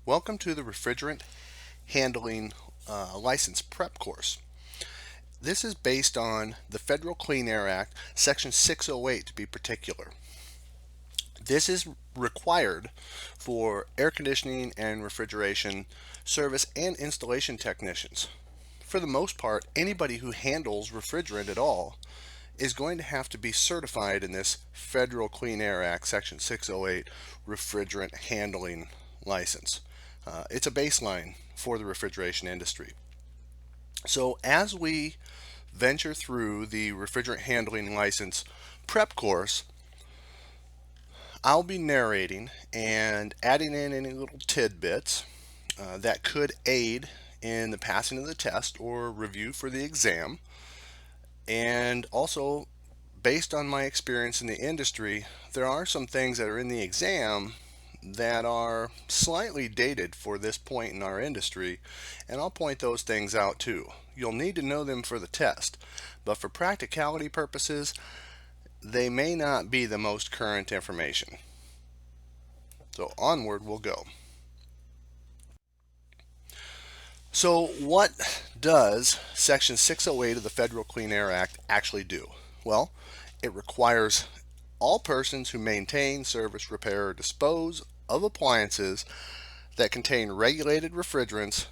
Welcome to the Refrigerant Handling License Prep course. This is based on the Federal Clean Air Act, Section 608 to be particular. This is required for air conditioning and refrigeration service and installation technicians. For the most part, anybody who handles refrigerant at all is going to have to be certified in this Federal Clean Air Act Section 608 refrigerant handling license. It's a baseline for the refrigeration industry. So as we venture through the refrigerant handling license prep course, I'll be narrating and adding in any little tidbits that could aid in the passing of the test or review for the exam. And also, based on my experience in the industry, there are some things that are in the exam that are slightly dated for this point in our industry, and I'll point those things out too. You'll need to know them for the test, but for practicality purposes, they may not be the most current information. So onward we'll go. So what does Section 608 of the Federal Clean Air Act actually do? Well, it requires all persons who maintain, service, repair, or dispose of appliances that contain regulated refrigerants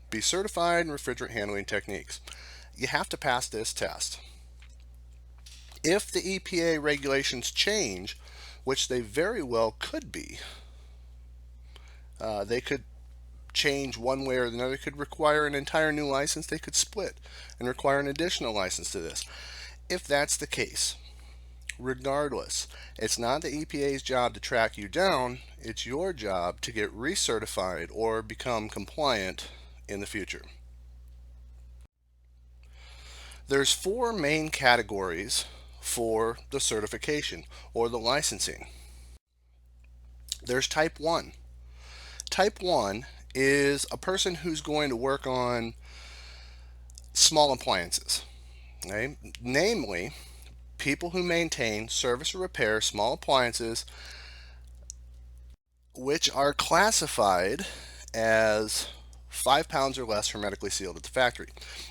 be certified in refrigerant handling techniques. You have to pass this test. If the EPA regulations change, which they very well could be, they could change one way or another, could require an entire new license, they could split and require an additional license to this. If that's the case, regardless, it's not the EPA's job to track you down, it's your job to get recertified or become compliant in the future. There's four main categories for the certification or the licensing. There's type 1. Type 1 is a person who's going to work on small appliances, okay? Namely, people who maintain, service, or repair small appliances which are classified as 5 pounds or less hermetically sealed at the factory.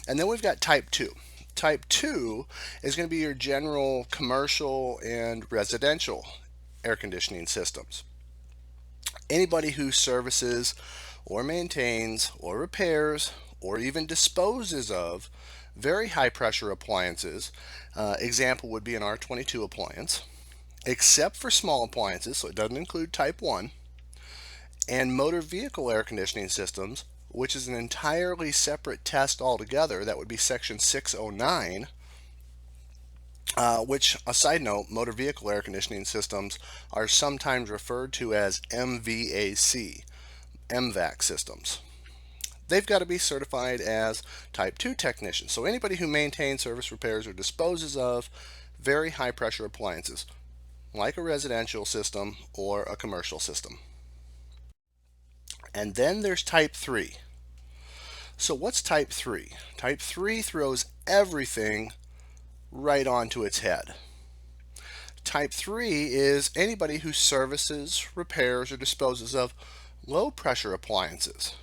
And then we've got type 2. Type 2 is going to be your general commercial and residential air conditioning systems. Anybody who services or maintains or repairs or even disposes of very high pressure appliances, example would be an R22 appliance, except for small appliances, so it doesn't include type 1, and motor vehicle air conditioning systems, which is an entirely separate test altogether. That would be section 609, which, a side note, motor vehicle air conditioning systems are sometimes referred to as MVAC, MVAC systems. They've got to be certified as type 2 technicians. So anybody who maintains, service, repairs, or disposes of very high pressure appliances, like a residential system or a commercial system. And then there's type 3. So what's type 3? Type 3 throws everything right onto its head. Type 3 is anybody who services, repairs, or disposes of low pressure appliances.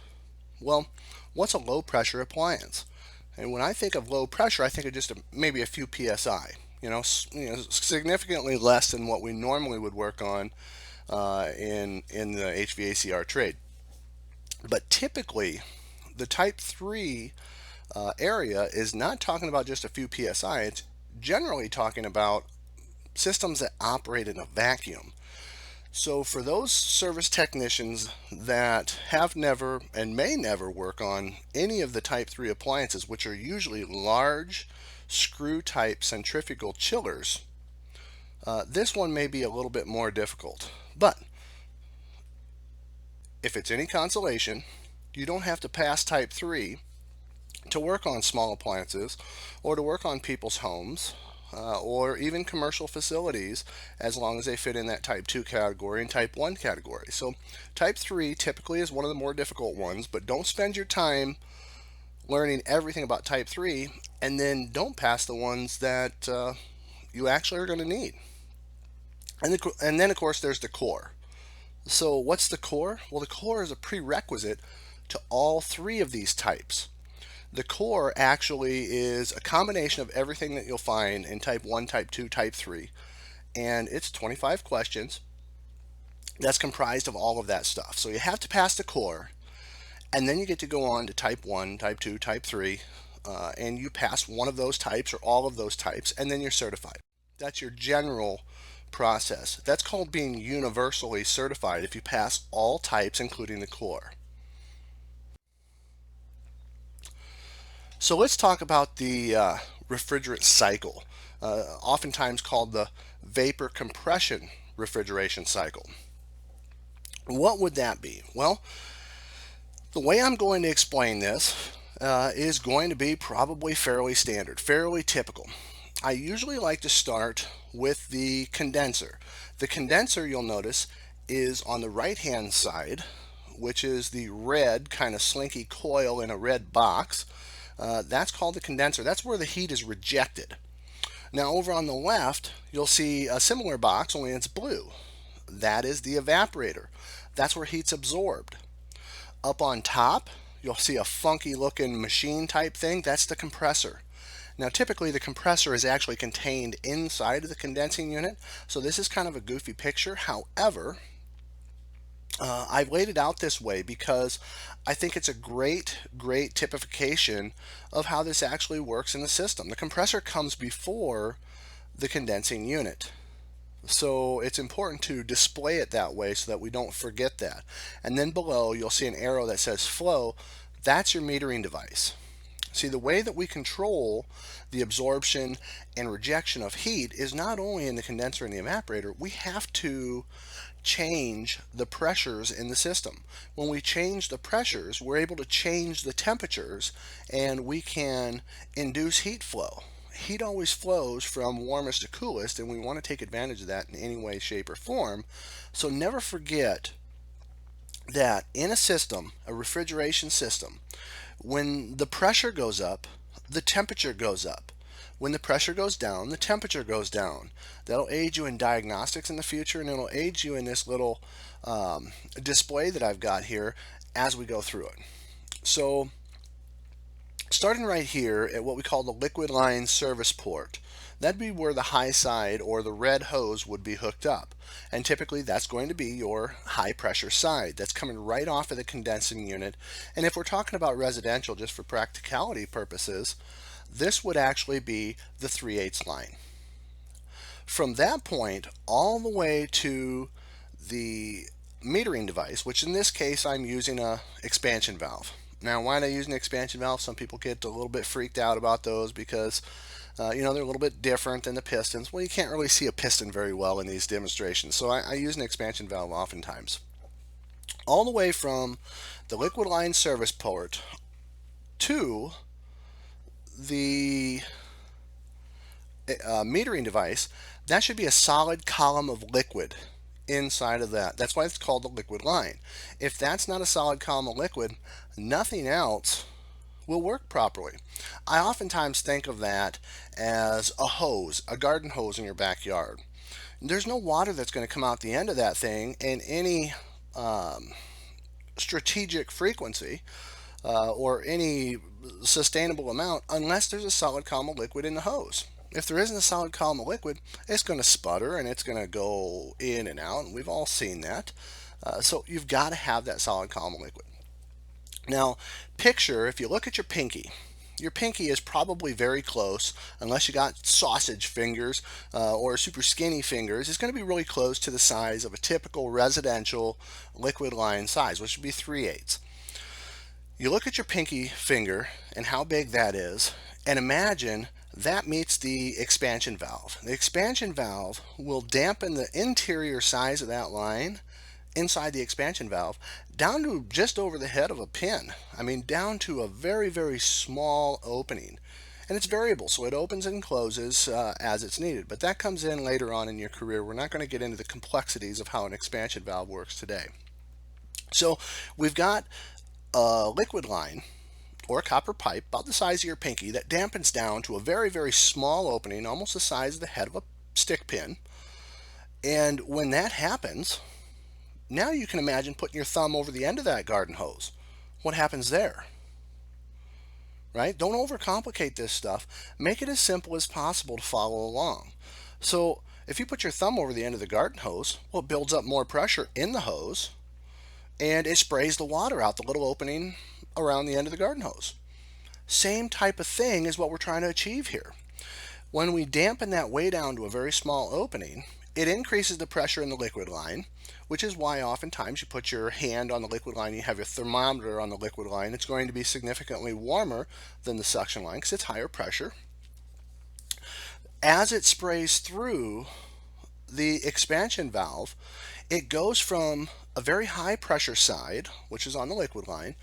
Well, what's a low pressure appliance? And when I think of low pressure, I think of just maybe a few psi, significantly less than what we normally would work on in the HVACR trade. But typically, the type 3 area is not talking about just a few psi. It's generally talking about systems that operate in a vacuum. So for those service technicians that have never and may never work on any of the type 3 appliances, which are usually large screw type centrifugal chillers, this one may be a little bit more difficult. But if it's any consolation, you don't have to pass type 3 to work on small appliances or to work on people's homes or even commercial facilities, as long as they fit in that type 2 category and type 1 category. So type 3 typically is one of the more difficult ones, but don't spend your time learning everything about type 3 and then don't pass the ones that you actually are going to need. And then of course there's the core. So what's the core? Well, the core is a prerequisite to all three of these types. The core actually is a combination of everything that you'll find in type 1, type 2, type 3, and it's 25 questions that's comprised of all of that stuff. So you have to pass the core, and then you get to go on to type 1, type 2, type 3, and you pass one of those types or all of those types, and then you're certified. That's your general process. That's called being universally certified if you pass all types, including the core. So let's talk about the refrigerant cycle, oftentimes called the vapor compression refrigeration cycle. What would that be? Well, the way I'm going to explain this is going to be probably fairly standard, fairly typical. I usually like to start with the condenser. The condenser, you'll notice, is on the right-hand side, which is the red kind of slinky coil in a red box. That's called the condenser. That's where the heat is rejected. Now over on the left, you'll see a similar box, only it's blue. That is the evaporator. That's where heat's absorbed. Up on top, you'll see a funky looking machine type thing. That's the compressor. Now typically the compressor is actually contained inside of the condensing unit, so this is kind of a goofy picture. However, I've laid it out this way because I think it's a great typification of how this actually works in the system. The compressor comes before the condensing unit. So it's important to display it that way so that we don't forget that. And then below you'll see an arrow that says flow. That's your metering device. See, the way that we control the absorption and rejection of heat is not only in the condenser and the evaporator, we have to change the pressures in the system. When we change the pressures, we're able to change the temperatures and we can induce heat flow. Heat always flows from warmest to coolest, and we want to take advantage of that in any way, shape, or form. So never forget that in a system, a refrigeration system, when the pressure goes up, the temperature goes up. When the pressure goes down, the temperature goes down. That'll aid you in diagnostics in the future, and it'll aid you in this little display that I've got here as we go through it. So starting right here at what we call the liquid line service port, that'd be where the high side or the red hose would be hooked up. And typically that's going to be your high pressure side. That's coming right off of the condensing unit. And if we're talking about residential, just for practicality purposes, this would actually be the 3/8 line. From that point all the way to the metering device, which in this case I'm using a expansion valve. Now, why am I using an expansion valve? Some people get a little bit freaked out about those because they're a little bit different than the pistons. Well, you can't really see a piston very well in these demonstrations, so I use an expansion valve oftentimes. All the way from the liquid line service port to the metering device, that should be a solid column of liquid inside of that. That's why it's called the liquid line. If that's not a solid column of liquid, nothing else will work properly. I oftentimes think of that as a hose, a garden hose in your backyard. There's no water that's going to come out the end of that thing in any strategic frequency or any sustainable amount unless there's a solid column of liquid in the hose. If there isn't a solid column of liquid, it's going to sputter and it's going to go in and out, and we've all seen that. So you've got to have that solid column of liquid. Now, picture, if you look at your pinky is probably very close, unless you got sausage fingers or super skinny fingers. It's going to be really close to the size of a typical residential liquid line size, which would be 3/8. You look at your pinky finger and how big that is, and imagine that meets the expansion valve. The expansion valve will dampen the interior size of that line inside the expansion valve down to just over the head of a pin. I mean, down to a very small opening. And it's variable, so it opens and closes as it's needed. But that comes in later on in your career. We're not going to get into the complexities of how an expansion valve works today. So we've got a liquid line or a copper pipe about the size of your pinky that dampens down to a very small opening, almost the size of the head of a stick pin. And when that happens, Now you can imagine putting your thumb over the end of that garden hose. What happens there? Right? Don't overcomplicate this stuff. Make it as simple as possible to follow along. So if you put your thumb over the end of the garden hose, well, it builds up more pressure in the hose and it sprays the water out the little opening around the end of the garden hose. Same type of thing is what we're trying to achieve here. When we dampen that way down to a very small opening, it increases the pressure in the liquid line, which is why oftentimes you put your hand on the liquid line, you have your thermometer on the liquid line. It's going to be significantly warmer than the suction line because it's higher pressure. As it sprays through the expansion valve, it goes from a very high pressure side, which is on the liquid line,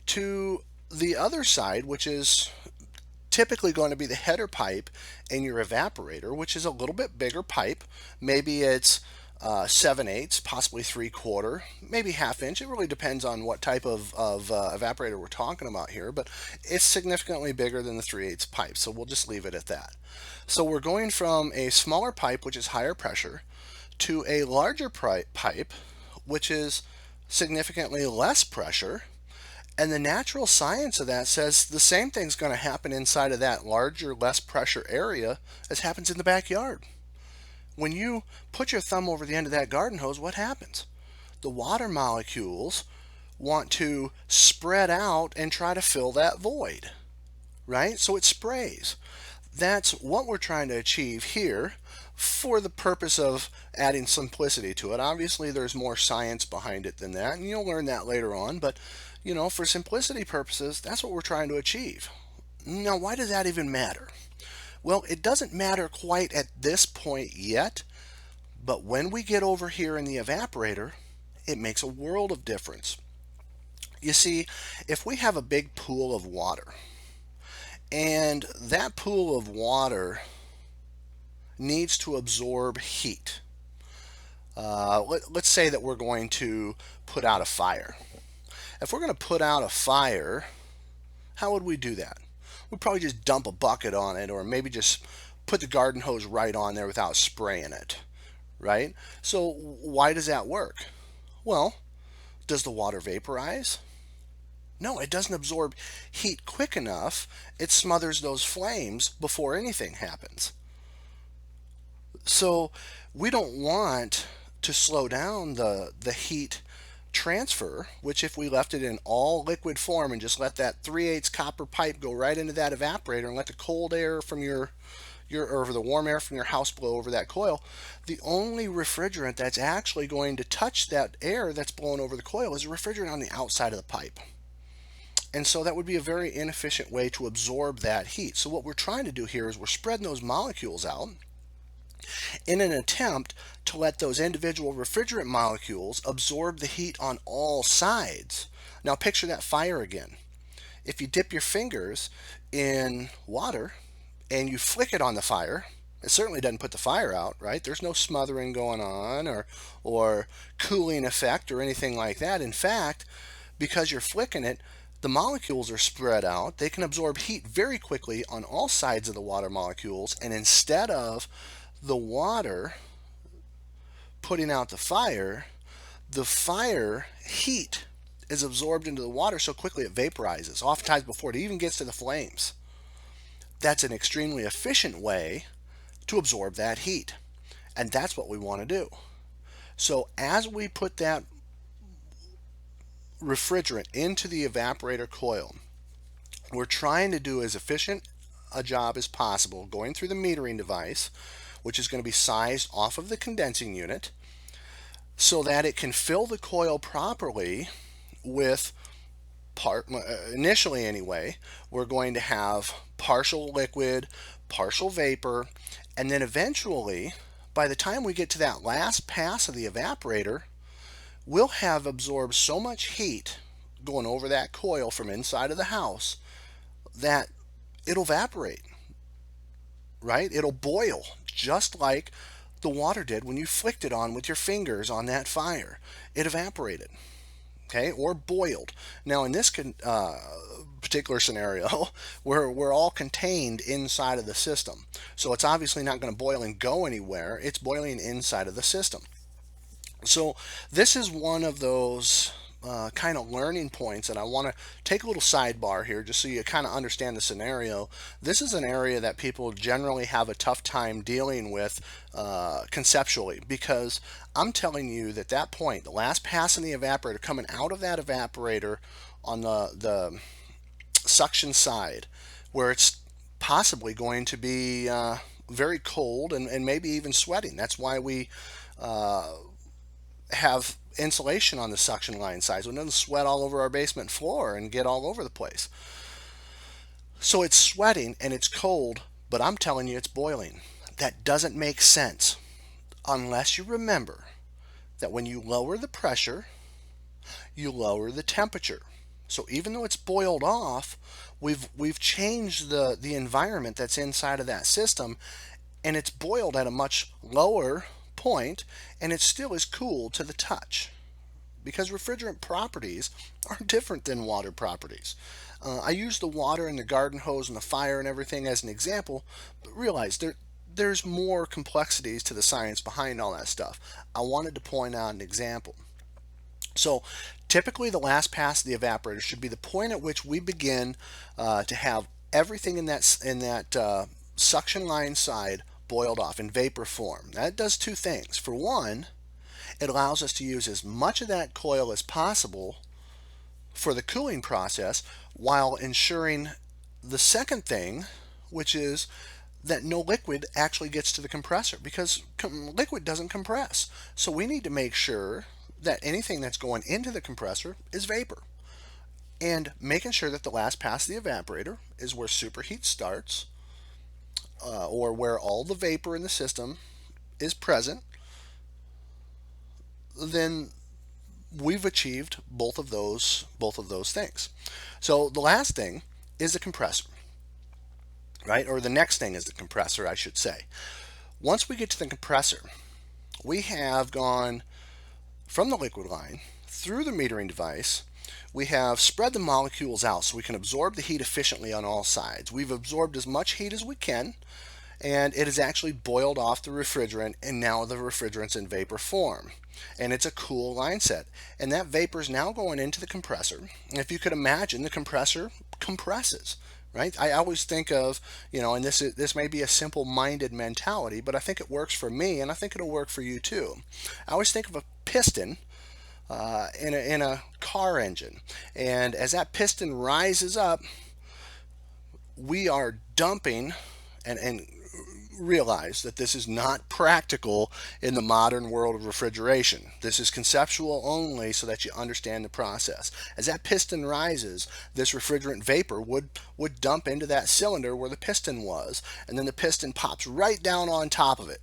to the other side, which is typically going to be the header pipe in your evaporator, which is a little bit bigger pipe. Maybe it's 7/8, possibly 3/4, maybe 1/2 inch. It really depends on what type of evaporator we're talking about here, but it's significantly bigger than the 3/8 pipe, so we'll just leave it at that. So we're going from a smaller pipe, which is higher pressure, to a larger pipe, which is significantly less pressure. And the natural science of that says the same thing's going to happen inside of that larger, less pressure area as happens in the backyard. When you put your thumb over the end of that garden hose, what happens? The water molecules want to spread out and try to fill that void, right? So it sprays. That's what we're trying to achieve here for the purpose of adding simplicity to it. Obviously, there's more science behind it than that, and you'll learn that later on, but for simplicity purposes, that's what we're trying to achieve. Now, why does that even matter? Well, it doesn't matter quite at this point yet, but when we get over here in the evaporator, it makes a world of difference. You see, if we have a big pool of water, and that pool of water needs to absorb heat, let's say that we're going to put out a fire. If we're going to put out a fire, how would we do that? We'd probably just dump a bucket on it, or maybe just put the garden hose right on there without spraying it, right? So why does that work? Well, does the water vaporize? No, it doesn't absorb heat quick enough. It smothers those flames before anything happens. So we don't want to slow down the heat transfer, which if we left it in all liquid form and just let that 3/8 copper pipe go right into that evaporator and let the cold air from or the warm air from your house blow over that coil, the only refrigerant that's actually going to touch that air that's blowing over the coil is a refrigerant on the outside of the pipe. And so that would be a very inefficient way to absorb that heat. So what we're trying to do here is we're spreading those molecules out in an attempt to let those individual refrigerant molecules absorb the heat on all sides. Now picture that fire again. If you dip your fingers in water and you flick it on the fire, it certainly doesn't put the fire out, right? There's no smothering going on or cooling effect or anything like that. In fact, because you're flicking it, the molecules are spread out. They can absorb heat very quickly on all sides of the water molecules, and instead of the water putting out the fire heat is absorbed into the water so quickly it vaporizes, oftentimes before it even gets to the flames. That's an extremely efficient way to absorb that heat, and that's what we want to do. So as we put that refrigerant into the evaporator coil, we're trying to do as efficient a job as possible going through the metering device, which is going to be sized off of the condensing unit so that it can fill the coil properly with initially anyway, we're going to have partial liquid, partial vapor, and then eventually, by the time we get to that last pass of the evaporator, we'll have absorbed so much heat going over that coil from inside of the house that it'll evaporate, right? It'll boil just like the water did when you flicked it on with your fingers on that fire. It evaporated, okay, or boiled. Now in this particular scenario, we're all contained inside of the system. So it's obviously not going to boil and go anywhere. It's boiling inside of the system. So this is one of those kind of learning points, and I want to take a little sidebar here just so you kind of understand the scenario. This is an area that people generally have a tough time dealing with conceptually, because I'm telling you that that point, the last pass in the evaporator, coming out of that evaporator on the suction side, where it's possibly going to be very cold and maybe even sweating. That's why we have insulation on the suction line side so it doesn't sweat all over our basement floor and get all over the place. So it's sweating and it's cold, but I'm telling you it's boiling. That doesn't make sense unless you remember that when you lower the pressure, you lower the temperature. So even though it's boiled off, we've changed the environment that's inside of that system, and it's boiled at a much lower point, and it still is cool to the touch, because refrigerant properties are different than water properties. I use the water and the garden hose and the fire and everything as an example, but realize there's more complexities to the science behind all that stuff. I wanted to point out an example. So typically the last pass of the evaporator should be the point at which we begin to have everything in that suction line side boiled off in vapor form. That does two things. For one, it allows us to use as much of that coil as possible for the cooling process, while ensuring the second thing, which is that no liquid actually gets to the compressor, because liquid doesn't compress. So we need to make sure that anything that's going into the compressor is vapor, and making sure that the last pass of the evaporator is where superheat starts, or where all the vapor in the system is present. Then we've achieved both of those things. So the last thing is the compressor, right? Or the next thing is the compressor, I should say. Once we get to the compressor, we have gone from the liquid line through the metering device. We have spread the molecules out so we can absorb the heat efficiently on all sides. We've absorbed as much heat as we can, and it has actually boiled off the refrigerant, and now the refrigerant's in vapor form, and it's a cool line set, and that vapor is now going into the compressor. And if you could imagine, the compressor compresses, right? I always think of, and this may be a simple-minded mentality, but I think it works for me, and I think it'll work for you too. I always think of a piston in a car engine, and as that piston rises up, we are dumping and realize that this is not practical in the modern world of refrigeration. This is conceptual only so that you understand the process. As that piston rises, this refrigerant vapor would dump into that cylinder where the piston was, and then the piston pops right down on top of it,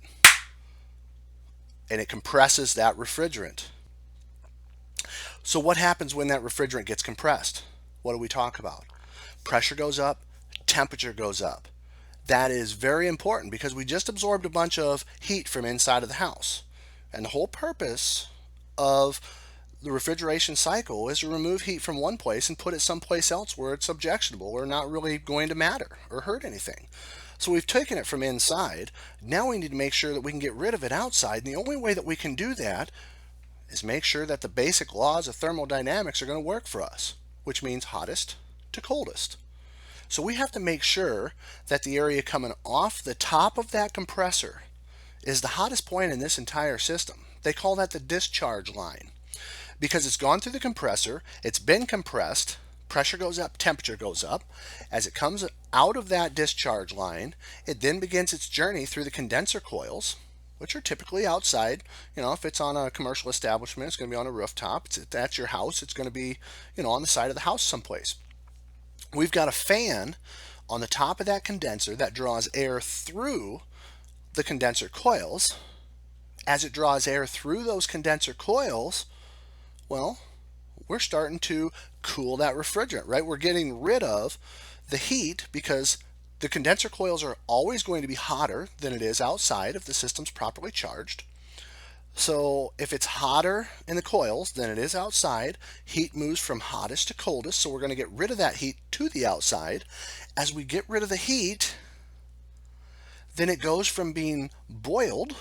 and it compresses that refrigerant. So what happens when that refrigerant gets compressed? What do we talk about? Pressure goes up, temperature goes up. That is very important because we just absorbed a bunch of heat from inside of the house. And the whole purpose of the refrigeration cycle is to remove heat from one place and put it someplace else where it's objectionable or not really going to matter or hurt anything. So we've taken it from inside. Now we need to make sure that we can get rid of it outside. And the only way that we can do that is make sure that the basic laws of thermodynamics are going to work for us, which means hottest to coldest. So we have to make sure that the area coming off the top of that compressor is the hottest point in this entire system. They call that the discharge line, because it's gone through the compressor, it's been compressed, pressure goes up, temperature goes up. As it comes out of that discharge line, it then begins its journey through the condenser coils, which are typically outside. If it's on a commercial establishment, it's going to be on a rooftop. If that's your house, it's going to be, on the side of the house someplace. We've got a fan on the top of that condenser that draws air through the condenser coils. As it draws air through those condenser coils, well, we're starting to cool that refrigerant, right? We're getting rid of the heat because the condenser coils are always going to be hotter than it is outside if the system's properly charged. So if it's hotter in the coils than it is outside, heat moves from hottest to coldest, so we're going to get rid of that heat to the outside. As we get rid of the heat, then it goes from being boiled,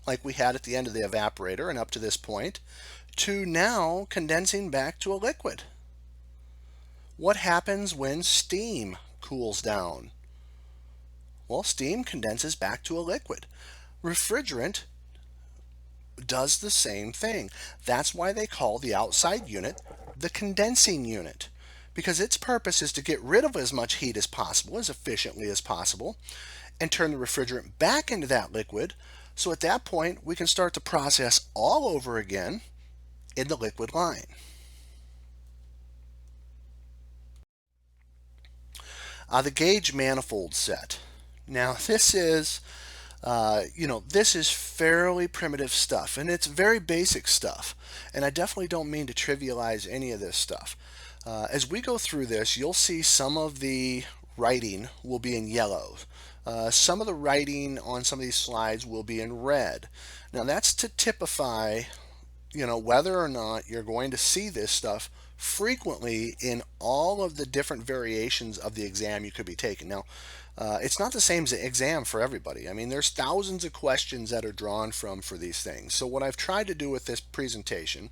like we had at the end of the evaporator and up to this point, to now condensing back to a liquid. What happens when steam cools down? Well, steam condenses back to a liquid. Refrigerant does the same thing. That's why they call the outside unit the condensing unit, because its purpose is to get rid of as much heat as possible, as efficiently as possible, and turn the refrigerant back into that liquid. So at that point, we can start the process all over again in the liquid line. The gauge manifold set. Now this is fairly primitive stuff, and it's very basic stuff. And I definitely don't mean to trivialize any of this stuff. As we go through this, you'll see some of the writing will be in yellow. Some of the writing on some of these slides will be in red. Now that's to typify, whether or not you're going to see this stuff frequently in all of the different variations of the exam you could be taking. Now, it's not the same exam for everybody. I mean, there's thousands of questions that are drawn from for these things. So what I've tried to do with this presentation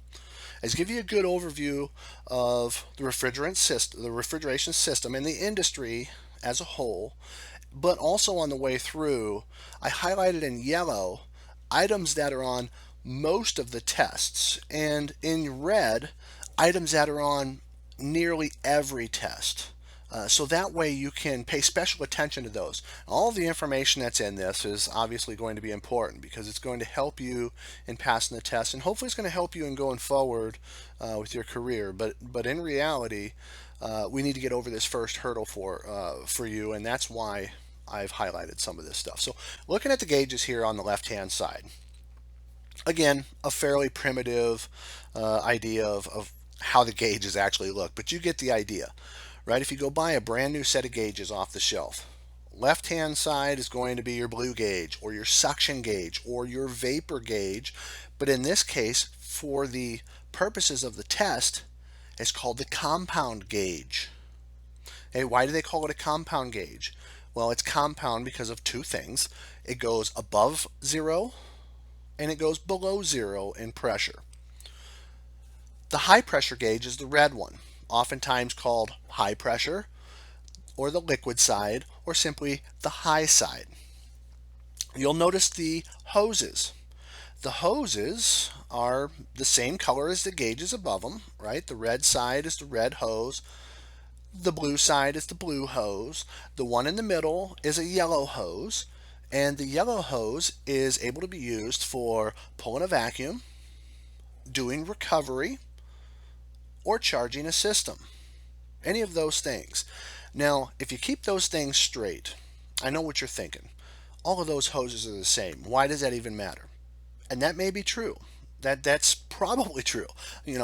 is give you a good overview of the refrigeration system and the industry as a whole, but also on the way through, I highlighted in yellow items that are on most of the tests, and in red, items that are on nearly every test. So that way you can pay special attention to those. All the information that's in this is obviously going to be important because it's going to help you in passing the test, and hopefully it's going to help you in going forward with your career. But in reality, we need to get over this first hurdle for you, and that's why I've highlighted some of this stuff. So looking at the gauges here on the left-hand side, again, a fairly primitive idea of how the gauges actually look, but you get the idea, right? If you go buy a brand new set of gauges off the shelf, left-hand side is going to be your blue gauge or your suction gauge or your vapor gauge, but in this case, for the purposes of the test, it's called the compound gauge. Hey, why do they call it a compound gauge? Well, it's compound because of two things. It goes above zero and it goes below zero in pressure. The high pressure gauge is the red one, oftentimes called high pressure or the liquid side or simply the high side. You'll notice the hoses. The hoses are the same color as the gauges above them, right? The red side is the red hose. The blue side is the blue hose. The one in the middle is a yellow hose. And the yellow hose is able to be used for pulling a vacuum, doing recovery, or charging a system. Any of those things. Now, if you keep those things straight, I know what you're thinking. All of those hoses are the same. Why does that even matter? And that may be true. That's probably true.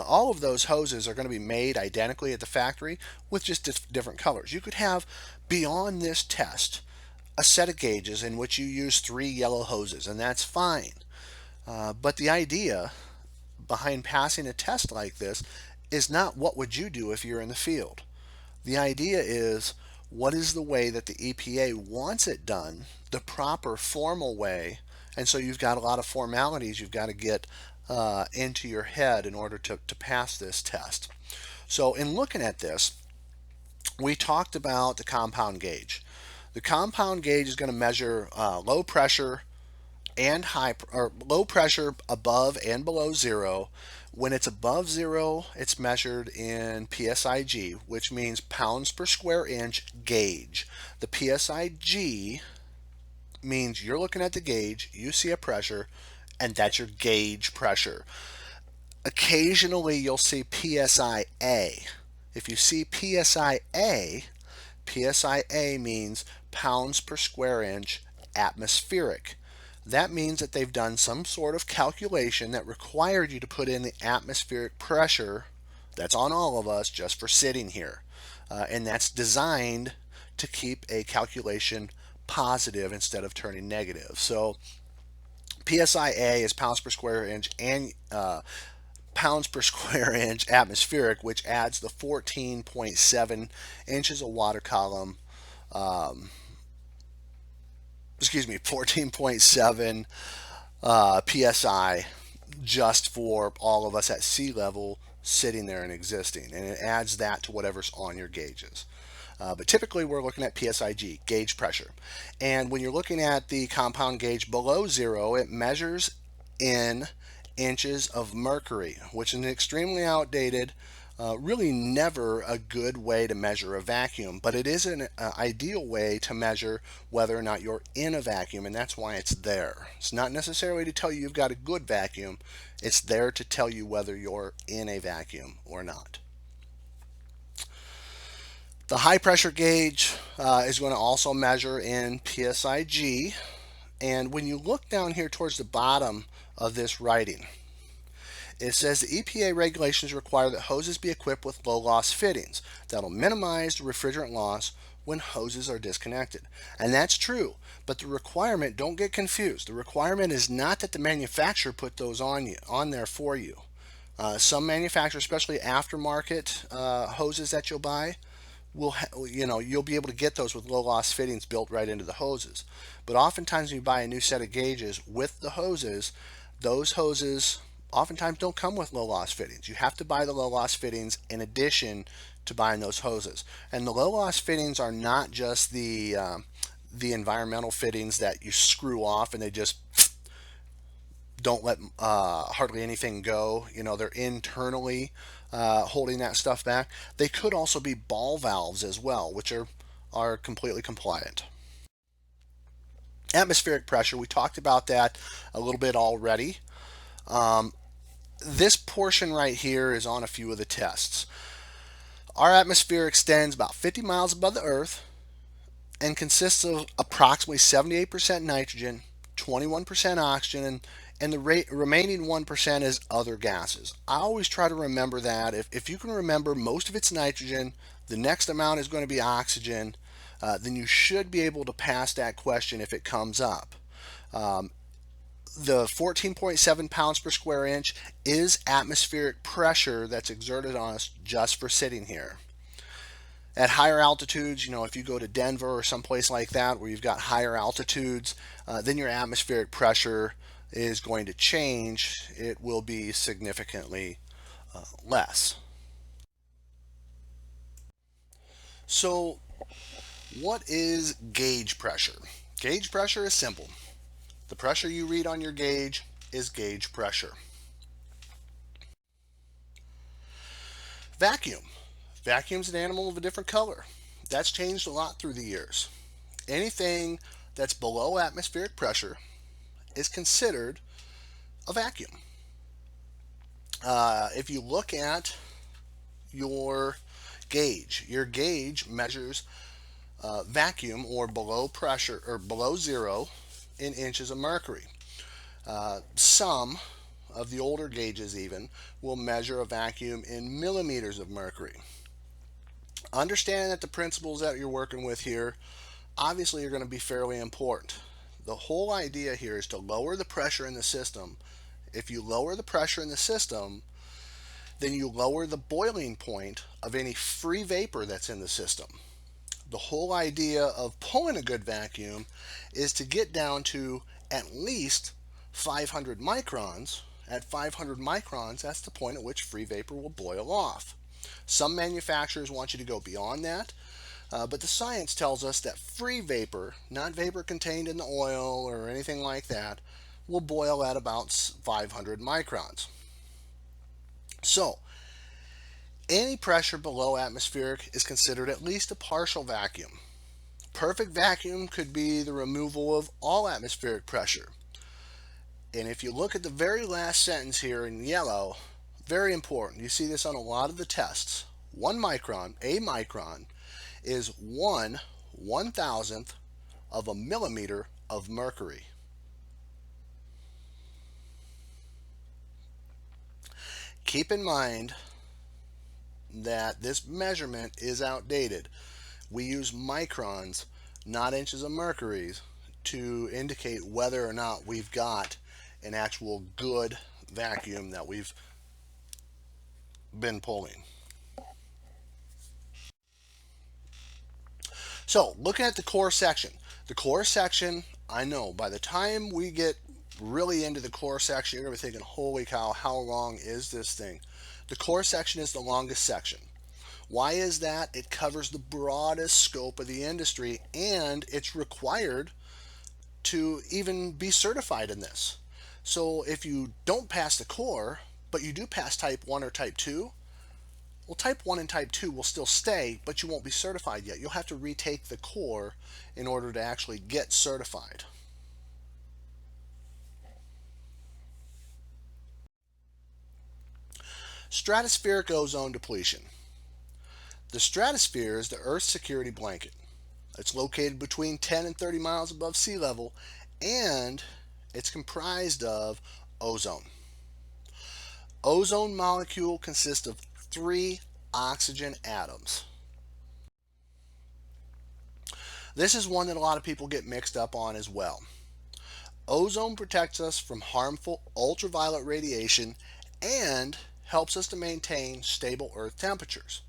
All of those hoses are going to be made identically at the factory with just different colors. You could have, beyond this test, a set of gauges in which you use 3 yellow hoses, and that's fine. But the idea behind passing a test like this is not what would you do if you're in the field. The idea is what is the way that the EPA wants it done, the proper formal way, and so you've got a lot of formalities you've got to get into your head in order to pass this test. So in looking at this, we talked about the compound gauge. The compound gauge is going to measure low pressure and low pressure above and below zero. When it's above zero, it's measured in PSIG, which means pounds per square inch gauge. The PSIG means you're looking at the gauge, you see a pressure, and that's your gauge pressure. Occasionally you'll see PSIA. If you see PSIA, PSIA means pounds per square inch atmospheric. That means that they've done some sort of calculation that required you to put in the atmospheric pressure that's on all of us just for sitting here. And that's designed to keep a calculation positive instead of turning negative. So PSIA is pounds per square inch and pounds per square inch atmospheric, which adds the 14.7 inches of water column, 14.7 PSI just for all of us at sea level sitting there and existing, and it adds that to whatever's on your gauges. But typically we're looking at PSIG, gauge pressure. And when you're looking at the compound gauge below zero, it measures in inches of mercury, which is an extremely outdated, really never a good way to measure a vacuum, but it is an ideal way to measure whether or not you're in a vacuum, and that's why it's there. It's not necessarily to tell you you've got a good vacuum, it's there to tell you whether you're in a vacuum or not. The high pressure gauge is going to also measure in PSIG, and when you look down here towards the bottom of this writing, it says the EPA regulations require that hoses be equipped with low loss fittings that'll minimize the refrigerant loss when hoses are disconnected. And that's true, but the requirement, don't get confused, the requirement is not that the manufacturer put those on there for you. Some manufacturers, especially aftermarket hoses that you'll buy, you'll be able to get those with low loss fittings built right into the hoses. But oftentimes when you buy a new set of gauges with the hoses, those hoses oftentimes don't come with low loss fittings. You have to buy the low loss fittings in addition to buying those hoses. And the low loss fittings are not just the environmental fittings that you screw off and they just don't let hardly anything go. They're internally holding that stuff back. They could also be ball valves as well, which are completely compliant. Atmospheric pressure, we talked about that a little bit already. This portion right here is on a few of the tests. Our atmosphere extends about 50 miles above the Earth and consists of approximately 78% nitrogen, 21% oxygen, and the remaining 1% is other gases. I always try to remember that. If you can remember most of it's nitrogen, the next amount is going to be oxygen, then you should be able to pass that question if it comes up. The 14.7 pounds per square inch is atmospheric pressure that's exerted on us just for sitting here. At higher altitudes, if you go to Denver or someplace like that where you've got higher altitudes, then your atmospheric pressure is going to change. It will be significantly less. So, what is gauge pressure? Gauge pressure is simple. The pressure you read on your gauge is gauge pressure. Vacuum. Vacuum's an animal of a different color. That's changed a lot through the years. Anything that's below atmospheric pressure is considered a vacuum. If you look at your gauge measures vacuum or below pressure or below zero in inches of mercury. Some of the older gauges even will measure a vacuum in millimeters of mercury. Understanding that the principles that you're working with here obviously are going to be fairly important. The whole idea here is to lower the pressure in the system. If you lower the pressure in the system, then you lower the boiling point of any free vapor that's in the system. The whole idea of pulling a good vacuum is to get down to at least 500 microns. At 500 microns, that's the point at which free vapor will boil off. Some manufacturers want you to go beyond that, but the science tells us that free vapor, not vapor contained in the oil or anything like that, will boil at about 500 microns. So, any pressure below atmospheric is considered at least a partial vacuum. Perfect vacuum could be the removal of all atmospheric pressure. And if you look at the very last sentence here in yellow, very important. You see this on a lot of the tests. 1 micron, a micron, is 1/1000th of a millimeter of mercury. Keep in mind that this measurement is outdated. We use microns, not inches of mercury, to indicate whether or not we've got an actual good vacuum that we've been pulling. So, looking at the core section. The core section, I know by the time we get really into the core section, you're going to be thinking, holy cow, how long is this thing? The core section is the longest section. Why is that? It covers the broadest scope of the industry, and it's required to even be certified in this. So if you don't pass the core, but you do pass type 1 or type 2, well, type 1 and type 2 will still stay, but you won't be certified yet. You'll have to retake the core in order to actually get certified. Stratospheric ozone depletion. The stratosphere is the Earth's security blanket. It's located between 10 and 30 miles above sea level, and it's comprised of ozone. Ozone molecule consists of 3 oxygen atoms. This is one that a lot of people get mixed up on as well. Ozone protects us from harmful ultraviolet radiation and helps us to maintain stable Earth temperatures.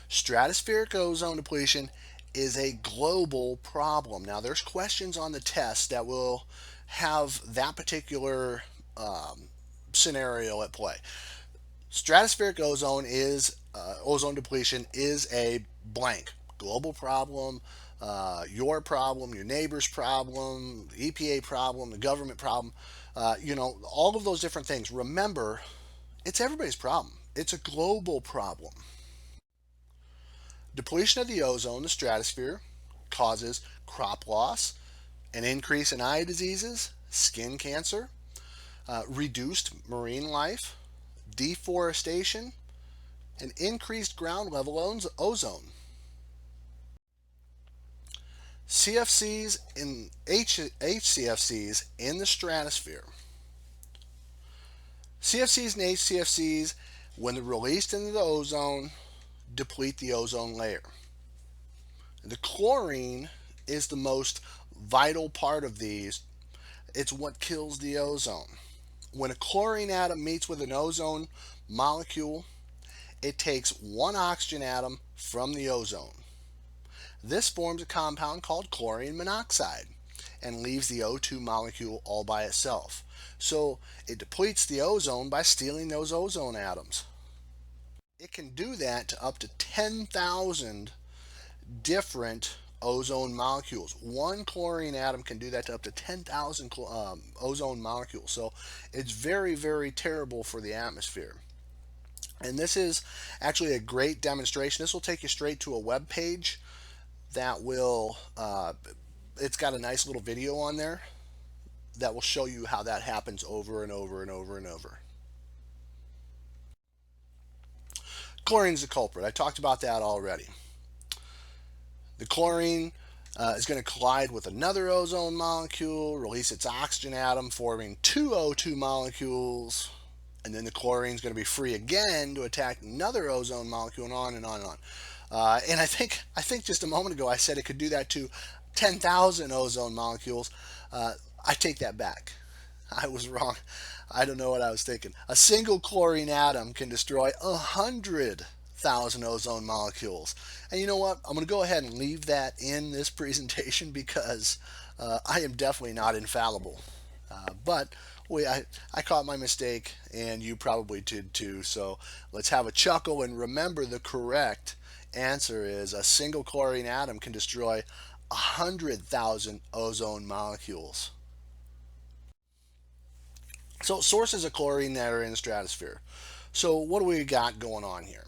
Stratospheric ozone depletion is a global problem. Now, there's questions on the test that will have that particular scenario at play. Stratospheric ozone depletion is a blank global problem. Your problem, your neighbor's problem, the EPA problem, the government problem, all of those different things. Remember, it's everybody's problem. It's a global problem. Depletion of the ozone, the stratosphere, causes crop loss, an increase in eye diseases, skin cancer, reduced marine life, deforestation, and increased ground level ozone. CFCs and HCFCs in the stratosphere. CFCs and HCFCs, when they're released into the ozone, deplete the ozone layer. The chlorine is the most vital part of these. It's what kills the ozone. When a chlorine atom meets with an ozone molecule, it takes one oxygen atom from the ozone. This forms a compound called chlorine monoxide and leaves the O2 molecule all by itself. So it depletes the ozone by stealing those ozone atoms. It can do that to up to 10,000 different ozone molecules. One chlorine atom can do that to up to 10,000 ozone molecules. So it's very, very terrible for the atmosphere. And this is actually a great demonstration. This will take you straight to a web page that will, it's got a nice little video on there that will show you how that happens over and over and over and over. Chlorine is a culprit. I talked about that already. The chlorine is going to collide with another ozone molecule, release its oxygen atom, forming 2 O2 molecules, and then the chlorine is going to be free again to attack another ozone molecule, and on and on and on. And I think just a moment ago I said it could do that to 10,000 ozone molecules. I take that back. I was wrong. I don't know what I was thinking. A single chlorine atom can destroy 100,000 ozone molecules. And you know what? I'm going to go ahead and leave that in this presentation because I am definitely not infallible. But I caught my mistake, and you probably did too. So let's have a chuckle and remember the correct answer is a single chlorine atom can destroy 100,000 ozone molecules. So sources of chlorine that are in the stratosphere. So what do we got going on here?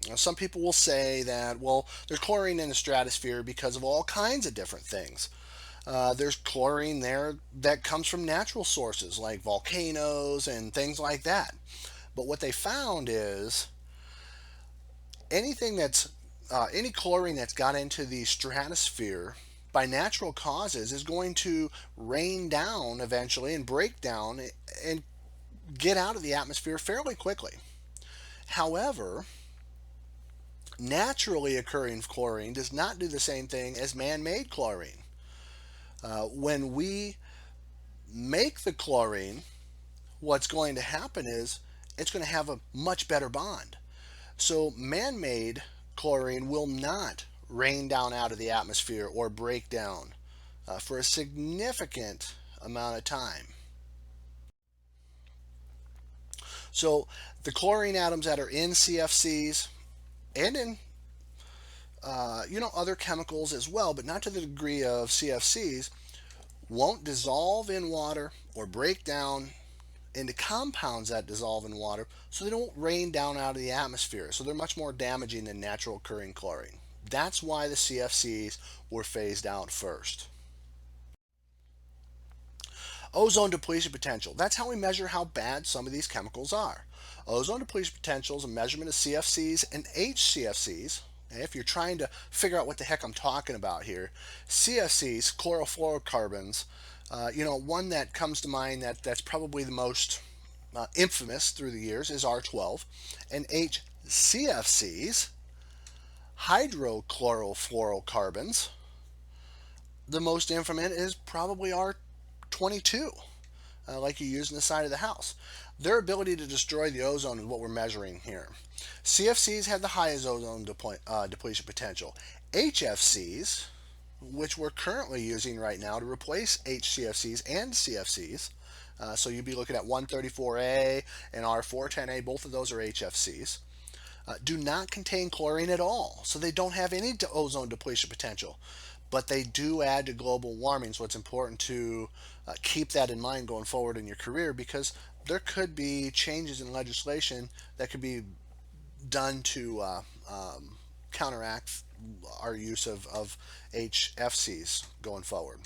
Now, some people will say that, well, there's chlorine in the stratosphere because of all kinds of different things. There's chlorine there that comes from natural sources like volcanoes and things like that. But what they found is any chlorine that's got into the stratosphere by natural causes is going to rain down eventually and break down and get out of the atmosphere fairly quickly. However, naturally occurring chlorine does not do the same thing as man-made chlorine. When we make the chlorine, what's going to happen is it's going to have a much better bond. So man-made chlorine will not rain down out of the atmosphere or break down for a significant amount of time. So the chlorine atoms that are in CFCs and in other chemicals as well, but not to the degree of CFCs, won't dissolve in water or break down into compounds that dissolve in water, so they don't rain down out of the atmosphere. So they're much more damaging than natural occurring chlorine. That's why the CFCs were phased out first. Ozone depletion potential. That's how we measure how bad some of these chemicals are. Ozone depletion potential is a measurement of CFCs and HCFCs. And if you're trying to figure out what the heck I'm talking about here, CFCs, chlorofluorocarbons, one that comes to mind that's probably the most infamous through the years is R12, and HCFCs, hydrochlorofluorocarbons, the most infamous is probably R22, like you use in the side of the house. Their ability to destroy the ozone is what we're measuring here. CFCs have the highest ozone depletion potential. HFCs, which we're currently using right now to replace HCFCs and CFCs, so you'd be looking at 134A and R410A, both of those are HFCs, do not contain chlorine at all, so they don't have any ozone depletion potential. But they do add to global warming, so it's important to keep that in mind going forward in your career, because there could be changes in legislation that could be done to counteract our use of HFCs going forward.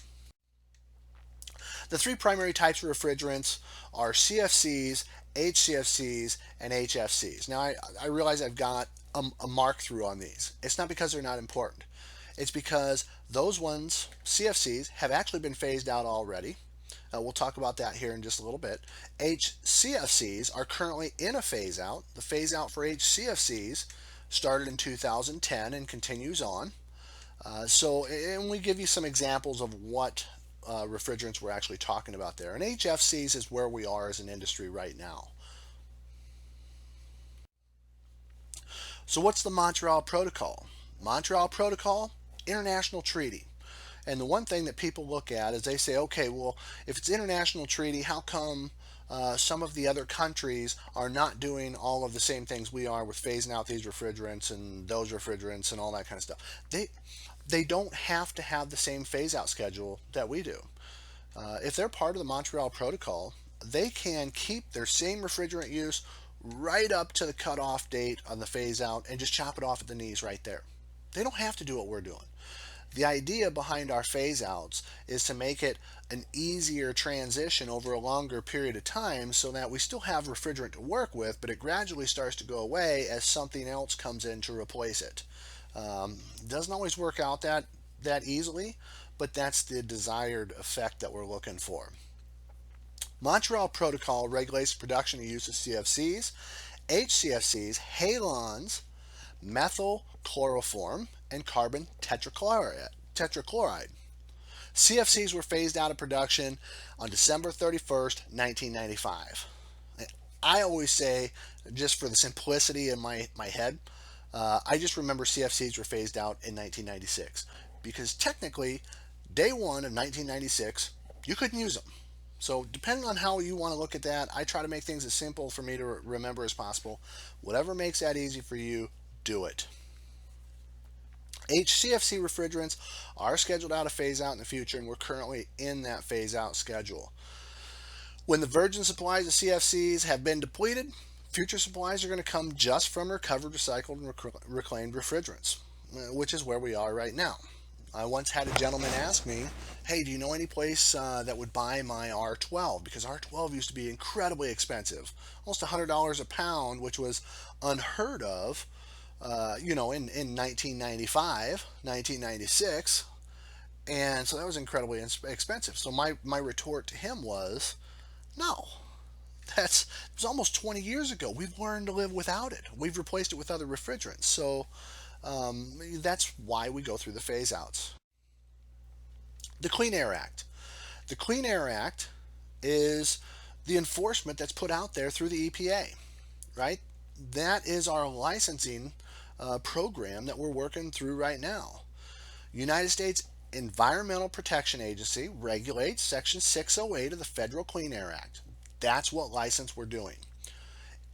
The three primary types of refrigerants are CFCs, HCFCs, and HFCs. Now, I realize I've got a mark through on these. It's not because they're not important. It's because those ones, CFCs, have actually been phased out already. We'll talk about that here in just a little bit. HCFCs are currently in a phase out. The phase out for HCFCs started in 2010 and continues on. And we give you some examples of what refrigerants we're actually talking about there. And HFCs is where we are as an industry right now. So what's the Montreal Protocol? Montreal Protocol, international treaty. And the one thing that people look at is they say, okay, well, if it's international treaty, how come some of the other countries are not doing all of the same things we are with phasing out these refrigerants and those refrigerants and all that kind of stuff? They don't have to have the same phase out schedule that we do. If they're part of the Montreal Protocol, they can keep their same refrigerant use right up to the cutoff date on the phase out and just chop it off at the knees right there. They don't have to do what we're doing. The idea behind our phase outs is to make it an easier transition over a longer period of time, so that we still have refrigerant to work with, but it gradually starts to go away as something else comes in to replace it. Doesn't always work out that easily, but that's the desired effect that we're looking for. Montreal Protocol regulates the production and use of CFCs, HCFCs, halons, methyl chloroform, and carbon tetrachloride. CFCs were phased out of production on December 31st, 1995. I always say, just for the simplicity in my head, I just remember CFCs were phased out in 1996, because technically, day one of 1996, you couldn't use them. So depending on how you want to look at that, I try to make things as simple for me to remember as possible. Whatever makes that easy for you, do it. HCFC refrigerants are scheduled out of phase out in the future, and we're currently in that phase out schedule. When the virgin supplies of CFCs have been depleted, future supplies are going to come just from recovered, recycled, and reclaimed refrigerants, which is where we are right now. I once had a gentleman ask me, hey, do you know any place that would buy my R12? Because R12 used to be incredibly expensive, almost $100 a pound, which was unheard of, in 1995, 1996. And so that was incredibly expensive. So my retort to him was, no, it was almost 20 years ago. We've learned to live without it. We've replaced it with other refrigerants. So that's why we go through the phase outs. The Clean Air Act. The Clean Air Act is the enforcement that's put out there through the EPA, right? That is our licensing program that we're working through right now. United States Environmental Protection Agency regulates Section 608 of the Federal Clean Air Act. That's what license we're doing.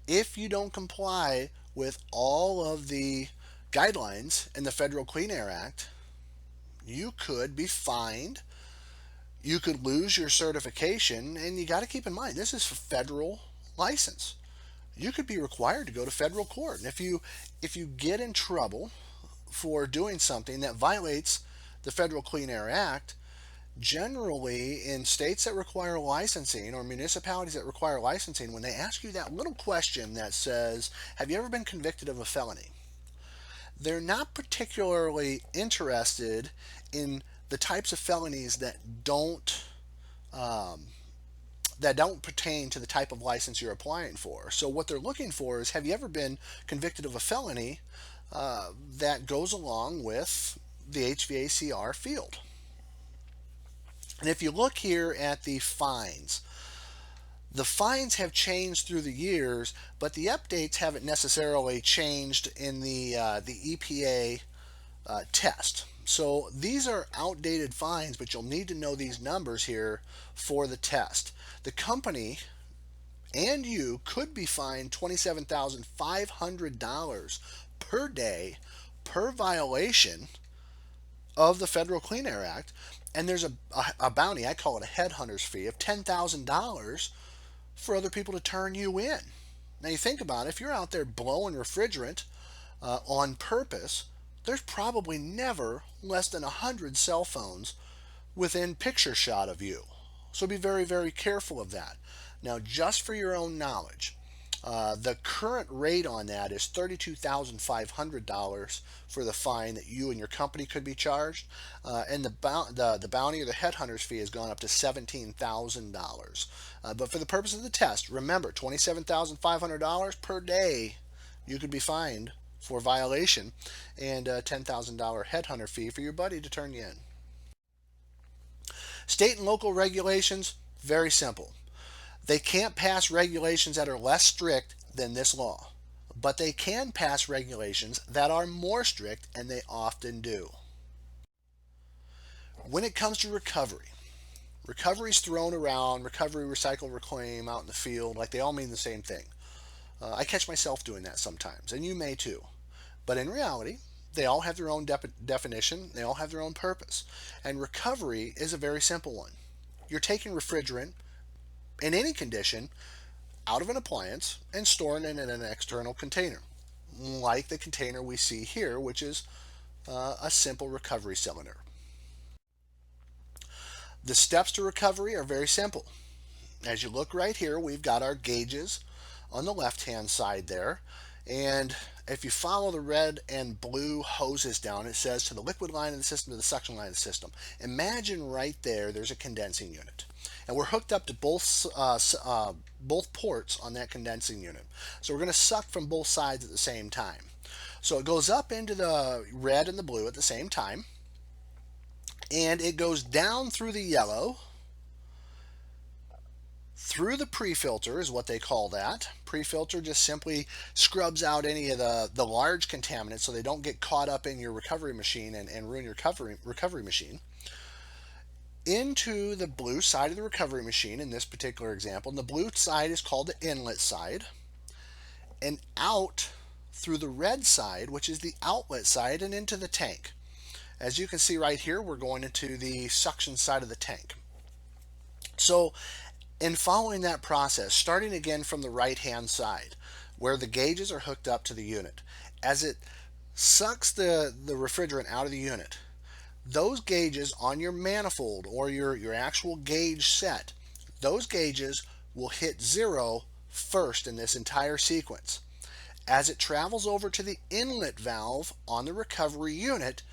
If you don't comply with all of the guidelines in the Federal Clean Air Act, you could be fined. You could lose your certification, and you got to keep in mind this is a federal license. You could be required to go to federal court. And if you get in trouble for doing something that violates the Federal Clean Air Act, generally in states that require licensing or municipalities that require licensing, when they ask you that little question that says, have you ever been convicted of a felony? They're not particularly interested in the types of felonies um, that don't pertain to the type of license you're applying for. So what they're looking for is, have you ever been convicted of a felony that goes along with the HVACR field? And if you look here at the fines have changed through the years, but the updates haven't necessarily changed in the EPA test. So these are outdated fines, but you'll need to know these numbers here for the test. The company and you could be fined $27,500 per day per violation of the Federal Clean Air Act. And there's a bounty, I call it a headhunter's fee, of $10,000 for other people to turn you in. Now you think about it, if you're out there blowing refrigerant on purpose, there's probably never less than 100 cell phones within picture shot of you. So be very, very careful of that. Now, just for your own knowledge, the current rate on that is $32,500 for the fine that you and your company could be charged, and the bounty or the headhunter's fee has gone up to $17,000. But for the purpose of the test, remember, $27,500 per day you could be fined for violation, and a $10,000 headhunter fee for your buddy to turn you in. State and local regulations, very simple. They can't pass regulations that are less strict than this law, but they can pass regulations that are more strict, and they often do. When it comes to recovery's thrown around, recovery, recycle, reclaim out in the field, like they all mean the same thing. I catch myself doing that sometimes, and you may too. But in reality, they all have their own definition, they all have their own purpose. And recovery is a very simple one. You're taking refrigerant in any condition out of an appliance and storing it in an external container, like the container we see here, which is a simple recovery cylinder. The steps to recovery are very simple. As you look right here, we've got our gauges on the left-hand side there. And if you follow the red and blue hoses down, it says to the liquid line of the system, to the suction line of the system. Imagine right there's a condensing unit. And we're hooked up to both ports on that condensing unit. So we're going to suck from both sides at the same time. So it goes up into the red and the blue at the same time. And it goes down through the yellow, through the pre-filter is what they call that. Pre-filter just simply scrubs out any of the large contaminants so they don't get caught up in your recovery machine and ruin your recovery machine. Into the blue side of the recovery machine in this particular example. And the blue side is called the inlet side. And out through the red side, which is the outlet side, and into the tank. As you can see right here, we're going into the suction side of the tank. So in following that process, starting again from the right-hand side, where the gauges are hooked up to the unit, as it sucks the refrigerant out of the unit, those gauges on your manifold or your actual gauge set, those gauges will hit zero first in this entire sequence. As it travels over to the inlet valve on the recovery unit,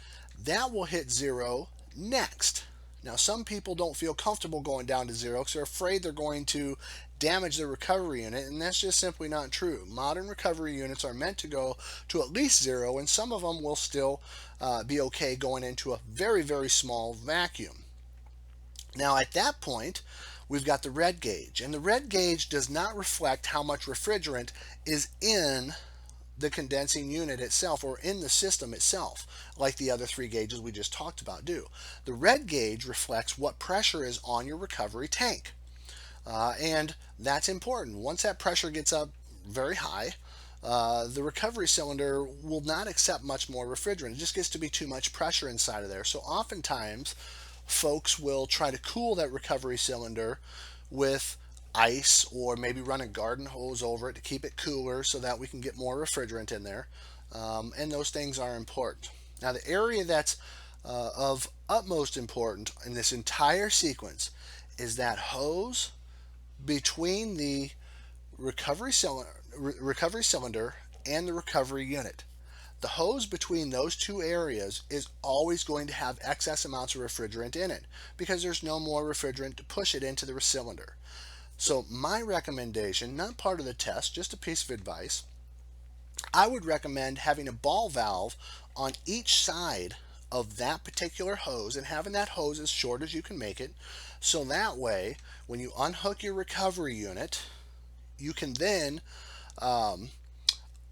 that will hit zero next. Now, some people don't feel comfortable going down to zero because they're afraid they're going to damage the recovery unit, and that's just simply not true. Modern recovery units are meant to go to at least zero, and some of them will still be okay going into a very, very small vacuum. Now, at that point, we've got the red gauge, and the red gauge does not reflect how much refrigerant is in the condensing unit itself or in the system itself, like the other three gauges we just talked about do. The red gauge reflects what pressure is on your recovery tank, and that's important. Once that pressure gets up very high, the recovery cylinder will not accept much more refrigerant. It just gets to be too much pressure inside of there. So oftentimes, folks will try to cool that recovery cylinder with ice, or maybe run a garden hose over it to keep it cooler so that we can get more refrigerant in there. And those things are important. Now, the area that's of utmost importance in this entire sequence is that hose between the recovery cylinder and the recovery unit. The hose between those two areas is always going to have excess amounts of refrigerant in it because there's no more refrigerant to push it into the cylinder. So my recommendation, not part of the test, just a piece of advice, I would recommend having a ball valve on each side of that particular hose and having that hose as short as you can make it. So that way, when you unhook your recovery unit, you can then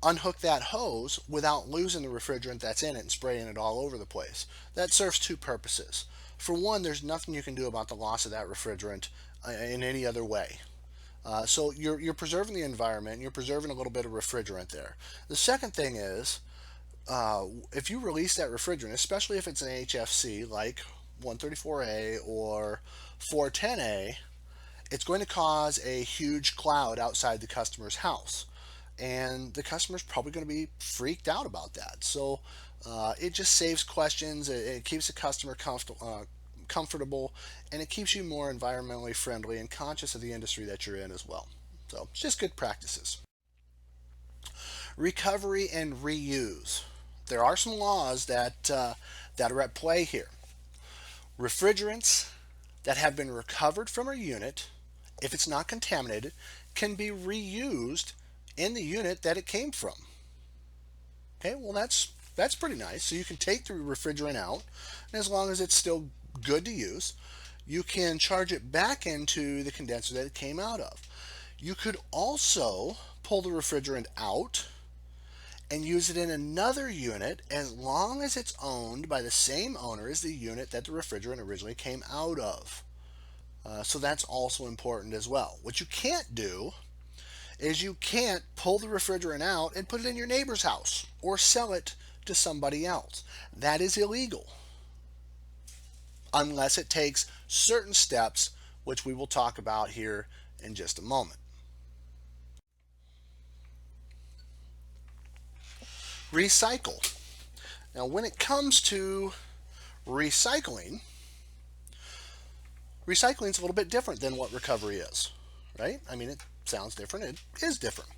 unhook that hose without losing the refrigerant that's in it and spraying it all over the place. That serves two purposes. For one, there's nothing you can do about the loss of that refrigerant in any other way. So you're preserving the environment, you're preserving a little bit of refrigerant there. The second thing is, if you release that refrigerant, especially if it's an HFC like 134A or 410A, it's going to cause a huge cloud outside the customer's house. And the customer's probably going to be freaked out about that. So it just saves questions, it keeps the customer comfortable, and it keeps you more environmentally friendly and conscious of the industry that you're in as well. So it's just good practices. Recovery and reuse. There are some laws that are at play here. Refrigerants that have been recovered from a unit, if it's not contaminated, can be reused in the unit that it came from. Okay, well that's pretty nice. So you can take the refrigerant out, and as long as it's still good to use, you can charge it back into the condenser that it came out of. You could also pull the refrigerant out and use it in another unit as long as it's owned by the same owner as the unit that the refrigerant originally came out of. So that's also important as well. What you can't do is you can't pull the refrigerant out and put it in your neighbor's house or sell it to somebody else. That is illegal unless it takes certain steps, which we will talk about here in just a moment. Recycle. Now, when it comes to recycling is a little bit different than what recovery is, right? I mean, it sounds different. It is different.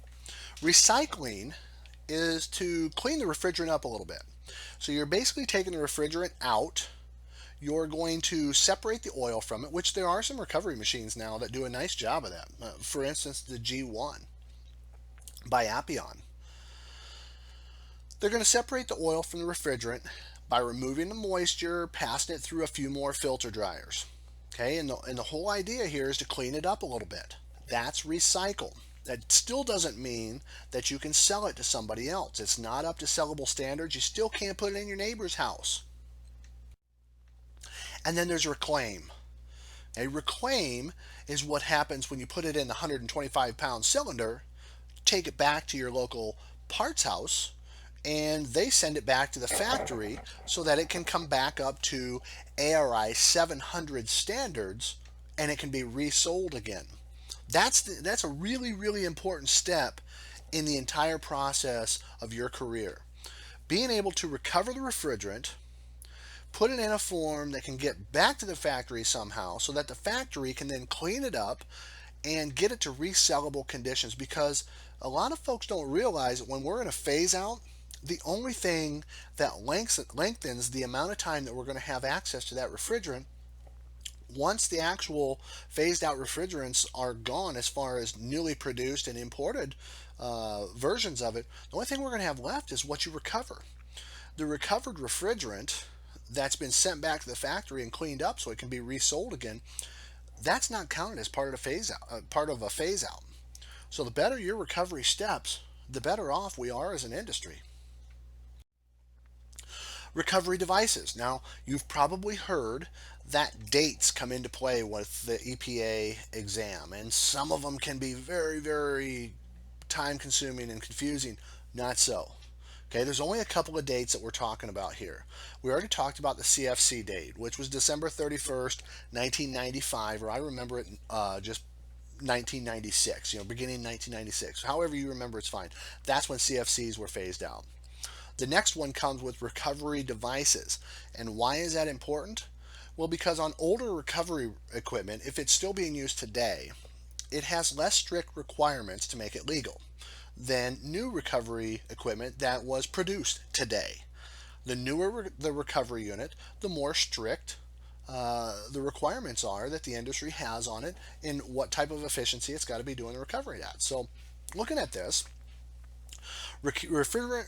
Recycling is to clean the refrigerant up a little bit. So you're basically taking the refrigerant out. You're going to separate the oil from it, which there are some recovery machines now that do a nice job of that. For instance, the G1 by Appion. They're going to separate the oil from the refrigerant by removing the moisture, passing it through a few more filter dryers. Okay, and the whole idea here is to clean it up a little bit. That's recycle. That still doesn't mean that you can sell it to somebody else. It's not up to sellable standards. You still can't put it in your neighbor's house. And then there's reclaim. A reclaim is what happens when you put it in the 125-pound cylinder, take it back to your local parts house, and they send it back to the factory so that it can come back up to ARI 700 standards and it can be resold again. That's a really, really important step in the entire process of your career. Being able to recover the refrigerant, put it in a form that can get back to the factory somehow so that the factory can then clean it up and get it to resellable conditions, because a lot of folks don't realize that when we're in a phase out, the only thing that lengthens the amount of time that we're going to have access to that refrigerant, once the actual phased out refrigerants are gone as far as newly produced and imported versions of it, the only thing we're going to have left is what you recover. The recovered refrigerant that's been sent back to the factory and cleaned up so it can be resold again, that's not counted as part of a phase out. So the better your recovery steps, the better off we are as an industry. Recovery devices. Now, you've probably heard that dates come into play with the EPA exam, and some of them can be very, very time consuming and confusing. Not so. Okay, there's only a couple of dates that we're talking about here. We already talked about the CFC date, which was December 31st, 1995, or I remember it just 1996, beginning 1996. However you remember, it's fine. That's when CFCs were phased out. The next one comes with recovery devices. And why is that important? Well, because on older recovery equipment, if it's still being used today, it has less strict requirements to make it legal than new recovery equipment that was produced today. The newer the recovery unit, the more strict the requirements are that the industry has on it and what type of efficiency it's got to be doing the recovery at. So, looking at this, refrigerant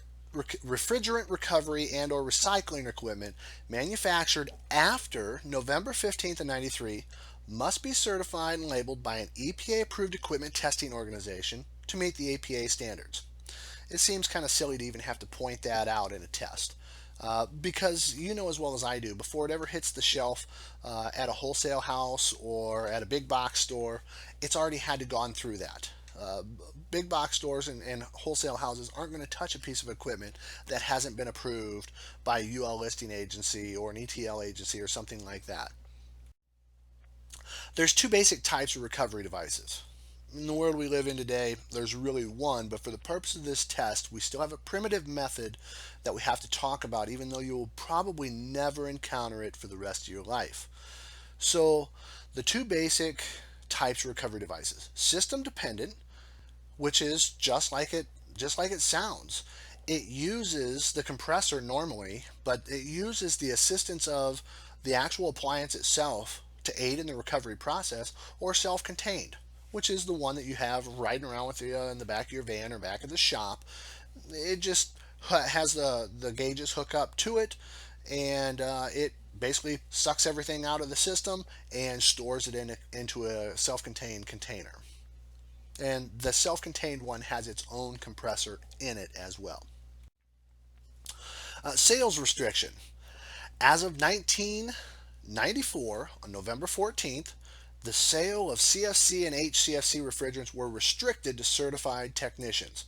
recovery and or recycling equipment manufactured after November 15th of 93 must be certified and labeled by an EPA approved equipment testing organization to meet the EPA standards. It seems kind of silly to even have to point that out in a test. Because you know as well as I do, before it ever hits the shelf at a wholesale house or at a big box store, it's already had to gone through that. Big box stores and wholesale houses aren't going to touch a piece of equipment that hasn't been approved by a UL listing agency or an ETL agency or something like that. There's two basic types of recovery devices. In the world we live in today, there's really one, but for the purpose of this test, we still have a primitive method that we have to talk about, even though you will probably never encounter it for the rest of your life. So, the two basic types of recovery devices: system dependent, which is just like it sounds. It uses the compressor normally, but it uses the assistance of the actual appliance itself to aid in the recovery process, or self-contained, which is the one that you have riding around with you in the back of your van or back of the shop. It just has the gauges hook up to it, and it basically sucks everything out of the system and stores it into a self-contained container. And the self-contained one has its own compressor in it as well. Sales restriction. As of 1994, on November 14th, the sale of CFC and HCFC refrigerants were restricted to certified technicians.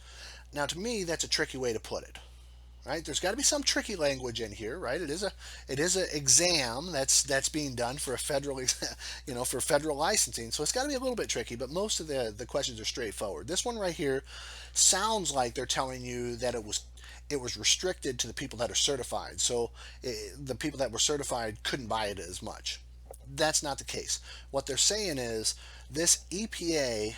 Now, to me, that's a tricky way to put it. Right? There's got to be some tricky language in here, right? It is an exam that's being done for a federal, for federal licensing. So it's got to be a little bit tricky, but most of the questions are straightforward. This one right here sounds like they're telling you that it was restricted to the people that are certified. So the people that were certified couldn't buy it as much. That's not the case. What they're saying is this EPA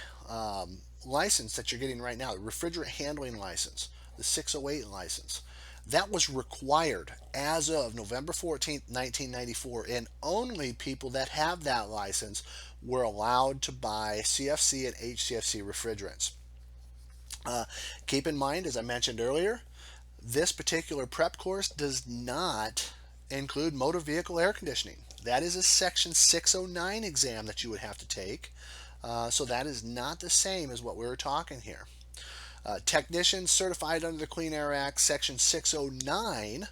license that you're getting right now, the refrigerant handling license, the 608 license, that was required as of November 14th, 1994, and only people that have that license were allowed to buy CFC and HCFC refrigerants. Keep in mind, as I mentioned earlier, this particular prep course does not include motor vehicle air conditioning. That is a Section 609 exam that you would have to take. So that is not the same as what we're talking here. Technicians certified under the Clean Air Act Section 609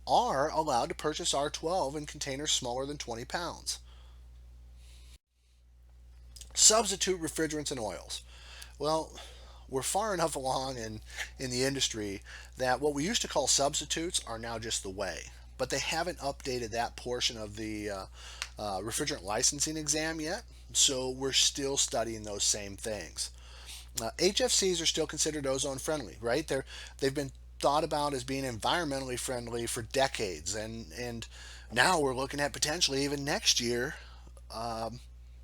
are allowed to purchase R12 in containers smaller than 20 pounds. Substitute refrigerants and oils. Well, we're far enough along in the industry that what we used to call substitutes are now just the way. But they haven't updated that portion of the refrigerant licensing exam yet, so we're still studying those same things. HFCs are still considered ozone friendly, right? They've been thought about as being environmentally friendly for decades, and now we're looking at potentially even next year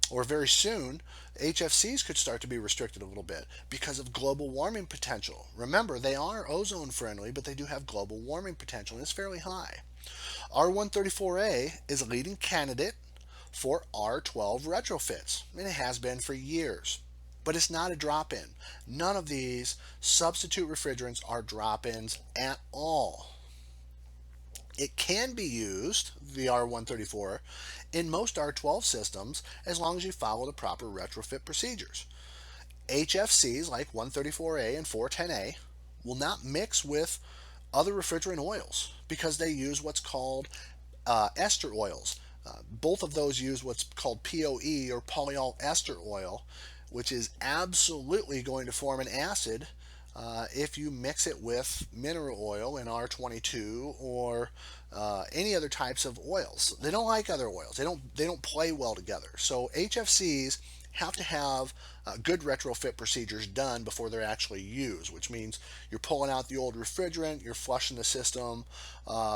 or very soon, HFCs could start to be restricted a little bit because of global warming potential. Remember, they are ozone friendly, but they do have global warming potential, and it's fairly high. R134A is a leading candidate for R12 retrofits, and it has been for years. But it's not a drop-in. None of these substitute refrigerants are drop-ins at all. It can be used, the R134, in most R12 systems as long as you follow the proper retrofit procedures. HFCs like 134A and 410A will not mix with other refrigerant oils because they use what's called ester oils. Both of those use what's called POE or polyol ester oil, which is absolutely going to form an acid if you mix it with mineral oil in R22 or any other types of oils. They don't like other oils. They don't play well together. So HFCs have to have good retrofit procedures done before they're actually used, which means you're pulling out the old refrigerant, you're flushing the system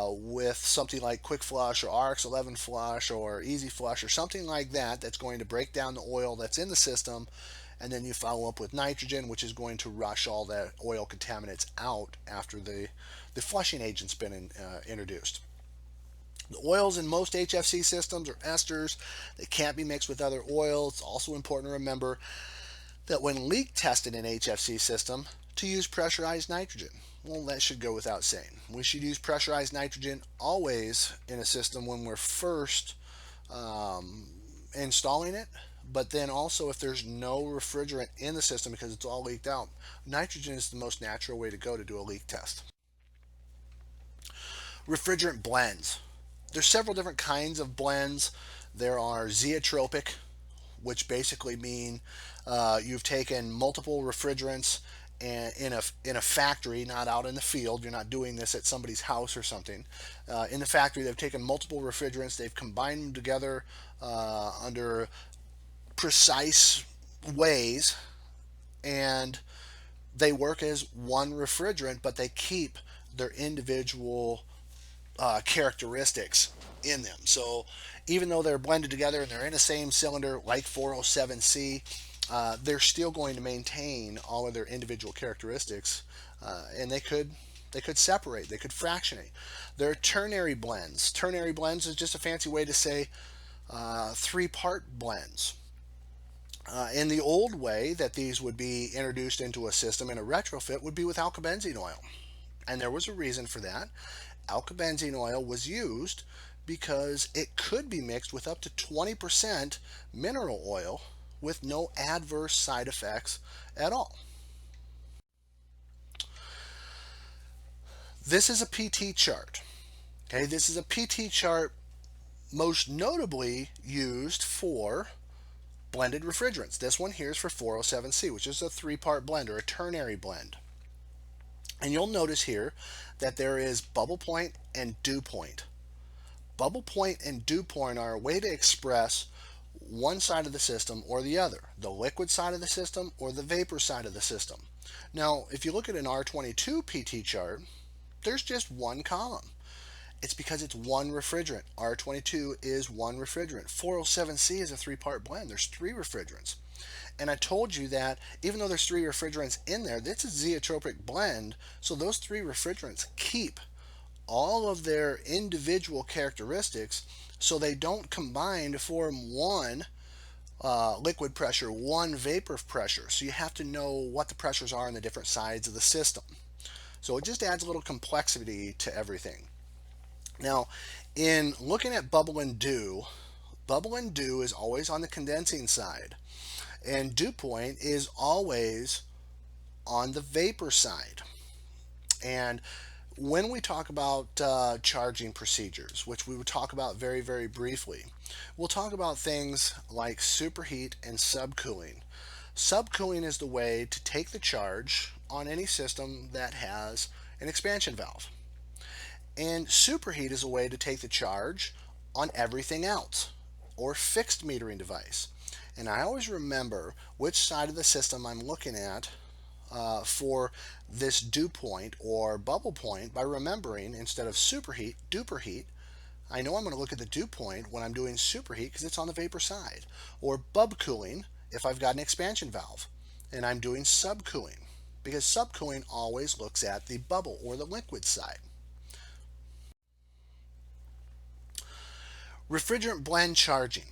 with something like Quick Flush or RX11 Flush or Easy Flush or something like that that's going to break down the oil that's in the system, and then you follow up with nitrogen, which is going to rush all that oil contaminants out after the flushing agent's been introduced. The oils in most HFC systems are esters. They can't be mixed with other oils. It's also important to remember that when leak tested in an HFC system, to use pressurized nitrogen. Well, that should go without saying. We should use pressurized nitrogen always in a system when we're first installing it, but then also if there's no refrigerant in the system because it's all leaked out, nitrogen is the most natural way to go to do a leak test. Refrigerant blends. There's several different kinds of blends. There are zeotropic, which basically mean you've taken multiple refrigerants and in a factory, not out in the field. You're not doing this at somebody's house or something. In the factory, they've taken multiple refrigerants, they've combined them together under precise ways, and they work as one refrigerant, but they keep their individual characteristics in them. So even though they're blended together and they're in the same cylinder like 407C, they're still going to maintain all of their individual characteristics, and they could separate, they could fractionate. There are ternary blends. Ternary blends is just a fancy way to say three-part blends. In the old way that these would be introduced into a system in a retrofit would be with alkybenzene oil. And there was a reason for that. Alkybenzene oil was used because it could be mixed with up to 20% mineral oil with no adverse side effects at all. This is a PT chart. Okay, this is a PT chart most notably used for blended refrigerants. This one here is for 407C, which is a three-part blend or a ternary blend. And you'll notice here that there is bubble point and dew point. Bubble point and dew point are a way to express one side of the system or the other, the liquid side of the system or the vapor side of the system. Now, if you look at an R22 PT chart, there's just one column. It's because it's one refrigerant. R22 is one refrigerant. 407C is a three-part blend. There's three refrigerants. And I told you that even though there's three refrigerants in there, that's a zeotropic blend, so those three refrigerants keep all of their individual characteristics so they don't combine to form one liquid pressure, one vapor pressure. So you have to know what the pressures are on the different sides of the system. So it just adds a little complexity to everything. Now, in looking at bubble and dew is always on the condensing side, and dew point is always on the vapor side. And when we talk about charging procedures, which we would talk about very, very briefly, we'll talk about things like superheat and subcooling. Subcooling is the way to take the charge on any system that has an expansion valve. And superheat is a way to take the charge on everything else, or fixed metering device. And I always remember which side of the system I'm looking at for this dew point or bubble point by remembering, instead of superheat, duperheat, I know I'm going to look at the dew point when I'm doing superheat because it's on the vapor side. Or bub cooling if I've got an expansion valve and I'm doing subcooling, because subcooling always looks at the bubble or the liquid side. Refrigerant blend charging.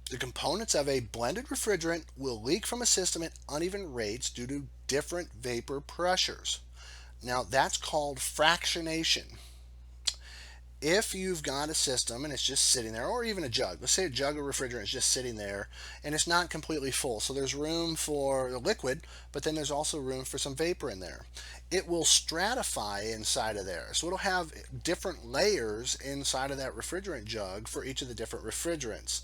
The components of a blended refrigerant will leak from a system at uneven rates due to different vapor pressures. Now that's called fractionation. If you've got a system and it's just sitting there, or even a jug, let's say a jug of refrigerant is just sitting there and it's not completely full, so there's room for the liquid, but then there's also room for some vapor in there. It will stratify inside of there, so it'll have different layers inside of that refrigerant jug for each of the different refrigerants.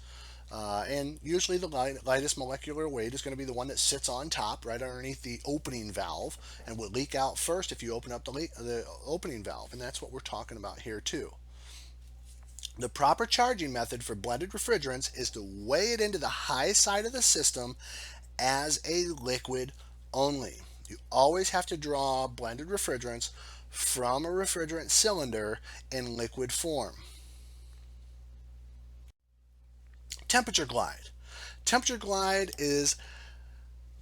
And usually the lightest molecular weight is going to be the one that sits on top, right underneath the opening valve, and will leak out first if you open up the opening valve. And that's what we're talking about here too. The proper charging method for blended refrigerants is to weigh it into the high side of the system as a liquid only. You always have to draw blended refrigerants from a refrigerant cylinder in liquid form. Temperature glide. Temperature glide is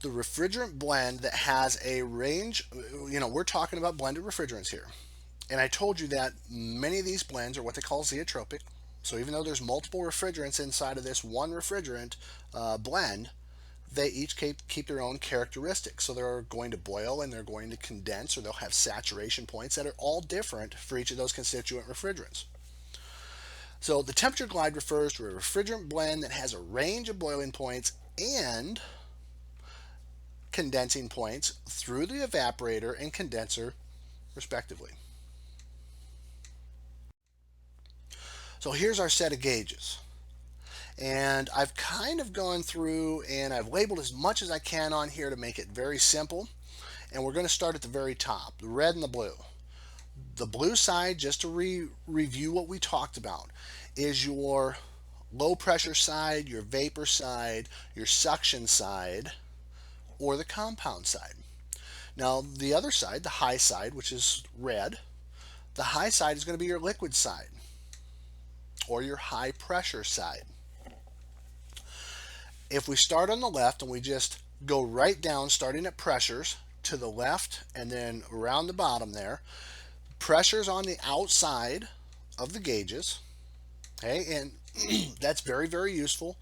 the refrigerant blend that has a range. We're talking about blended refrigerants here. And I told you that many of these blends are what they call zeotropic. So even though there's multiple refrigerants inside of this one refrigerant blend, they each keep their own characteristics. So they're going to boil and they're going to condense, or they'll have saturation points that are all different for each of those constituent refrigerants. So the temperature glide refers to a refrigerant blend that has a range of boiling points and condensing points through the evaporator and condenser, respectively. So here's our set of gauges. And I've kind of gone through and I've labeled as much as I can on here to make it very simple. And we're going to start at the very top, the red and the blue. The blue side, just to review what we talked about, is your low pressure side, your vapor side, your suction side, or the compound side. Now the other side, the high side, which is red, the high side is going to be your liquid side or your high pressure side. If we start on the left and we just go right down, starting at pressures to the left and then around the bottom there, pressures on the outside of the gauges, okay, and that's very, very useful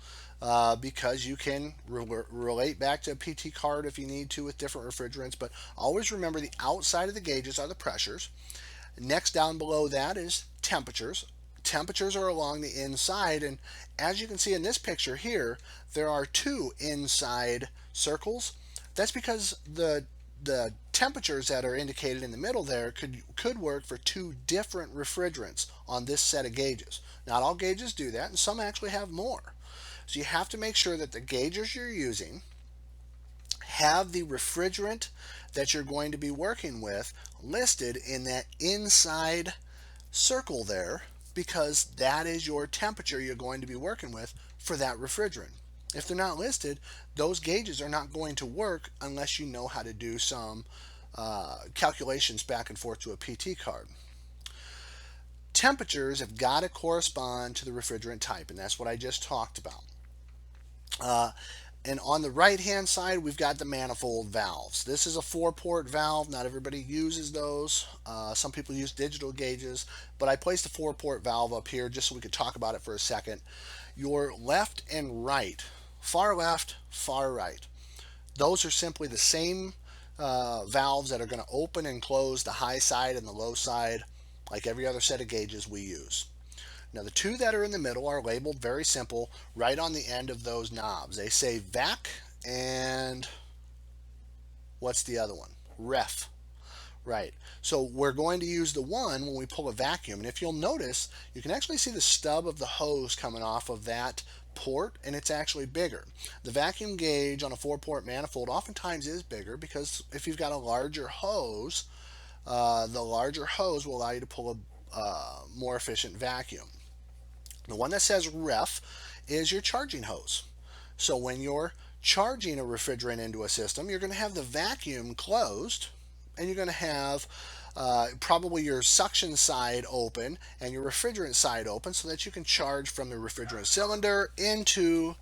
because you can relate back to a PT card if you need to with different refrigerants, but always remember the outside of the gauges are the pressures. Next down below that is temperatures. Temperatures are along the inside, and as you can see in this picture here, there are two inside circles. That's because the temperatures that are indicated in the middle there could work for two different refrigerants on this set of gauges. Not all gauges do that, and some actually have more. So you have to make sure that the gauges you're using have the refrigerant that you're going to be working with listed in that inside circle there, because that is your temperature you're going to be working with for that refrigerant. If they're not listed, those gauges are not going to work unless you know how to do some calculations back and forth to a PT card. Temperatures have got to correspond to the refrigerant type, and that's what I just talked about. And on the right hand side, we've got the manifold valves. This is a 4-port valve. Not everybody uses those. Some people use digital gauges, but I placed a 4-port valve up here just so we could talk about it for a second. Your left and right, far left, far right, those are simply the same valves that are going to open and close the high side and the low side like every other set of gauges we use. Now the two that are in the middle are labeled very simple right on the end of those knobs. They say vac and what's the other one? Ref. Right. So we're going to use the one when we pull a vacuum. And if you'll notice, you can actually see the stub of the hose coming off of that port, and it's actually bigger. The vacuum gauge on a 4-port manifold oftentimes is bigger because if you've got a larger hose, the larger hose will allow you to pull a more efficient vacuum. The one that says ref is your charging hose. So when you're charging a refrigerant into a system, you're going to have the vacuum closed, and you're going to have probably your suction side open and your refrigerant side open so that you can charge from the refrigerant cylinder into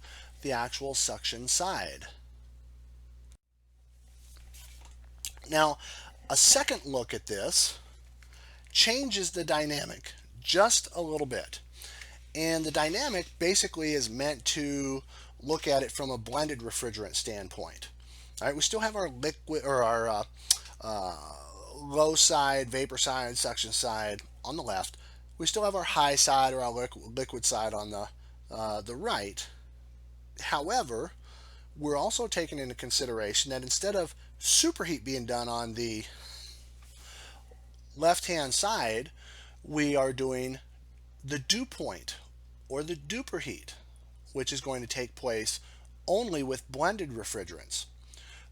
the actual suction side. Now, a second look at this changes the dynamic just a little bit. And the dynamic basically is meant to look at it from a blended refrigerant standpoint. All right, we still have our liquid or our low side, vapor side, suction side on the left. We still have our high side or our liquid side on the right. However, we're also taking into consideration that instead of superheat being done on the left-hand side, we are doing the dew point or the duper heat, which is going to take place only with blended refrigerants.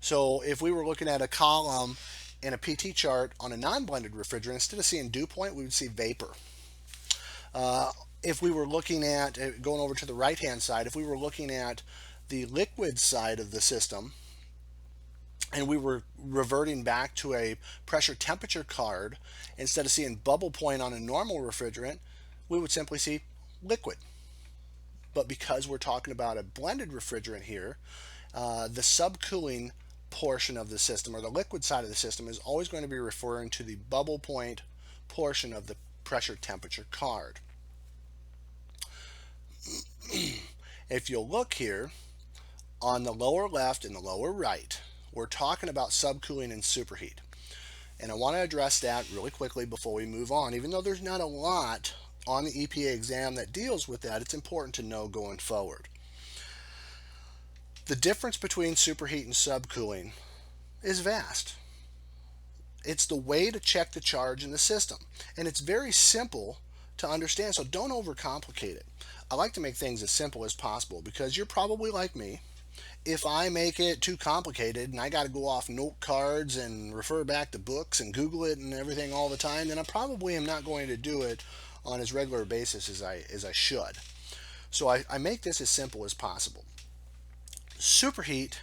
So if we were looking at a column in a PT chart on a non-blended refrigerant, instead of seeing dew point, we would see vapor. If we were looking at, going over to the right-hand side, if we were looking at the liquid side of the system, and we were reverting back to a pressure temperature card, instead of seeing bubble point on a normal refrigerant, we would simply see liquid. But because we're talking about a blended refrigerant here, the subcooling portion of the system, or the liquid side of the system, is always going to be referring to the bubble point portion of the pressure temperature card. If you'll look here on the lower left and the lower right, we're talking about subcooling and superheat. And I want to address that really quickly before we move on. Even though there's not a lot on the EPA exam that deals with that, it's important to know going forward. The difference between superheat and subcooling is vast. It's the way to check the charge in the system. And it's very simple to understand, so don't overcomplicate it. I like to make things as simple as possible because you're probably like me. If I make it too complicated and I got to go off note cards and refer back to books and Google it and everything all the time, then I probably am not going to do it on as regular a basis as I should. So I make this as simple as possible. Superheat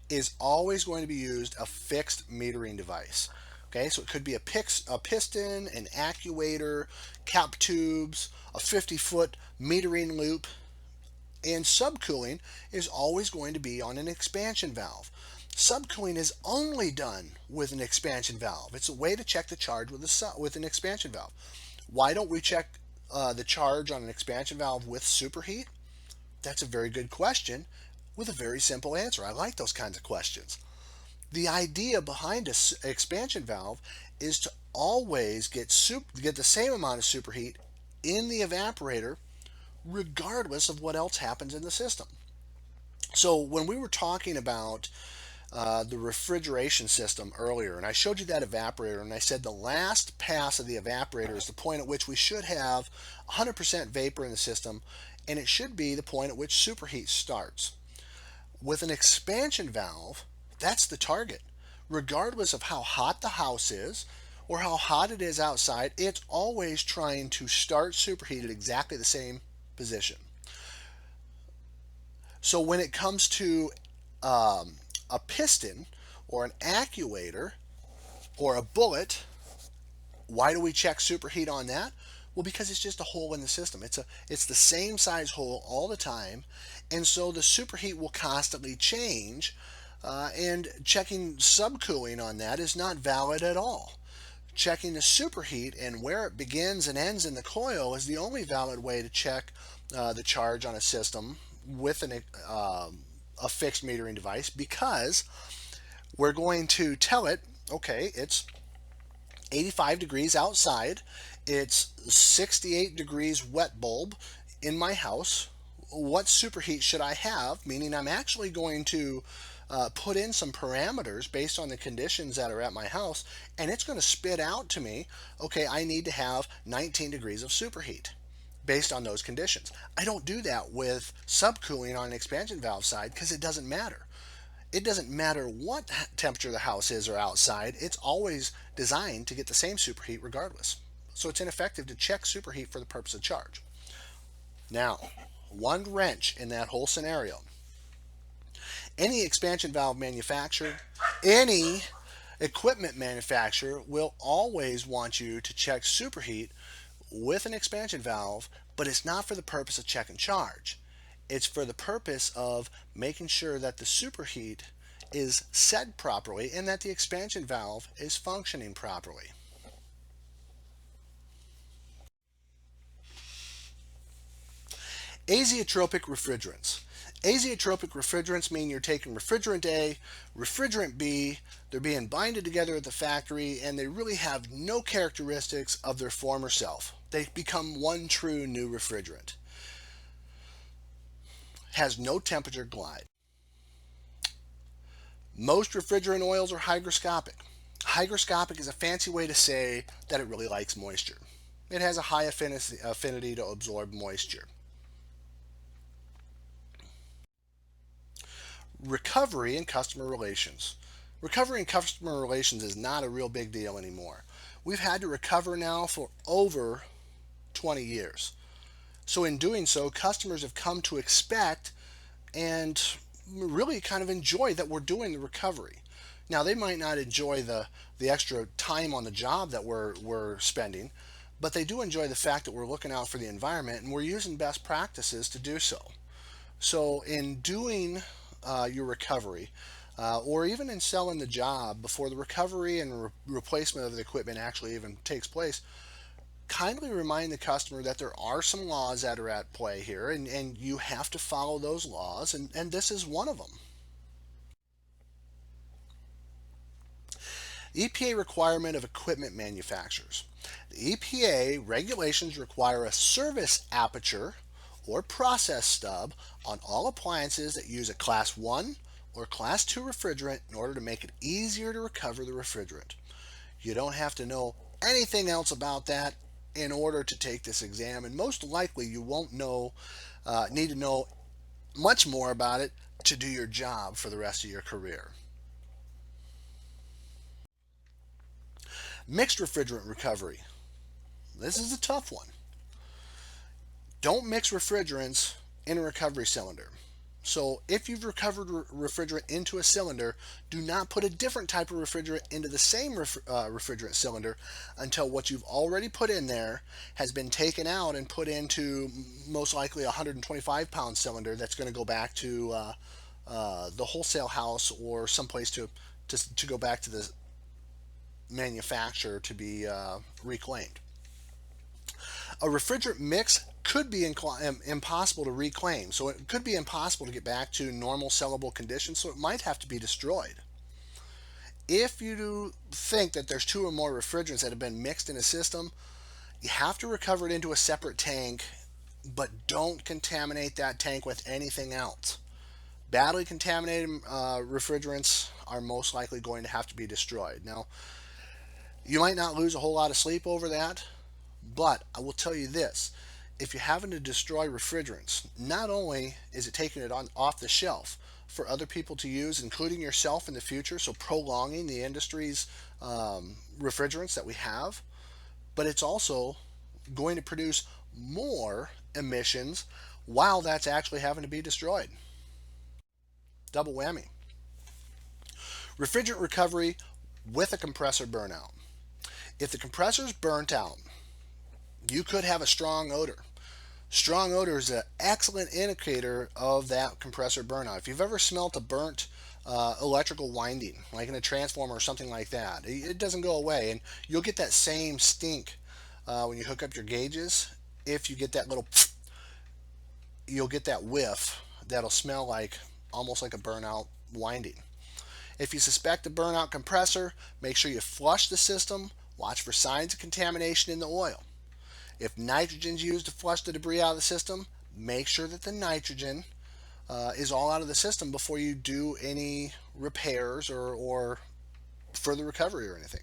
is always going to be used a fixed metering device. Okay, so it could be a piston, an actuator, cap tubes, a 50-foot metering loop. And subcooling is always going to be on an expansion valve. Subcooling is only done with an expansion valve. It's a way to check the charge with an expansion valve. Why don't we check the charge on an expansion valve with superheat? That's a very good question with a very simple answer. I like those kinds of questions. The idea behind an expansion valve is to always get the same amount of superheat in the evaporator regardless of what else happens in the system. So when we were talking about the refrigeration system earlier, and I showed you that evaporator, and I said the last pass of the evaporator is the point at which we should have 100% vapor in the system, and it should be the point at which superheat starts. With an expansion valve, that's the target. Regardless of how hot the house is or how hot it is outside, it's always trying to start superheat at exactly the same position. So when it comes to a piston or an actuator or a bullet, why do we check superheat on that? Well, because it's just a hole in the system. It's the same size hole all the time, and so the superheat will constantly change, and checking subcooling on that is not valid at all. Checking the superheat and where it begins and ends in the coil is the only valid way to check the charge on a system with a fixed metering device, because we're going to tell it, okay, it's 85 degrees outside, it's 68 degrees wet bulb in my house. What superheat should I have? Meaning I'm actually going to put in some parameters based on the conditions that are at my house, and it's going to spit out to me, okay, I need to have 19 degrees of superheat based on those conditions. I don't do that with subcooling on an expansion valve side because it doesn't matter. It doesn't matter what temperature the house is or outside, it's always designed to get the same superheat regardless. So it's ineffective to check superheat for the purpose of charge. Now, one wrench in that whole scenario. Any expansion valve manufacturer, any equipment manufacturer will always want you to check superheat with an expansion valve, but it's not for the purpose of check and charge. It's for the purpose of making sure that the superheat is set properly and that the expansion valve is functioning properly. Azeotropic refrigerants. Azeotropic refrigerants mean you're taking refrigerant A, refrigerant B, they're being binded together at the factory, and they really have no characteristics of their former self. They become one true new refrigerant. Has no temperature glide. Most refrigerant oils are hygroscopic. Hygroscopic is a fancy way to say that it really likes moisture. It has a high affinity to absorb moisture. Recovery and customer relations. Recovery and customer relations is not a real big deal anymore. We've had to recover now for over 20 years. So in doing so, customers have come to expect and really kind of enjoy that we're doing the recovery. Now they might not enjoy the extra time on the job that we're spending, but they do enjoy the fact that we're looking out for the environment and we're using best practices to do so. So in doing your recovery, or even in selling the job before the recovery and replacement of the equipment actually even takes place, kindly remind the customer that there are some laws that are at play here, and you have to follow those laws, and this is one of them. EPA requirement of equipment manufacturers. The EPA regulations require a service aperture or process stub on all appliances that use a Class 1 or Class 2 refrigerant in order to make it easier to recover the refrigerant. You don't have to know anything else about that in order to take this exam, and most likely you won't need to know much more about it to do your job for the rest of your career. Mixed refrigerant recovery. This is a tough one. Don't mix refrigerants in a recovery cylinder. So if you've recovered refrigerant into a cylinder, do not put a different type of refrigerant into the same refrigerant cylinder until what you've already put in there has been taken out and put into most likely a 125-pound cylinder that's going to go back to the wholesale house or someplace to go back to the manufacturer to be reclaimed. A refrigerant mix could be impossible to reclaim, so it could be impossible to get back to normal sellable conditions, so it might have to be destroyed. If you do think that there's two or more refrigerants that have been mixed in a system, you have to recover it into a separate tank, but don't contaminate that tank with anything else. Badly contaminated refrigerants are most likely going to have to be destroyed. Now, you might not lose a whole lot of sleep over that, but I will tell you this. If you're having to destroy refrigerants, not only is it taking it off the shelf for other people to use, including yourself in the future, so prolonging the industry's refrigerants that we have, but it's also going to produce more emissions while that's actually having to be destroyed. Double whammy. Refrigerant recovery with a compressor burnout. If the compressor's burnt out, you could have a strong odor. Strong odor is an excellent indicator of that compressor burnout. If you've ever smelt a burnt electrical winding, like in a transformer or something like that, it doesn't go away, and you'll get that same stink when you hook up your gauges. If you get that little, you'll get that whiff that'll smell like almost like a burnout winding. If you suspect a burnout compressor, make sure you flush the system. Watch for signs of contamination in the oil. If nitrogen's used to flush the debris out of the system, make sure that the nitrogen is all out of the system before you do any repairs or further recovery or anything.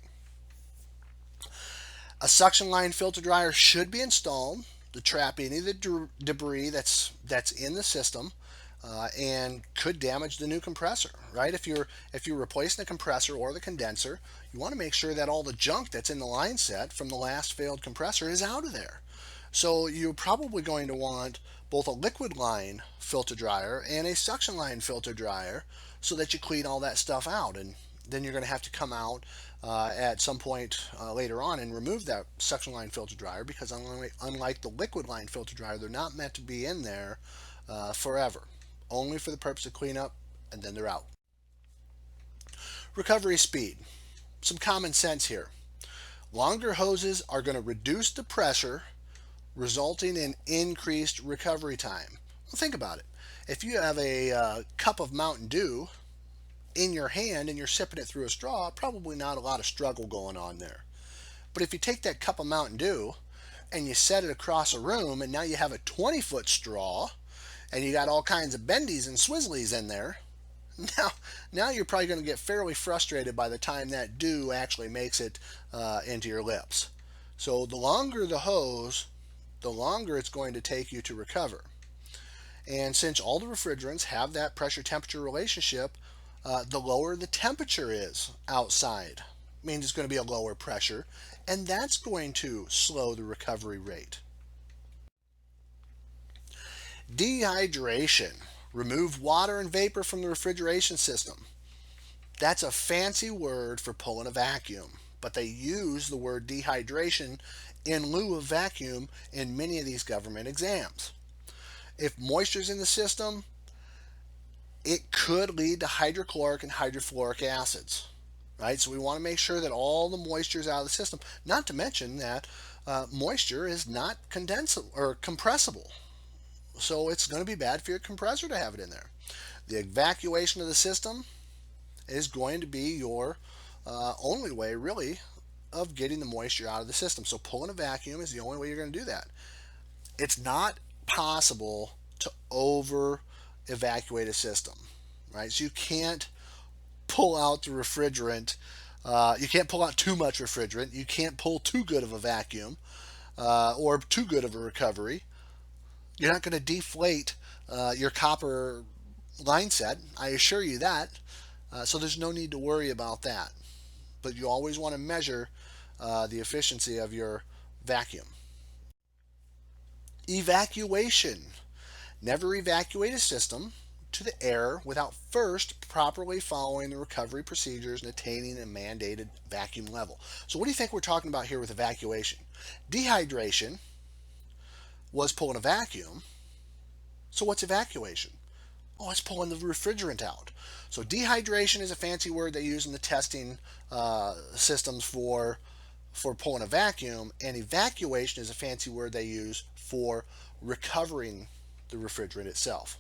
A suction line filter dryer should be installed to trap any of the debris that's in the system and could damage the new compressor. Right? If you're replacing the compressor or the condenser, you want to make sure that all the junk that's in the line set from the last failed compressor is out of there. So you're probably going to want both a liquid line filter dryer and a suction line filter dryer so that you clean all that stuff out, and then you're going to have to come out at some point later on and remove that suction line filter dryer, because unlike the liquid line filter dryer, they're not meant to be in there forever, only for the purpose of cleanup, and then they're out. Recovery speed. Some common sense here. Longer hoses are going to reduce the pressure, resulting in increased recovery time. Well, think about it. If you have a cup of Mountain Dew in your hand and you're sipping it through a straw, probably not a lot of struggle going on there. But if you take that cup of Mountain Dew and you set it across a room, and now you have a 20-foot straw and you got all kinds of bendies and swizzlies in there, now you're probably going to get fairly frustrated by the time that dew actually makes it into your lips. So the longer the hose, the longer it's going to take you to recover. And since all the refrigerants have that pressure temperature relationship, the lower the temperature is outside, means it's going to be a lower pressure, and that's going to slow the recovery rate. Dehydration. Remove water and vapor from the refrigeration system. That's a fancy word for pulling a vacuum, but they use the word dehydration in lieu of vacuum in many of these government exams. If moisture's in the system, it could lead to hydrochloric and hydrofluoric acids, right? So we want to make sure that all the moisture is out of the system. Not to mention that moisture is not condensable or compressible, so it's going to be bad for your compressor to have it in there. The evacuation of the system is going to be your only way, really, of getting the moisture out of the system. So pulling a vacuum is the only way you're going to do that. It's not possible to over evacuate a system, right? So you can't pull out the refrigerant. You can't pull out too much refrigerant. You can't pull too good of a vacuum or too good of a recovery. You're not going to deflate your copper line set, I assure you that. So there's no need to worry about that. But you always want to measure the efficiency of your vacuum. Evacuation. Never evacuate a system to the air without first properly following the recovery procedures and attaining a mandated vacuum level. So what do you think we're talking about here with evacuation? Dehydration was pulling a vacuum. So what's evacuation? Oh, it's pulling the refrigerant out. So dehydration is a fancy word they use in the testing systems for pulling a vacuum, and evacuation is a fancy word they use for recovering the refrigerant itself.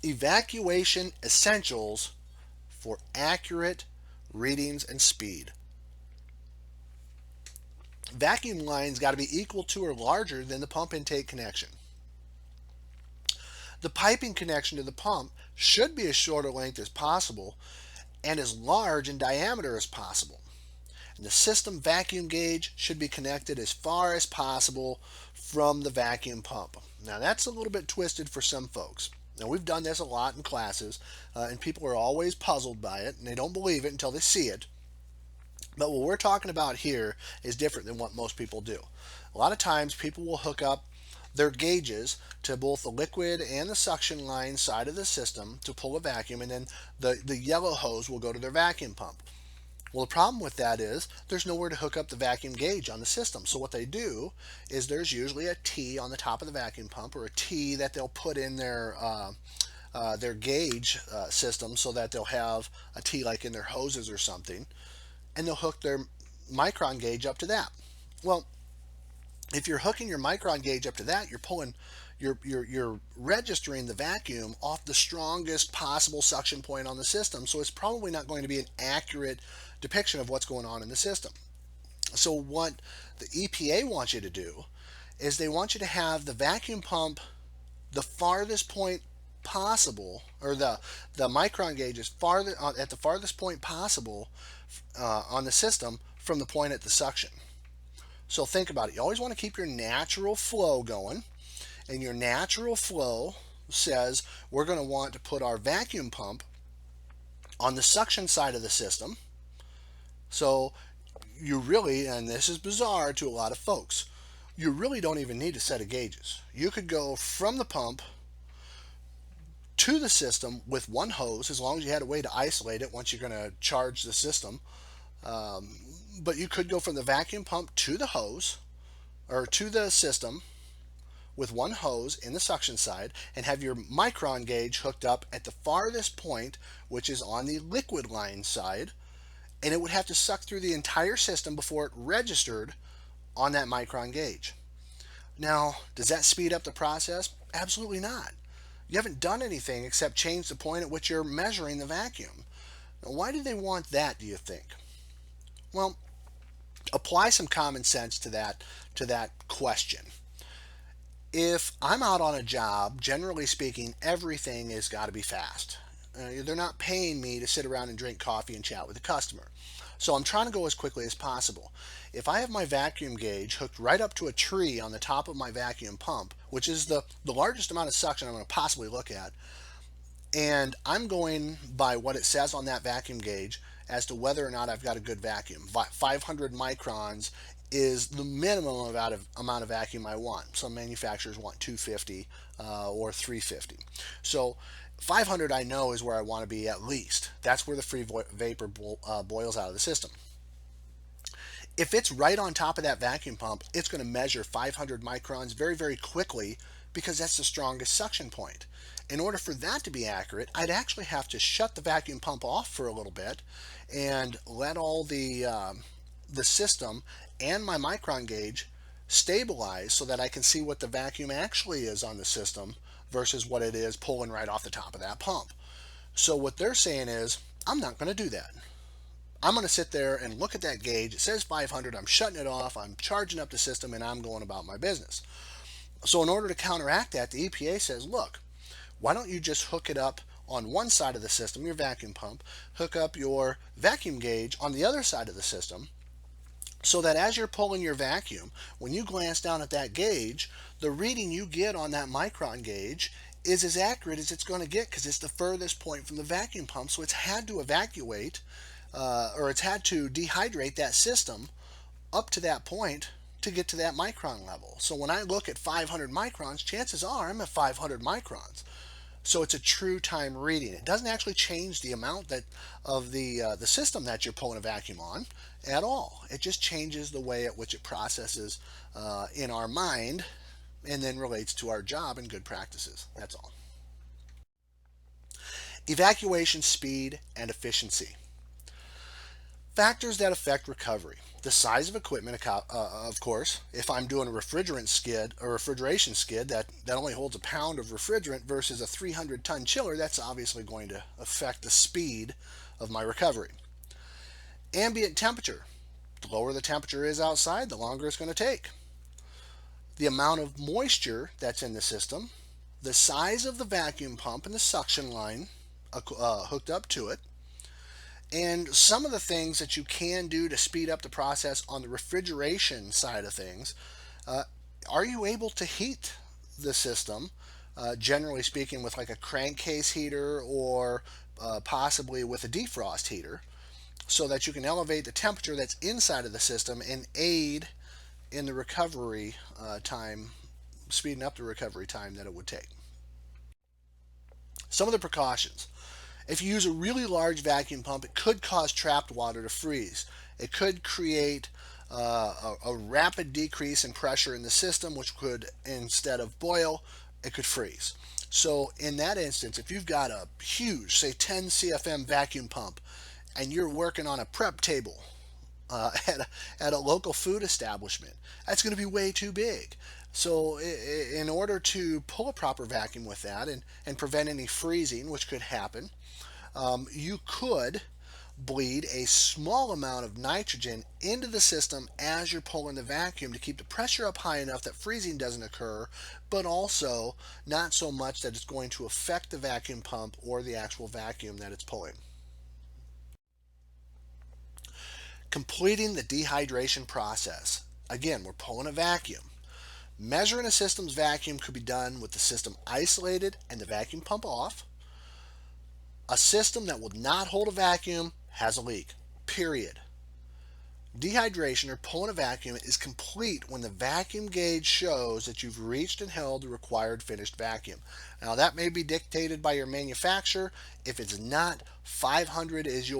Evacuation essentials for accurate readings and speed. Vacuum lines got to be equal to or larger than the pump intake connection. The piping connection to the pump should be as short a length as possible and as large in diameter as possible. And the system vacuum gauge should be connected as far as possible from the vacuum pump. Now that's a little bit twisted for some folks. Now we've done this a lot in classes, and people are always puzzled by it, and they don't believe it until they see it. But what we're talking about here is different than what most people do. A lot of times people will hook up their gauges to both the liquid and the suction line side of the system to pull a vacuum, and then the yellow hose will go to their vacuum pump. Well, the problem with that is there's nowhere to hook up the vacuum gauge on the system. So what they do is there's usually a T on the top of the vacuum pump, or a T that they'll put in their gauge system, so that they'll have a T like in their hoses or something, and they'll hook their micron gauge up to that. Well, if you're hooking your micron gauge up to that, you're registering the vacuum off the strongest possible suction point on the system, so it's probably not going to be an accurate depiction of what's going on in the system. So what the EPA wants you to do is they want you to have the vacuum pump the farthest point possible, or the micron gauge is at the farthest point possible on the system from the point at the suction. So think about it. You always want to keep your natural flow going, and your natural flow says we're going to want to put our vacuum pump on the suction side of the system. So you really, and this is bizarre to a lot of folks, you really don't even need a set of gauges. You could go from the pump to the system with one hose, as long as you had a way to isolate it once you're going to charge the system. But you could go from the vacuum pump to the hose, or to the system, with one hose in the suction side, and have your micron gauge hooked up at the farthest point, which is on the liquid line side, and it would have to suck through the entire system before it registered on that micron gauge. Now, does that speed up the process? Absolutely not. You haven't done anything except change the point at which you're measuring the vacuum. Now, why do they want that, do you think? Well, apply some common sense to that question. If I'm out on a job, generally speaking, everything has got to be fast. They're not paying me to sit around and drink coffee and chat with the customer. So I'm trying to go as quickly as possible. If I have my vacuum gauge hooked right up to a tree on the top of my vacuum pump, which is the largest amount of suction I'm going to possibly look at, and I'm going by what it says on that vacuum gauge as to whether or not I've got a good vacuum. 500 microns is the minimum amount of vacuum I want. Some manufacturers want 250 or 350. So 500 I know is where I want to be at least. That's where the free vapor boils out of the system. If it's right on top of that vacuum pump, it's going to measure 500 microns very, very quickly because that's the strongest suction point. In order for that to be accurate, I'd actually have to shut the vacuum pump off for a little bit and let all the system and my micron gauge stabilize so that I can see what the vacuum actually is on the system versus what it is pulling right off the top of that pump. So what they're saying is, I'm not going to do that. I'm going to sit there and look at that gauge. It says 500. I'm shutting it off. I'm charging up the system, and I'm going about my business. So in order to counteract that, the EPA says, look, why don't you just hook it up on one side of the system, your vacuum pump, hook up your vacuum gauge on the other side of the system, so that as you're pulling your vacuum, when you glance down at that gauge, the reading you get on that micron gauge is as accurate as it's going to get because it's the furthest point from the vacuum pump. So it's had to evacuate or it's had to dehydrate that system up to that point to get to that micron level. So when I look at 500 microns, chances are I'm at 500 microns. So it's a true time reading. It doesn't actually change the amount that of the system that you're pulling a vacuum on at all. It just changes the way at which it processes in our mind and then relates to our job and good practices. That's all. Evacuation speed and efficiency. Factors that affect recovery. The size of equipment, of course. If I'm doing a refrigeration skid that only holds a pound of refrigerant versus a 300-ton chiller, that's obviously going to affect the speed of my recovery. Ambient temperature. The lower the temperature is outside, the longer it's going to take. The amount of moisture that's in the system, the size of the vacuum pump and the suction line hooked up to it, and some of the things that you can do to speed up the process on the refrigeration side of things. Are you able to heat the system, generally speaking, with like a crankcase heater or possibly with a defrost heater, so that you can elevate the temperature that's inside of the system and aid in the recovery time, speeding up the recovery time that it would take. Some of the precautions. If you use a really large vacuum pump, it could cause trapped water to freeze. It could create a rapid decrease in pressure in the system, which could, instead of boil, it could freeze. So in that instance, if you've got a huge, say 10 CFM vacuum pump, and you're working on a prep table at a local food establishment, that's going to be way too big. So in order to pull a proper vacuum with that and prevent any freezing, which could happen, you could bleed a small amount of nitrogen into the system as you're pulling the vacuum to keep the pressure up high enough that freezing doesn't occur, but also not so much that it's going to affect the vacuum pump or the actual vacuum that it's pulling. Completing the dehydration process. Again, we're pulling a vacuum. Measuring a system's vacuum could be done with the system isolated and the vacuum pump off. A system that will not hold a vacuum has a leak, period. Dehydration or pulling a vacuum is complete when the vacuum gauge shows that you've reached and held the required finished vacuum. Now that may be dictated by your manufacturer. If it's not, 500 is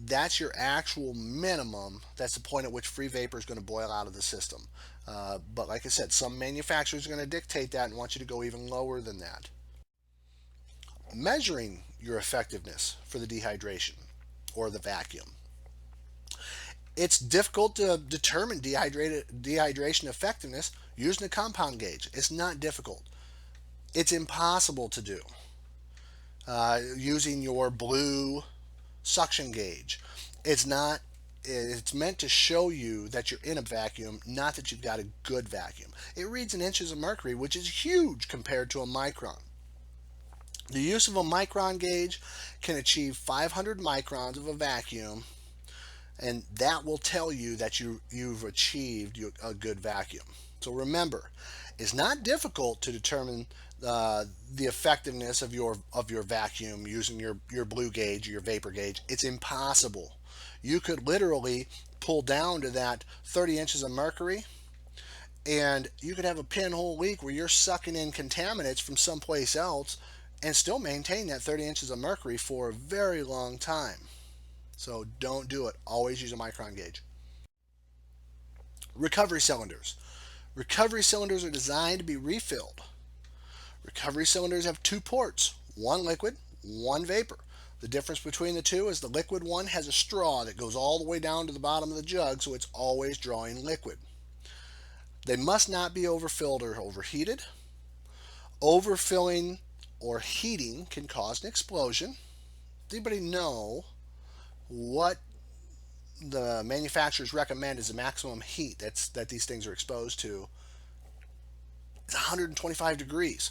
that's your actual minimum. That's the point at which free vapor is going to boil out of the system. But like I said, some manufacturers are going to dictate that and want you to go even lower than that. Measuring your effectiveness for the dehydration or the vacuum. It's difficult to determine dehydration effectiveness using a compound gauge. It's not difficult. It's impossible to do using your blue suction gauge. It's meant to show you that you're in a vacuum, not that you've got a good vacuum. It reads in inches of mercury, which is huge compared to a micron. The use of a micron gauge can achieve 500 microns of a vacuum and that will tell you that you've achieved a good vacuum. So remember, it's not difficult to determine the effectiveness of your vacuum using your blue gauge or your vapor gauge. It's impossible. You could literally pull down to that 30 inches of mercury, and you could have a pinhole leak where you're sucking in contaminants from someplace else and still maintain that 30 inches of mercury for a very long time. So don't do it. Always use a micron gauge. Recovery cylinders. Recovery cylinders are designed to be refilled. Recovery cylinders have two ports, one liquid, one vapor. The difference between the two is the liquid one has a straw that goes all the way down to the bottom of the jug, so it's always drawing liquid. They must not be overfilled or overheated. Overfilling or heating can cause an explosion. Does anybody know what the manufacturers recommend is the maximum heat that these things are exposed to? It's 125 degrees.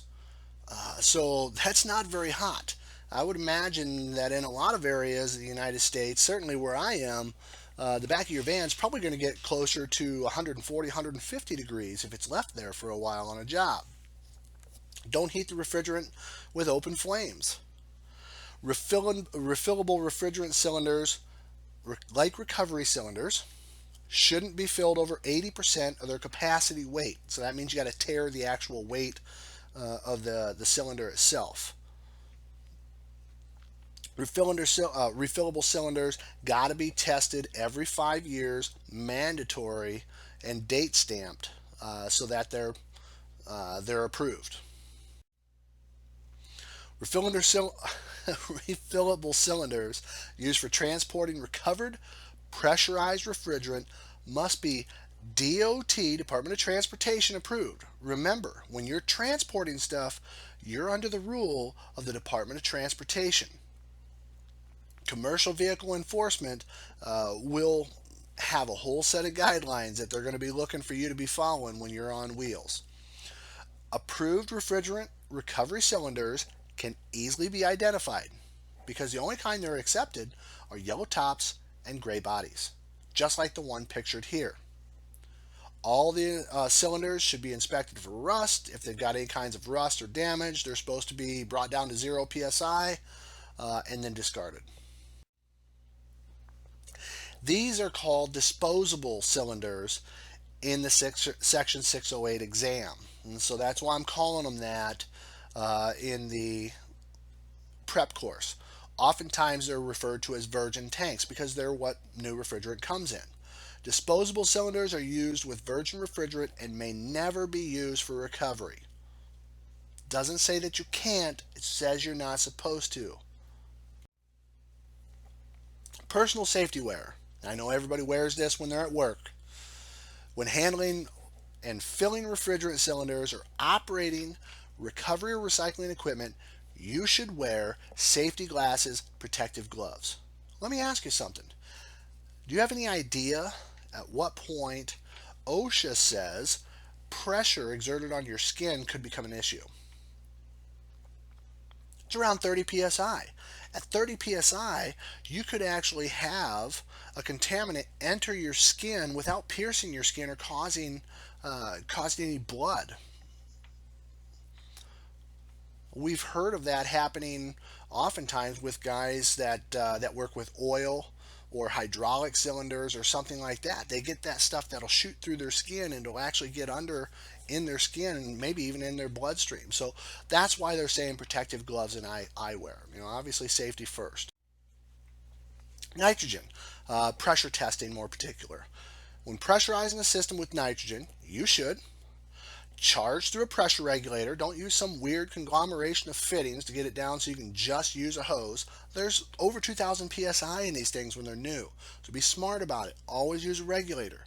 So that's not very hot. I would imagine that in a lot of areas of the United States, certainly where I am, the back of your van is probably going to get closer to 140, 150 degrees if it's left there for a while on a job. Don't heat the refrigerant with open flames. Refillable refrigerant cylinders, like recovery cylinders, shouldn't be filled over 80% of their capacity weight. So that means you got to tare the actual weight of the cylinder itself. Refillable cylinders got to be tested every 5 years, mandatory, and date stamped so that they're approved. Refillable cylinders used for transporting recovered pressurized refrigerant must be DOT, Department of Transportation, approved. Remember, when you're transporting stuff, you're under the rule of the Department of Transportation. Commercial vehicle enforcement will have a whole set of guidelines that they're going to be looking for you to be following when you're on wheels. Approved refrigerant recovery cylinders can easily be identified because the only kind that are accepted are yellow tops and gray bodies, just like the one pictured here. All the cylinders should be inspected for rust. If they've got any kinds of rust or damage, they're supposed to be brought down to 0 psi and then discarded. These are called disposable cylinders in the Section 608 exam. And so that's why I'm calling them that in the prep course. Oftentimes they're referred to as virgin tanks because they're what new refrigerant comes in. Disposable cylinders are used with virgin refrigerant and may never be used for recovery. Doesn't say that you can't, it says you're not supposed to. Personal safety wear. I know everybody wears this when they're at work. When handling and filling refrigerant cylinders or operating recovery or recycling equipment, you should wear safety glasses, protective gloves. Let me ask you something. Do you have any idea at what point OSHA says pressure exerted on your skin could become an issue? It's around 30 psi. At 30 psi, you could actually have a contaminant enter your skin without piercing your skin or causing any blood. We've heard of that happening oftentimes with guys that work with oil or hydraulic cylinders or something like that. They get that stuff that'll shoot through their skin and it'll actually get under in their skin and maybe even in their bloodstream. So that's why they're saying protective gloves and eyewear. Obviously safety first. Nitrogen, pressure testing more particular. When pressurizing a system with nitrogen, you should charge through a pressure regulator. Don't use some weird conglomeration of fittings to get it down so you can just use a hose. There's over 2,000 psi in these things when they're new. So be smart about it. Always use a regulator.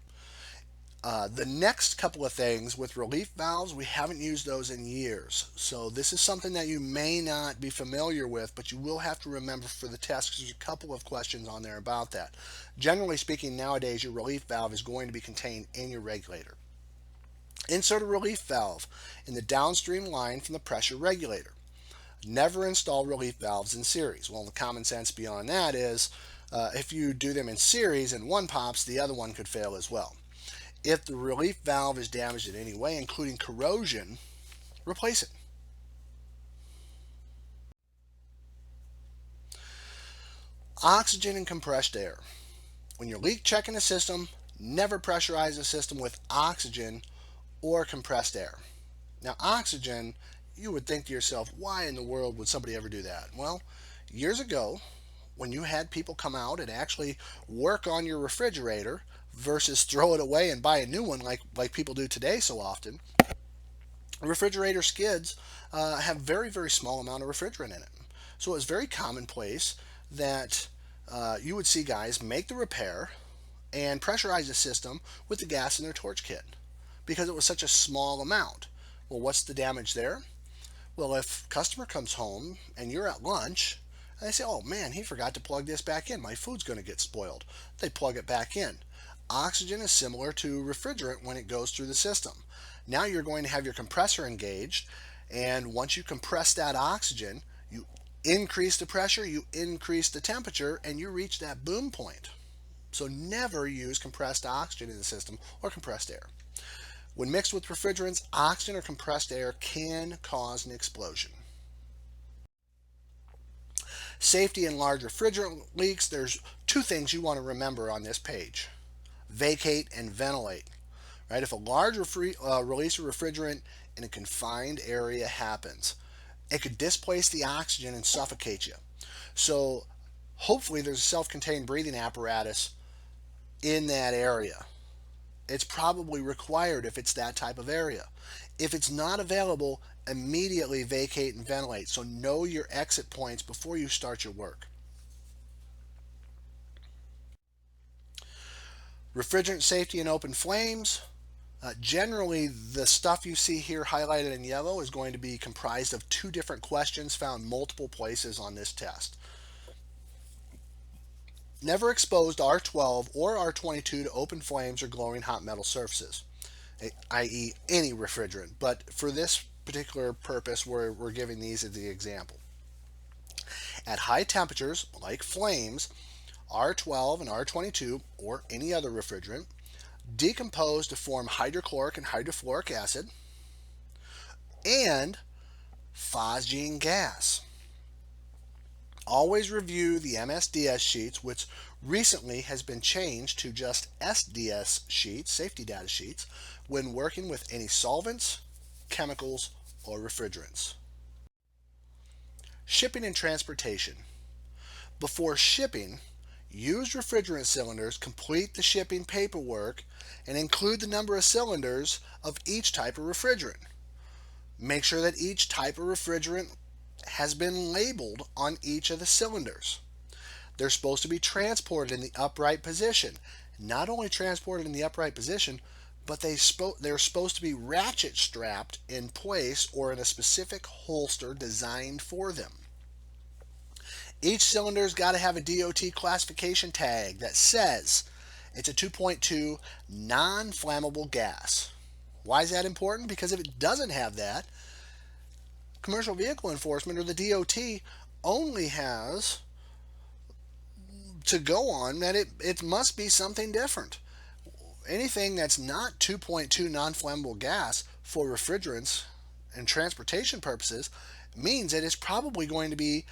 The next couple of things with relief valves, we haven't used those in years. So this is something that you may not be familiar with, but you will have to remember for the test because there's a couple of questions on there about that. Generally speaking, nowadays your relief valve is going to be contained in your regulator. Insert a relief valve in the downstream line from the pressure regulator. Never install relief valves in series. Well, the common sense beyond that is If you do them in series and one pops, the other one could fail as well. If the relief valve is damaged in any way, including corrosion, replace it. Oxygen and compressed air. When you're leak checking a system, never pressurize the system with oxygen or compressed air. Now, oxygen, you would think to yourself, why in the world would somebody ever do that? Well, years ago, when you had people come out and actually work on your refrigerator versus throw it away and buy a new one like people do today so often, refrigerator skids have very, very small amount of refrigerant in it. So it's very commonplace that you would see guys make the repair and pressurize the system with the gas in their torch kit because it was such a small amount. Well, what's the damage there? Well, if a customer comes home and you're at lunch and they say, oh man, he forgot to plug this back in, my food's going to get spoiled, they plug it back in. Oxygen is similar to refrigerant when it goes through the system. Now you're going to have your compressor engaged, and once you compress that oxygen, you increase the pressure, you increase the temperature, and you reach that boom point. So never use compressed oxygen in the system or compressed air. When mixed with refrigerants, oxygen or compressed air can cause an explosion. Safety in large refrigerant leaks, there's two things you want to remember on this page. Vacate and ventilate. Right? If a large release of refrigerant in a confined area happens, it could displace the oxygen and suffocate you. So hopefully there's a self-contained breathing apparatus in that area. It's probably required if it's that type of area. If it's not available, immediately vacate and ventilate. So know your exit points before you start your work. Refrigerant safety in open flames. Generally, the stuff you see here highlighted in yellow is going to be comprised of two different questions found multiple places on this test. Never exposed R12 or R22 to open flames or glowing hot metal surfaces, i.e. any refrigerant. But for this particular purpose, we're giving these as the example. At high temperatures, like flames, R12 and R22, or any other refrigerant, decompose to form hydrochloric and hydrofluoric acid and phosgene gas. Always review the MSDS sheets, which recently has been changed to just SDS sheets, safety data sheets, when working with any solvents, chemicals, or refrigerants. Shipping and transportation. Before shipping, use refrigerant cylinders, complete the shipping paperwork, and include the number of cylinders of each type of refrigerant. Make sure that each type of refrigerant has been labeled on each of the cylinders. They're supposed to be transported in the upright position. Not only transported in the upright position, but they're supposed to be ratchet strapped in place or in a specific holster designed for them. Each cylinder's got to have a DOT classification tag that says it's a 2.2 non-flammable gas. Why is that important? Because if it doesn't have that, commercial vehicle enforcement or the DOT only has to go on that it must be something different. Anything that's not 2.2 non-flammable gas for refrigerants and transportation purposes means that it's probably going to be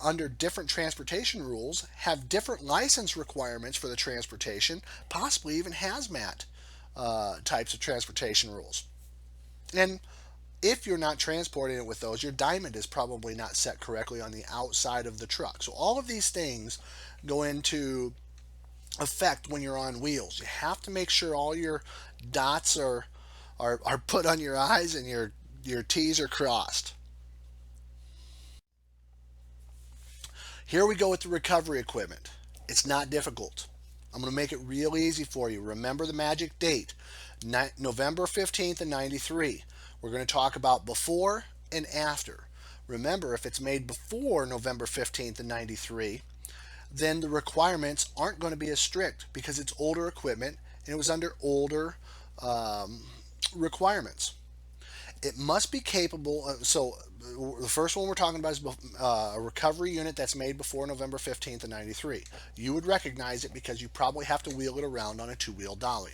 under different transportation rules, have different license requirements for the transportation, possibly even hazmat types of transportation rules. And if you're not transporting it with those, your diamond is probably not set correctly on the outside of the truck. So all of these things go into effect when you're on wheels. You have to make sure all your dots are put on your I's and your T's are crossed. Here we go with the recovery equipment. It's not difficult. I'm going to make it real easy for you. Remember the magic date, November 15th of 93. We're going to talk about before and after. Remember, if it's made before November 15th of 93, then the requirements aren't going to be as strict because it's older equipment and it was under older requirements. It must be capable so the first one we're talking about is a recovery unit that's made before November 15th of 93. You would recognize it because you probably have to wheel it around on a two-wheel dolly.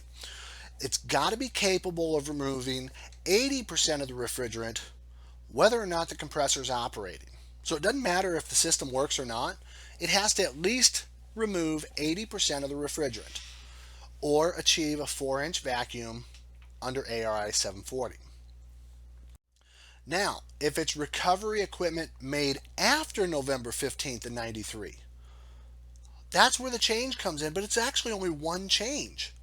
It's got to be capable of removing 80% of the refrigerant whether or not the compressor is operating. So it doesn't matter if the system works or not, it has to at least remove 80% of the refrigerant or achieve a 4-inch vacuum under ARI 740. Now, if it's recovery equipment made after November 15th of 93, that's where the change comes in, but it's actually only one change.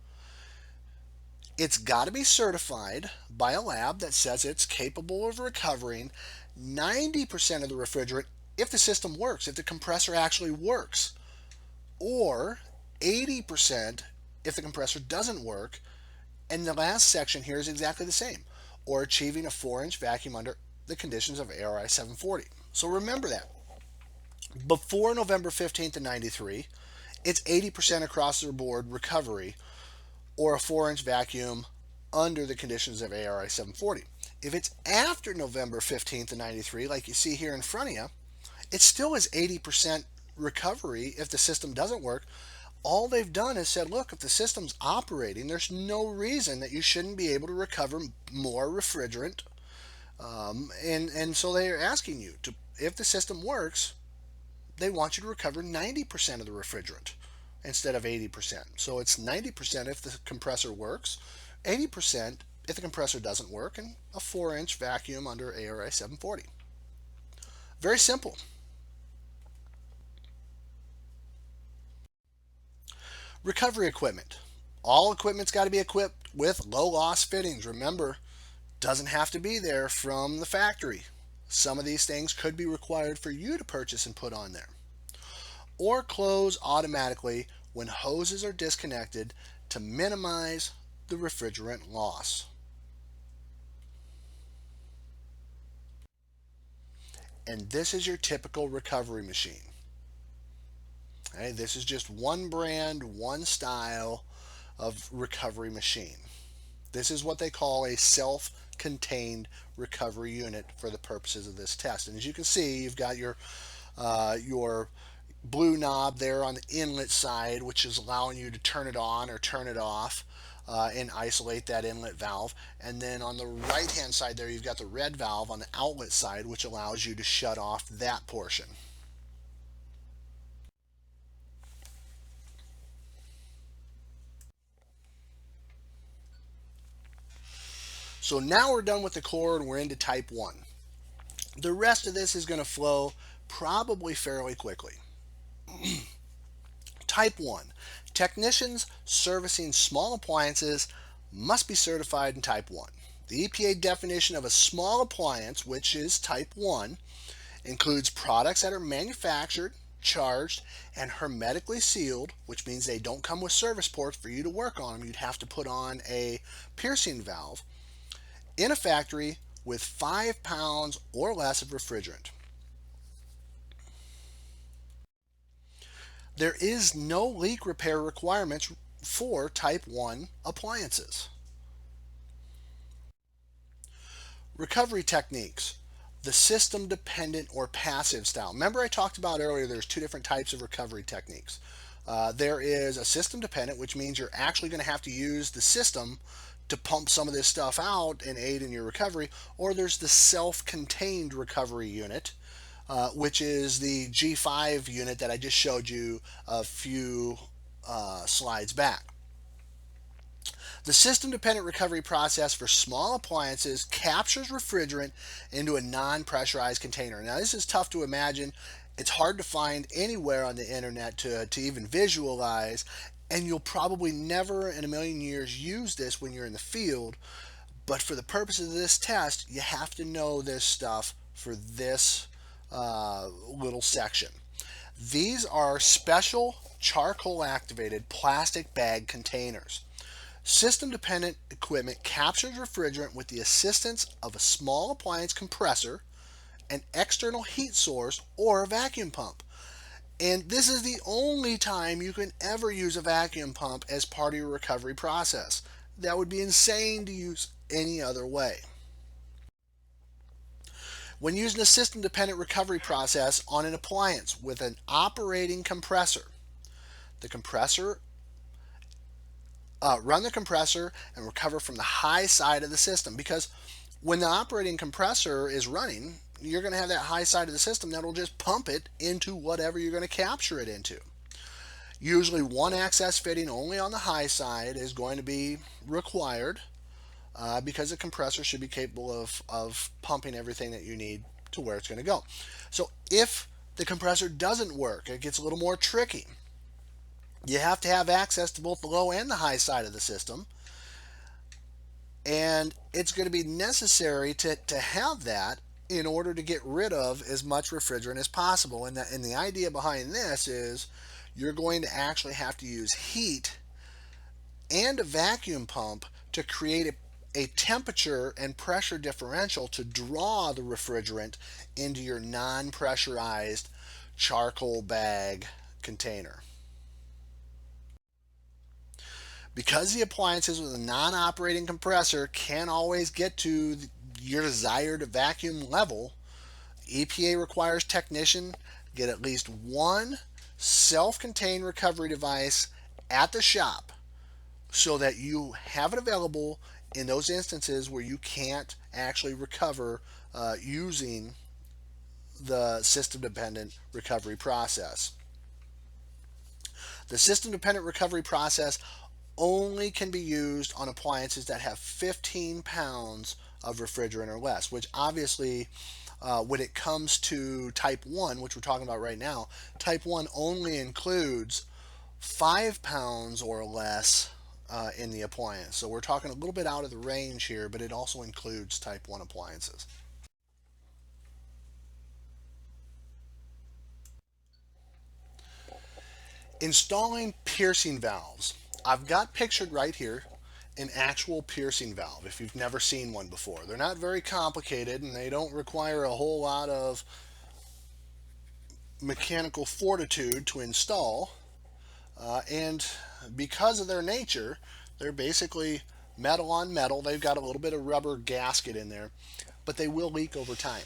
It's got to be certified by a lab that says it's capable of recovering 90% of the refrigerant if the system works, if the compressor actually works, or 80% if the compressor doesn't work. And the last section here is exactly the same, or achieving a 4-inch vacuum under the conditions of ARI 740. So remember that. Before November 15th of 93, it's 80% across the board recovery or a 4-inch vacuum under the conditions of ARI 740. If it's after November 15th of 93, like you see here in front of you, it still is 80% recovery if the system doesn't work. All they've done is said, look, if the system's operating, there's no reason that you shouldn't be able to recover more refrigerant. And so they're asking you to, if the system works, they want you to recover 90% of the refrigerant instead of 80%. So it's 90% if the compressor works, 80% if the compressor doesn't work, and a 4-inch vacuum under ARI 740. Very simple. Recovery equipment. All equipment's got to be equipped with low loss fittings. Remember, doesn't have to be there from the factory. Some of these things could be required for you to purchase and put on there. Or close automatically when hoses are disconnected to minimize the refrigerant loss. And this is your typical recovery machine. Okay, this is just one brand, one style of recovery machine. This is what they call a self-contained recovery unit for the purposes of this test. And as you can see, you've got your blue knob there on the inlet side, which is allowing you to turn it on or turn it off and isolate that inlet valve. And then on the right hand side there, you've got the red valve on the outlet side, which allows you to shut off that portion. So now we're done with the core and we're into type 1. The rest of this is going to flow probably fairly quickly. Type 1. Technicians servicing small appliances must be certified in type 1. The EPA definition of a small appliance, which is type 1, includes products that are manufactured, charged, and hermetically sealed, which means they don't come with service ports for you to work on them. You'd have to put on a piercing valve in a factory with 5 pounds or less of refrigerant. There is no leak repair requirements for type 1 appliances. Recovery techniques. The system dependent or passive style. Remember I talked about earlier there's two different types of recovery techniques. There is a system dependent, which means you're actually going to have to use the system to pump some of this stuff out and aid in your recovery, or there's the self-contained recovery unit, which is the G5 unit that I just showed you a few slides back. The system-dependent recovery process for small appliances captures refrigerant into a non-pressurized container. Now this is tough to imagine. It's hard to find anywhere on the internet to even visualize, and you'll probably never in a million years use this when you're in the field. But for the purposes of this test, you have to know this stuff for this little section. These are special charcoal activated plastic bag containers. System-dependent equipment captures refrigerant with the assistance of a small appliance compressor, an external heat source, or a vacuum pump. And this is the only time you can ever use a vacuum pump as part of your recovery process. That would be insane to use any other way. When using a system-dependent recovery process on an appliance with an operating compressor, the compressor run the compressor and recover from the high side of the system, because when the operating compressor is running, you're going to have that high side of the system that'll just pump it into whatever you're going to capture it into. Usually one access fitting only on the high side is going to be required because the compressor should be capable of pumping everything that you need to where it's going to go. So if the compressor doesn't work, it gets a little more tricky. You have to have access to both the low and the high side of the system, and it's going to be necessary to have that in order to get rid of as much refrigerant as possible. And the idea behind this is you're going to actually have to use heat and a vacuum pump to create a temperature and pressure differential to draw the refrigerant into your non-pressurized charcoal bag container. Because the appliances with a non-operating compressor can't always get to your desired vacuum level, EPA requires technicians get at least one self-contained recovery device at the shop so that you have it available in those instances where you can't actually recover using the system-dependent recovery process. The system-dependent recovery process only can be used on appliances that have 15 pounds of refrigerant or less, which obviously when it comes to type 1, which we're talking about right now, type 1 only includes 5 pounds or less in the appliance. So we're talking a little bit out of the range here, but it also includes type 1 appliances. Installing piercing valves. I've got pictured right here an actual piercing valve if you've never seen one before. They're not very complicated and they don't require a whole lot of mechanical fortitude to install. And because of their nature, they're basically metal on metal. They've got a little bit of rubber gasket in there, but they will leak over time.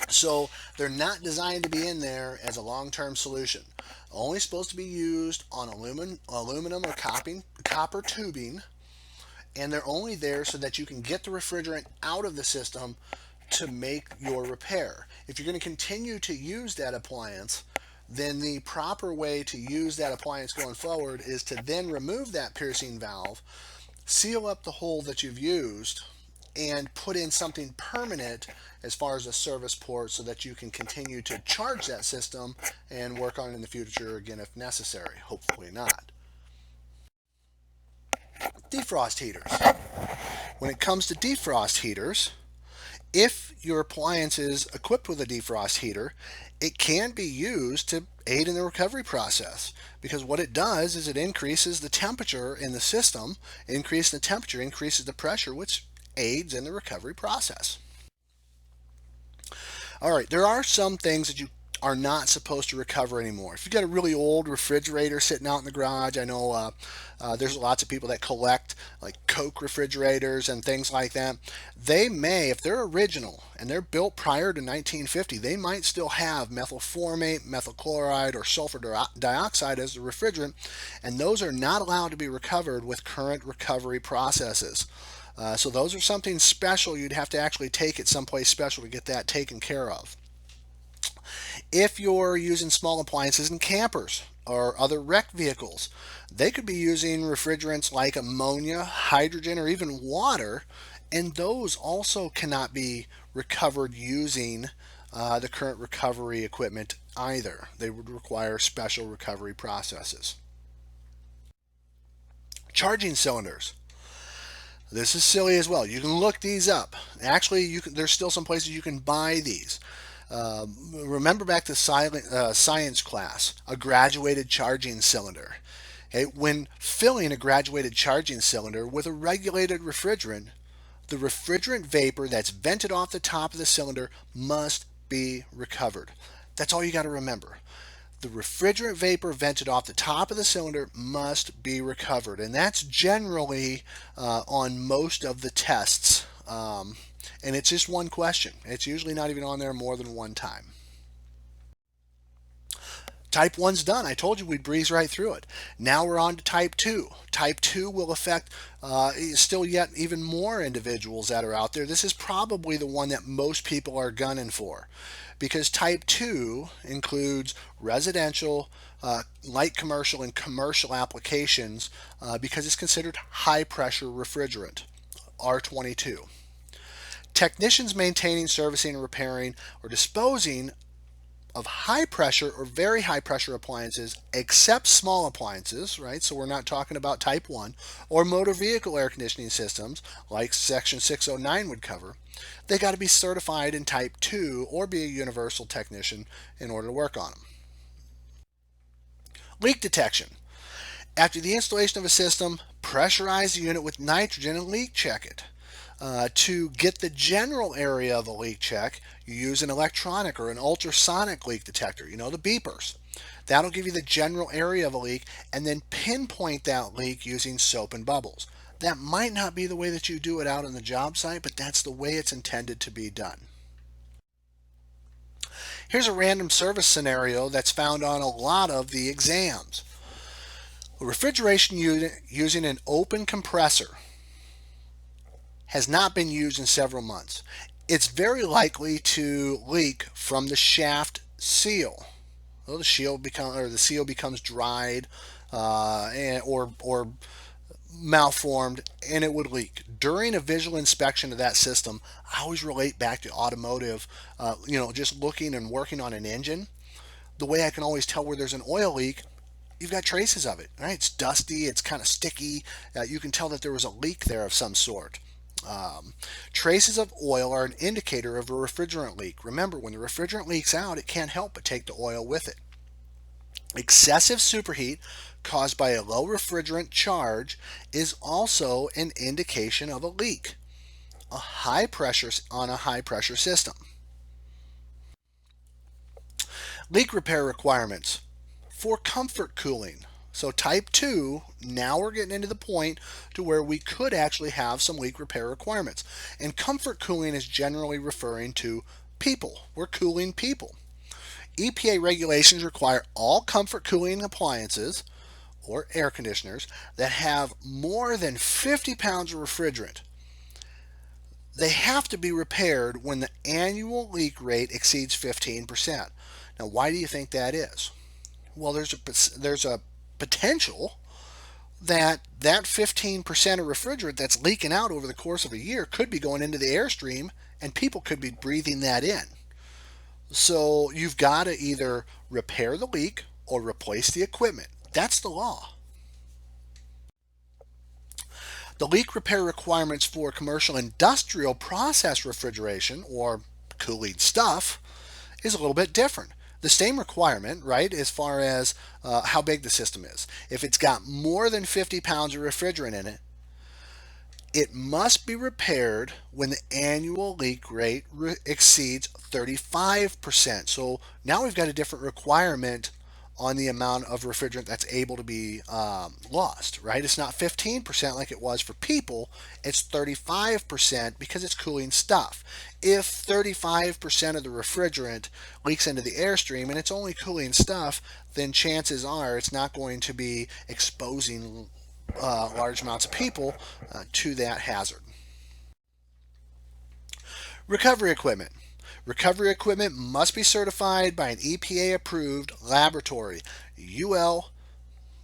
So they're not designed to be in there as a long-term solution. Only supposed to be used on aluminum or copper tubing, and they're only there so that you can get the refrigerant out of the system to make your repair. If you're going to continue to use that appliance, then the proper way to use that appliance going forward is to then remove that piercing valve, seal up the hole that you've used, and put in something permanent as far as a service port so that you can continue to charge that system and work on it in the future again if necessary. Hopefully not. Defrost heaters. When it comes to defrost heaters, if your appliance is equipped with a defrost heater, it can be used to aid in the recovery process, because what it does is it increases the temperature in the system. Increasing the temperature increases the pressure, which aids in the recovery process. All right, there are some things that you are not supposed to recover anymore. If you've got a really old refrigerator sitting out in the garage, I know there's lots of people that collect like Coke refrigerators and things like that. They may, if they're original and they're built prior to 1950, they might still have methylformate, methyl chloride, or sulfur dioxide as the refrigerant, and those are not allowed to be recovered with current recovery processes. So those are something special. You'd have to actually take it someplace special to get that taken care of. If you're using small appliances in campers or other wrecked vehicles, they could be using refrigerants like ammonia, hydrogen, or even water, and those also cannot be recovered using the current recovery equipment either. They would require special recovery processes. Charging cylinders. This is silly as well. You can look these up. Actually, there's still some places you can buy these. Remember back to science class, a graduated charging cylinder. Okay, when filling a graduated charging cylinder with a regulated refrigerant, the refrigerant vapor that's vented off the top of the cylinder must be recovered. That's all you got to remember. The refrigerant vapor vented off the top of the cylinder must be recovered, and that's generally on most of the tests and it's just one question. It's usually not even on there more than one time. Type 1's done. I told you we'd breeze right through it. Now we're on to Type 2. Type 2 will affect still yet even more individuals that are out there. This is probably the one that most people are gunning for, because Type 2 includes residential, light commercial, and commercial applications because it's considered high pressure refrigerant, R22. Technicians maintaining, servicing, repairing, or disposing of high pressure or very high pressure appliances, except small appliances, right? So we're not talking about Type 1, or motor vehicle air conditioning systems like Section 609 would cover. They got to be certified in Type 2 or be a universal technician in order to work on them. Leak detection. After the installation of a system, pressurize the unit with nitrogen and leak check it. To get the general area of a leak check, you use an electronic or an ultrasonic leak detector, you know, the beepers. That'll give you the general area of a leak, and then pinpoint that leak using soap and bubbles. That might not be the way that you do it out on the job site, but that's the way it's intended to be done. Here's a random service scenario that's found on a lot of the exams. A refrigeration unit using an open compressor has not been used in several months. It's very likely to leak from the shaft seal. Well, the seal becomes dried or malformed, and it would leak. During a visual inspection of that system, I always relate back to automotive, just looking and working on an engine. The way I can always tell where there's an oil leak, you've got traces of it, right? It's dusty, it's kind of sticky. You can tell that there was a leak there of some sort. Traces of oil are an indicator of a refrigerant leak. Remember, when the refrigerant leaks out, it can't help but take the oil with it. Excessive superheat caused by a low refrigerant charge is also an indication of a leak on a high pressure system. Leak repair requirements for comfort cooling. So Type 2, now we're getting into the point to where we could actually have some leak repair requirements. And comfort cooling is generally referring to people. We're cooling people. EPA regulations require all comfort cooling appliances or air conditioners that have more than 50 pounds of refrigerant. They have to be repaired when the annual leak rate exceeds 15%. Now, why do you think that is? Well, there's a potential that 15% of refrigerant that's leaking out over the course of a year could be going into the airstream, and people could be breathing that in. So you've got to either repair the leak or replace the equipment. That's the law. The leak repair requirements for commercial industrial process refrigeration, or cooling stuff, is a little bit different. The same requirement, right, as far as how big the system is. If it's got more than 50 pounds of refrigerant in it, it must be repaired when the annual leak rate exceeds 35%. So now we've got a different requirement on the amount of refrigerant that's able to be lost, right? It's not 15% like it was for people, it's 35% because it's cooling stuff. If 35% of the refrigerant leaks into the airstream and it's only cooling stuff, then chances are it's not going to be exposing large amounts of people to that hazard. Recovery equipment. Recovery equipment must be certified by an EPA approved laboratory, UL,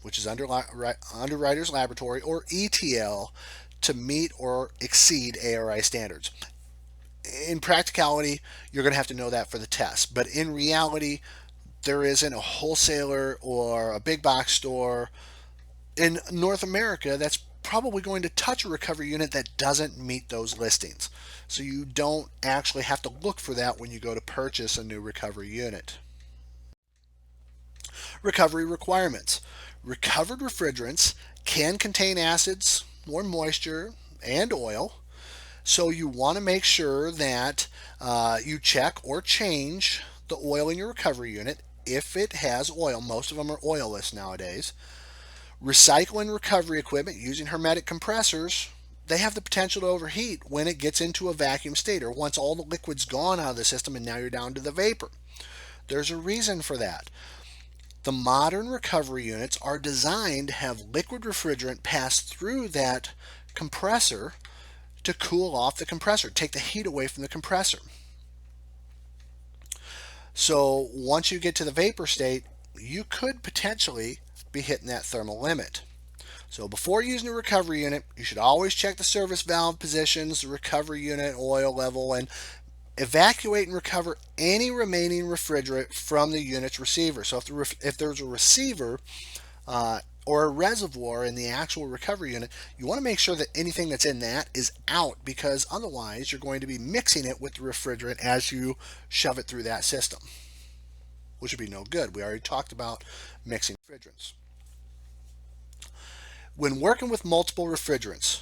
which is Underwriters Laboratory, or ETL, to meet or exceed ARI standards. In practicality, you're going to have to know that for the test, but in reality, there isn't a wholesaler or a big box store in North America that's probably going to touch a recovery unit that doesn't meet those listings. So you don't actually have to look for that when you go to purchase a new recovery unit. Recovery requirements. Recovered refrigerants can contain acids or moisture and oil. So you want to make sure that you check or change the oil in your recovery unit if it has oil. Most of them are oilless nowadays. Recycle and recovery equipment using hermetic compressors, they have the potential to overheat when it gets into a vacuum state, or once all the liquid's gone out of the system and now you're down to the vapor. There's a reason for that. The modern recovery units are designed to have liquid refrigerant pass through that compressor to cool off the compressor, take the heat away from the compressor. So once you get to the vapor state, you could potentially be hitting that thermal limit. So before using a recovery unit, you should always check the service valve positions, the recovery unit oil level, and evacuate and recover any remaining refrigerant from the unit's receiver. So if there's a receiver or a reservoir in the actual recovery unit, you want to make sure that anything that's in that is out, because otherwise you're going to be mixing it with the refrigerant as you shove it through that system, which would be no good. We already talked about mixing refrigerants. When working with multiple refrigerants,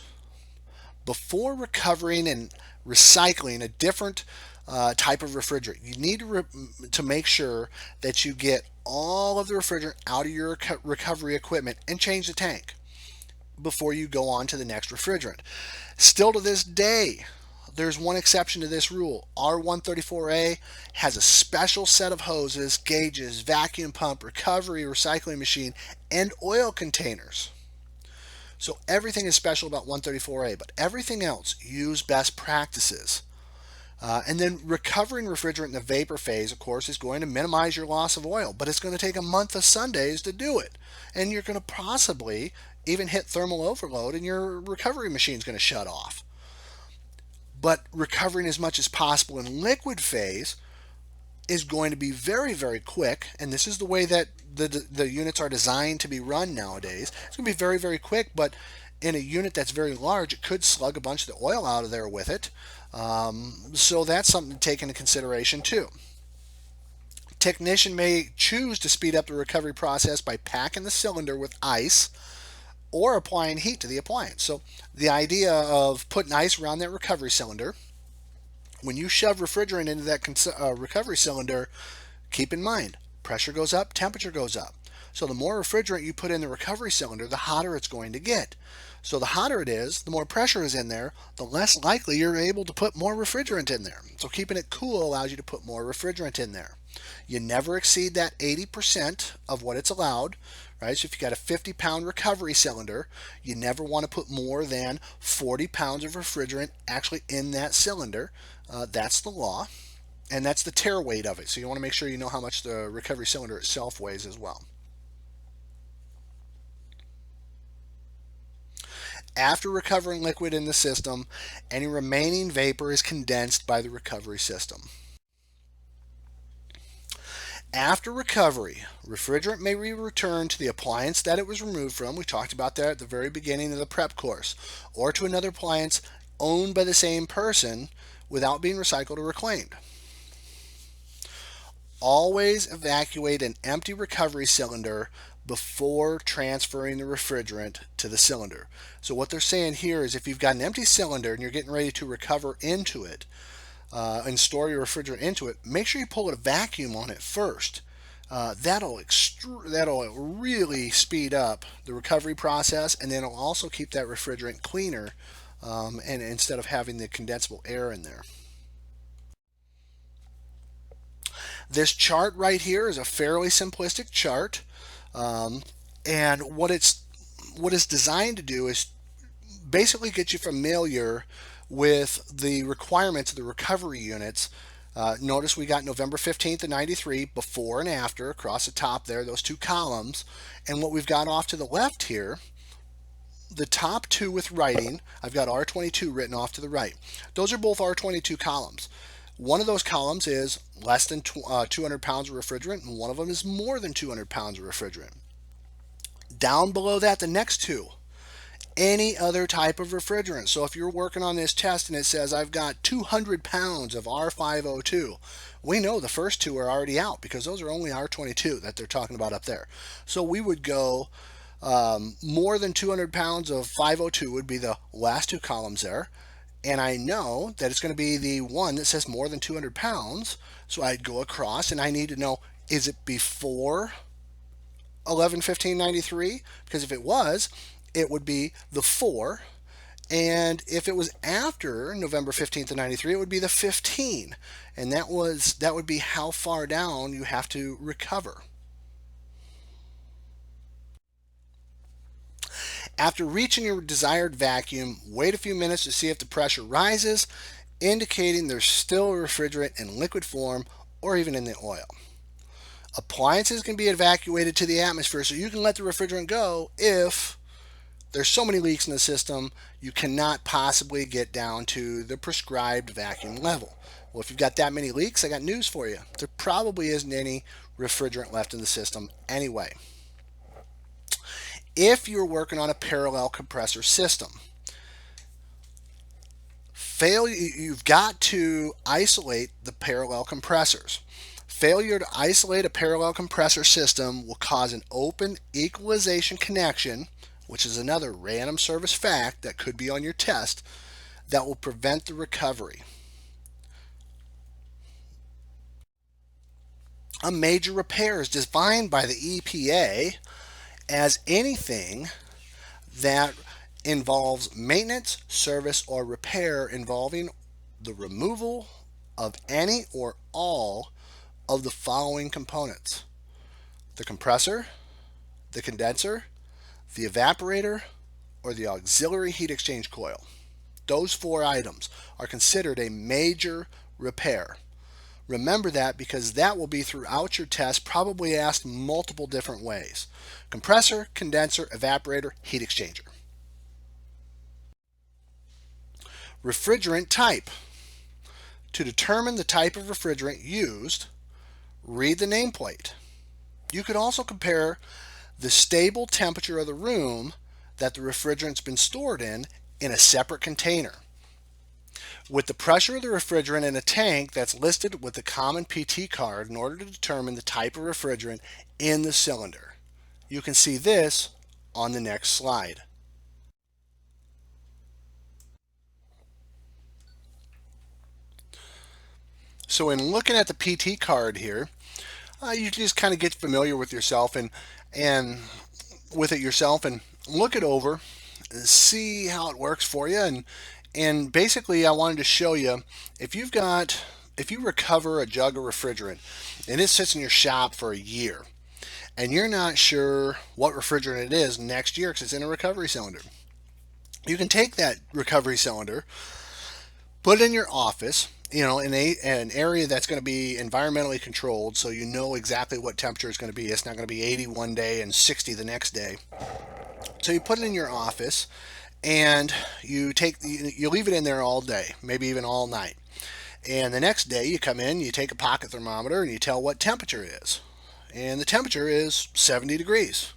before recovering and recycling a different type of refrigerant, you need to make sure that you get all of the refrigerant out of your recovery equipment and change the tank before you go on to the next refrigerant. Still to this day, there's one exception to this rule. R134A has a special set of hoses, gauges, vacuum pump, recovery, recycling machine, and oil containers. So everything is special about 134A, but everything else, use best practices. And then recovering refrigerant in the vapor phase, of course, is going to minimize your loss of oil, but it's going to take a month of Sundays to do it. And you're going to possibly even hit thermal overload and your recovery machine is going to shut off. But recovering as much as possible in liquid phase is going to be very, very quick, and this is the way that the units are designed to be run nowadays. It's going to be very, very quick, but in a unit that's very large, it could slug a bunch of the oil out of there with it. So that's something to take into consideration too. Technician may choose to speed up the recovery process by packing the cylinder with ice or applying heat to the appliance. So the idea of putting ice around that recovery cylinder, when you shove refrigerant into that recovery cylinder, keep in mind, pressure goes up, temperature goes up. So the more refrigerant you put in the recovery cylinder, the hotter it's going to get. So the hotter it is, the more pressure is in there, the less likely you're able to put more refrigerant in there. So keeping it cool allows you to put more refrigerant in there. You never exceed that 80% of what it's allowed, right? So if you got a 50-pound recovery cylinder, you never want to put more than 40 pounds of refrigerant actually in that cylinder. That's the law, and that's the tare weight of it. So you want to make sure you know how much the recovery cylinder itself weighs as well. After recovering liquid in the system, any remaining vapor is condensed by the recovery system. After recovery, refrigerant may be returned to the appliance that it was removed from. We talked about that at the very beginning of the prep course, or to another appliance owned by the same person without being recycled or reclaimed. Always evacuate an empty recovery cylinder before transferring the refrigerant to the cylinder. So what they're saying here is if you've got an empty cylinder and you're getting ready to recover into it and store your refrigerant into it, make sure you pull a vacuum on it first. That'll really speed up the recovery process, and then it'll also keep that refrigerant cleaner and instead of having the condensable air in there. This chart right here is a fairly simplistic chart, and what it's designed to do is basically get you familiar with the requirements of the recovery units. Notice we got November 15th of 93 before and after across the top there, those two columns, and what we've got off to the left here, the top two with writing, I've got R22 written off to the right. Those are both R22 columns. One of those columns is less than 200 pounds of refrigerant, and one of them is more than 200 pounds of refrigerant. Down below that, the next two, any other type of refrigerant. So if you're working on this test and it says I've got 200 pounds of R502, we know the first two are already out because those are only R22 that they're talking about up there. So we would go more than 200 pounds of 502 would be the last two columns there. And I know that it's going to be the one that says more than 200 pounds. So I'd go across and I need to know, is it before 11/15/93? Because if it was, it would be the 4. And if it was after November 15th of 93, it would be the 15. And that would be how far down you have to recover. After reaching your desired vacuum, wait a few minutes to see if the pressure rises, indicating there's still a refrigerant in liquid form or even in the oil. Appliances can be evacuated to the atmosphere, so you can let the refrigerant go if there's so many leaks in the system you cannot possibly get down to the prescribed vacuum level. Well, if you've got that many leaks, I got news for you. There probably isn't any refrigerant left in the system anyway. If you're working on a parallel compressor system, you've got to isolate the parallel compressors. Failure to isolate a parallel compressor system will cause an open equalization connection, which is another random service fact that could be on your test, that will prevent the recovery. A major repair is defined by the EPA as anything that involves maintenance, service, or repair involving the removal of any or all of the following components: the compressor, the condenser, the evaporator, or the auxiliary heat exchange coil. Those 4 items are considered a major repair. Remember that, because that will be throughout your test, probably asked multiple different ways. Compressor, condenser, evaporator, heat exchanger. Refrigerant type. To determine the type of refrigerant used, read the nameplate. You could also compare the stable temperature of the room that the refrigerant's been stored in a separate container with the pressure of the refrigerant in a tank that's listed with the common PT card in order to determine the type of refrigerant in the cylinder. You can see this on the next slide. So in looking at the PT card here, you just kind of get familiar with yourself and with it yourself and look it over, see how it works for you, and basically I wanted to show you, if you recover a jug of refrigerant and it sits in your shop for a year and you're not sure what refrigerant it is next year because it's in a recovery cylinder, you can take that recovery cylinder, put it in your office, in an area that's going to be environmentally controlled, so you know exactly what temperature it's going to be. It's not going to be 80 one day and 60 the next day. So you put it in your office and you leave it in there all day, maybe even all night. And the next day you come in, you take a pocket thermometer and you tell what temperature it is. And the temperature is 70 degrees.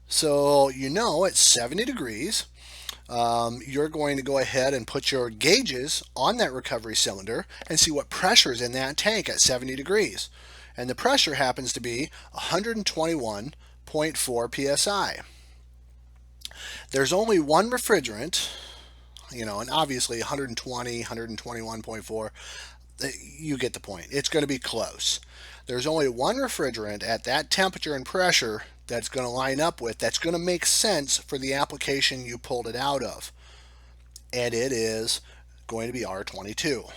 So at 70 degrees, you're going to go ahead and put your gauges on that recovery cylinder and see what pressure is in that tank at 70 degrees. And the pressure happens to be 121.4 psi. There's only one refrigerant, and obviously 120, 121.4, you get the point. It's going to be close. There's only one refrigerant at that temperature and pressure that's going to line up with, that's going to make sense for the application you pulled it out of. And it is going to be R22.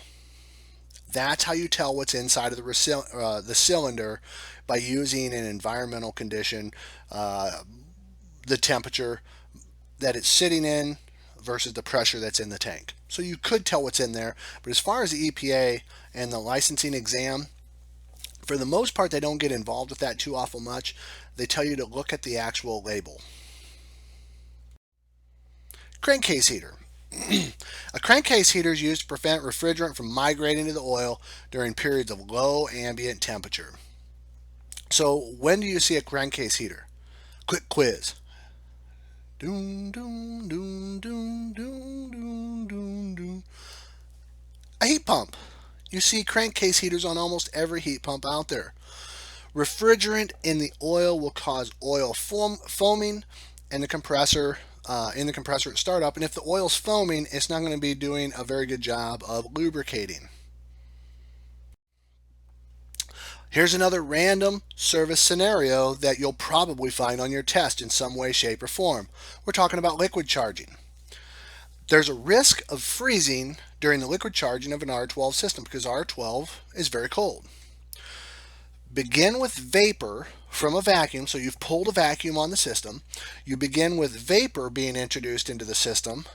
That's how you tell what's inside of the cylinder, by using an environmental condition, the temperature that it's sitting in versus the pressure that's in the tank. So you could tell what's in there, but as far as the EPA and the licensing exam, for the most part, they don't get involved with that too awful much. They tell you to look at the actual label. Crankcase heater. A crankcase heater is used to prevent refrigerant from migrating to the oil during periods of low ambient temperature. So when do you see a crankcase heater? Quick quiz. Doom, doom, doom, doom, doom, doom, doom, doom. A heat pump. You see crankcase heaters on almost every heat pump out there. Refrigerant in the oil will cause oil foaming and the compressor at startup. And if the oil's foaming, it's not going to be doing a very good job of lubricating. Here's another random service scenario that you'll probably find on your test in some way, shape, or form. We're talking about liquid charging. There's a risk of freezing during the liquid charging of an R12 system because R12 is very cold. Begin with vapor from a vacuum, so you've pulled a vacuum on the system. You begin with vapor being introduced into the system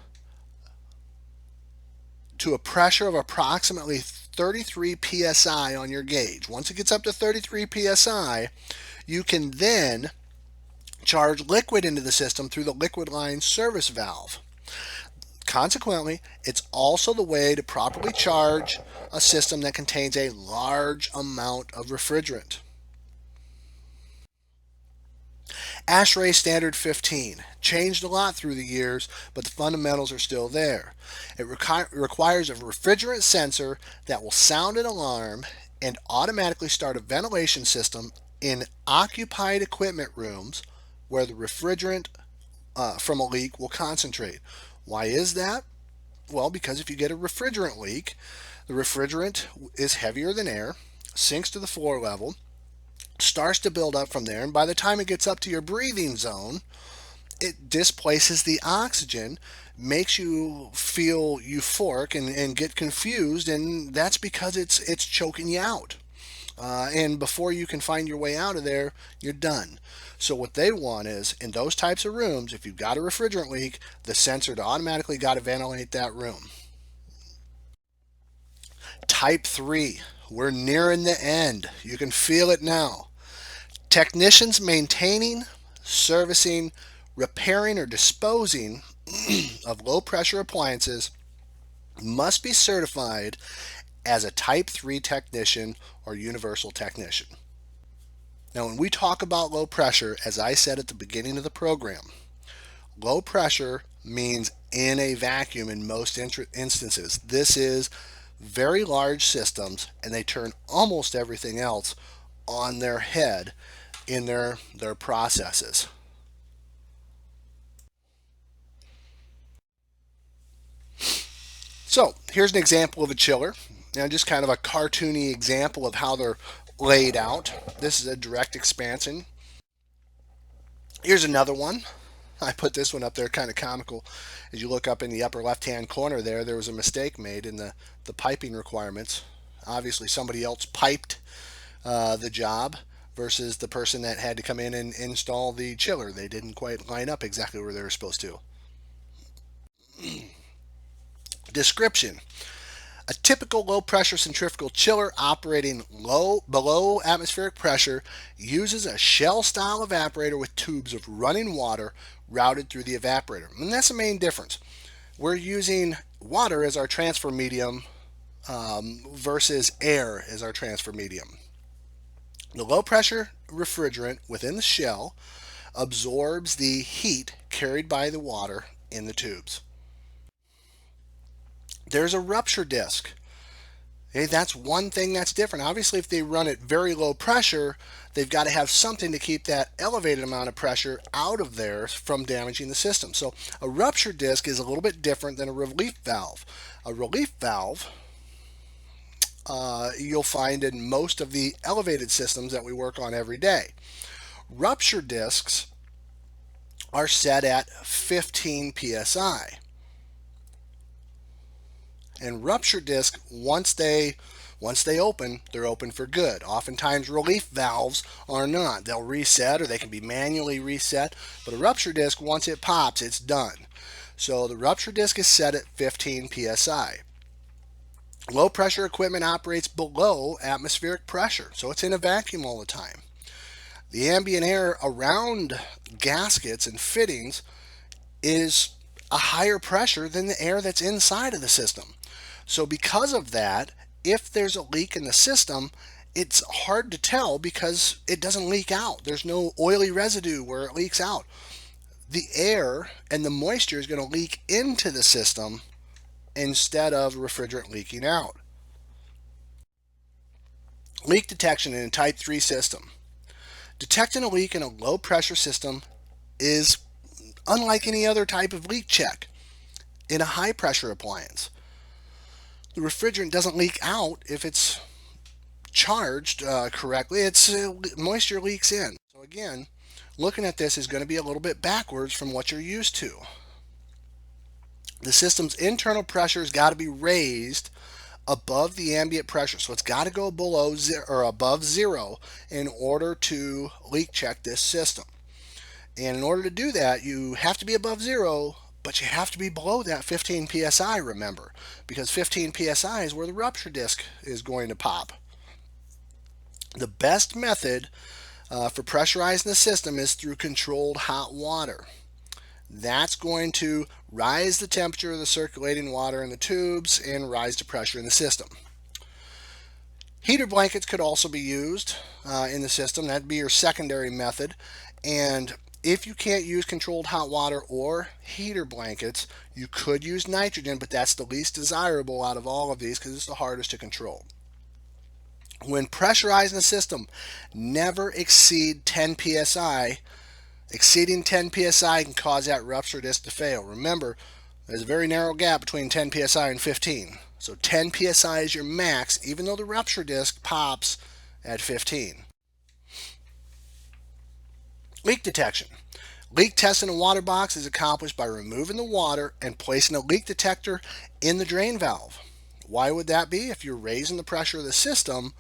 to a pressure of approximately 33 psi on your gauge. Once it gets up to 33 psi, you can then charge liquid into the system through the liquid line service valve. Consequently, it's also the way to properly charge a system that contains a large amount of refrigerant. ASHRAE Standard 15 changed a lot through the years, but the fundamentals are still there. It requires a refrigerant sensor that will sound an alarm and automatically start a ventilation system in occupied equipment rooms where the refrigerant from a leak will concentrate. Why is that? Well, because if you get a refrigerant leak, the refrigerant is heavier than air, sinks to the floor level, starts to build up from there, and by the time it gets up to your breathing zone, it displaces the oxygen, makes you feel euphoric and get confused, and that's because it's choking you out. And before you can find your way out of there, you're done. So what they want is, in those types of rooms, if you've got a refrigerant leak, the sensor to automatically got to ventilate that room. Type 3, we're nearing the end. You can feel it now. Technicians maintaining, servicing, repairing, or disposing of low pressure appliances must be certified as a Type 3 technician or universal technician. Now, when we talk about low pressure, as I said at the beginning of the program, low pressure means in a vacuum in most instances. This is very large systems, and they turn almost everything else on their head in their processes. So here's an example of a chiller. Now, just kind of a cartoony example of how they're laid out. This is a direct expansion. Here's another one. I put this one up there, kind of comical. As you look up in the upper left-hand corner there was a mistake made in the piping requirements. Obviously, somebody else piped the job versus the person that had to come in and install the chiller. They didn't quite line up exactly where they were supposed to. Description. A typical low-pressure centrifugal chiller operating below atmospheric pressure uses a shell-style evaporator with tubes of running water routed through the evaporator. And that's the main difference. We're using water as our transfer medium versus air as our transfer medium. The low-pressure refrigerant within the shell absorbs the heat carried by the water in the tubes. There's a rupture disc. Okay, that's one thing that's different. Obviously, if they run at very low pressure, they've got to have something to keep that elevated amount of pressure out of there from damaging the system. So a rupture disc is a little bit different than a relief valve. A relief valve you'll find in most of the elevated systems that we work on every day. Rupture discs are set at 15 psi. And rupture discs, once they open, they're open for good. Oftentimes relief valves are not. They'll reset, or they can be manually reset, but a rupture disc, once it pops, it's done. So the rupture disc is set at 15 psi. Low pressure equipment operates below atmospheric pressure, so it's in a vacuum all the time. The ambient air around gaskets and fittings is a higher pressure than the air that's inside of the system. So because of that, if there's a leak in the system, it's hard to tell because it doesn't leak out. There's no oily residue where it leaks out. The air and the moisture is going to leak into the system instead of refrigerant leaking out. Leak detection in a Type 3 system. Detecting a leak in a low pressure system is unlike any other type of leak check in a high pressure appliance. The refrigerant doesn't leak out if it's charged correctly. Moisture leaks in. So again, looking at this is going to be a little bit backwards from what you're used to. The system's internal pressure has got to be raised above the ambient pressure. So it's got to go below zero or above zero in order to leak check this system. And in order to do that, you have to be above zero, but you have to be below that 15 psi, remember, because 15 psi is where the rupture disk is going to pop. The best method for pressurizing the system is through controlled hot water. That's going to rise the temperature of the circulating water in the tubes and rise the pressure in the system. Heater blankets could also be used in the system. That'd be your secondary method. And if you can't use controlled hot water or heater blankets, you could use nitrogen, but that's the least desirable out of all of these because it's the hardest to control. When pressurizing the system, never exceed 10 psi. Exceeding 10 psi can cause that rupture disk to fail. Remember, there's a very narrow gap between 10 psi and 15. So 10 psi is your max, even though the rupture disk pops at 15. Leak detection. Leak test in a water box is accomplished by removing the water and placing a leak detector in the drain valve. Why would that be? If you're raising the pressure of the system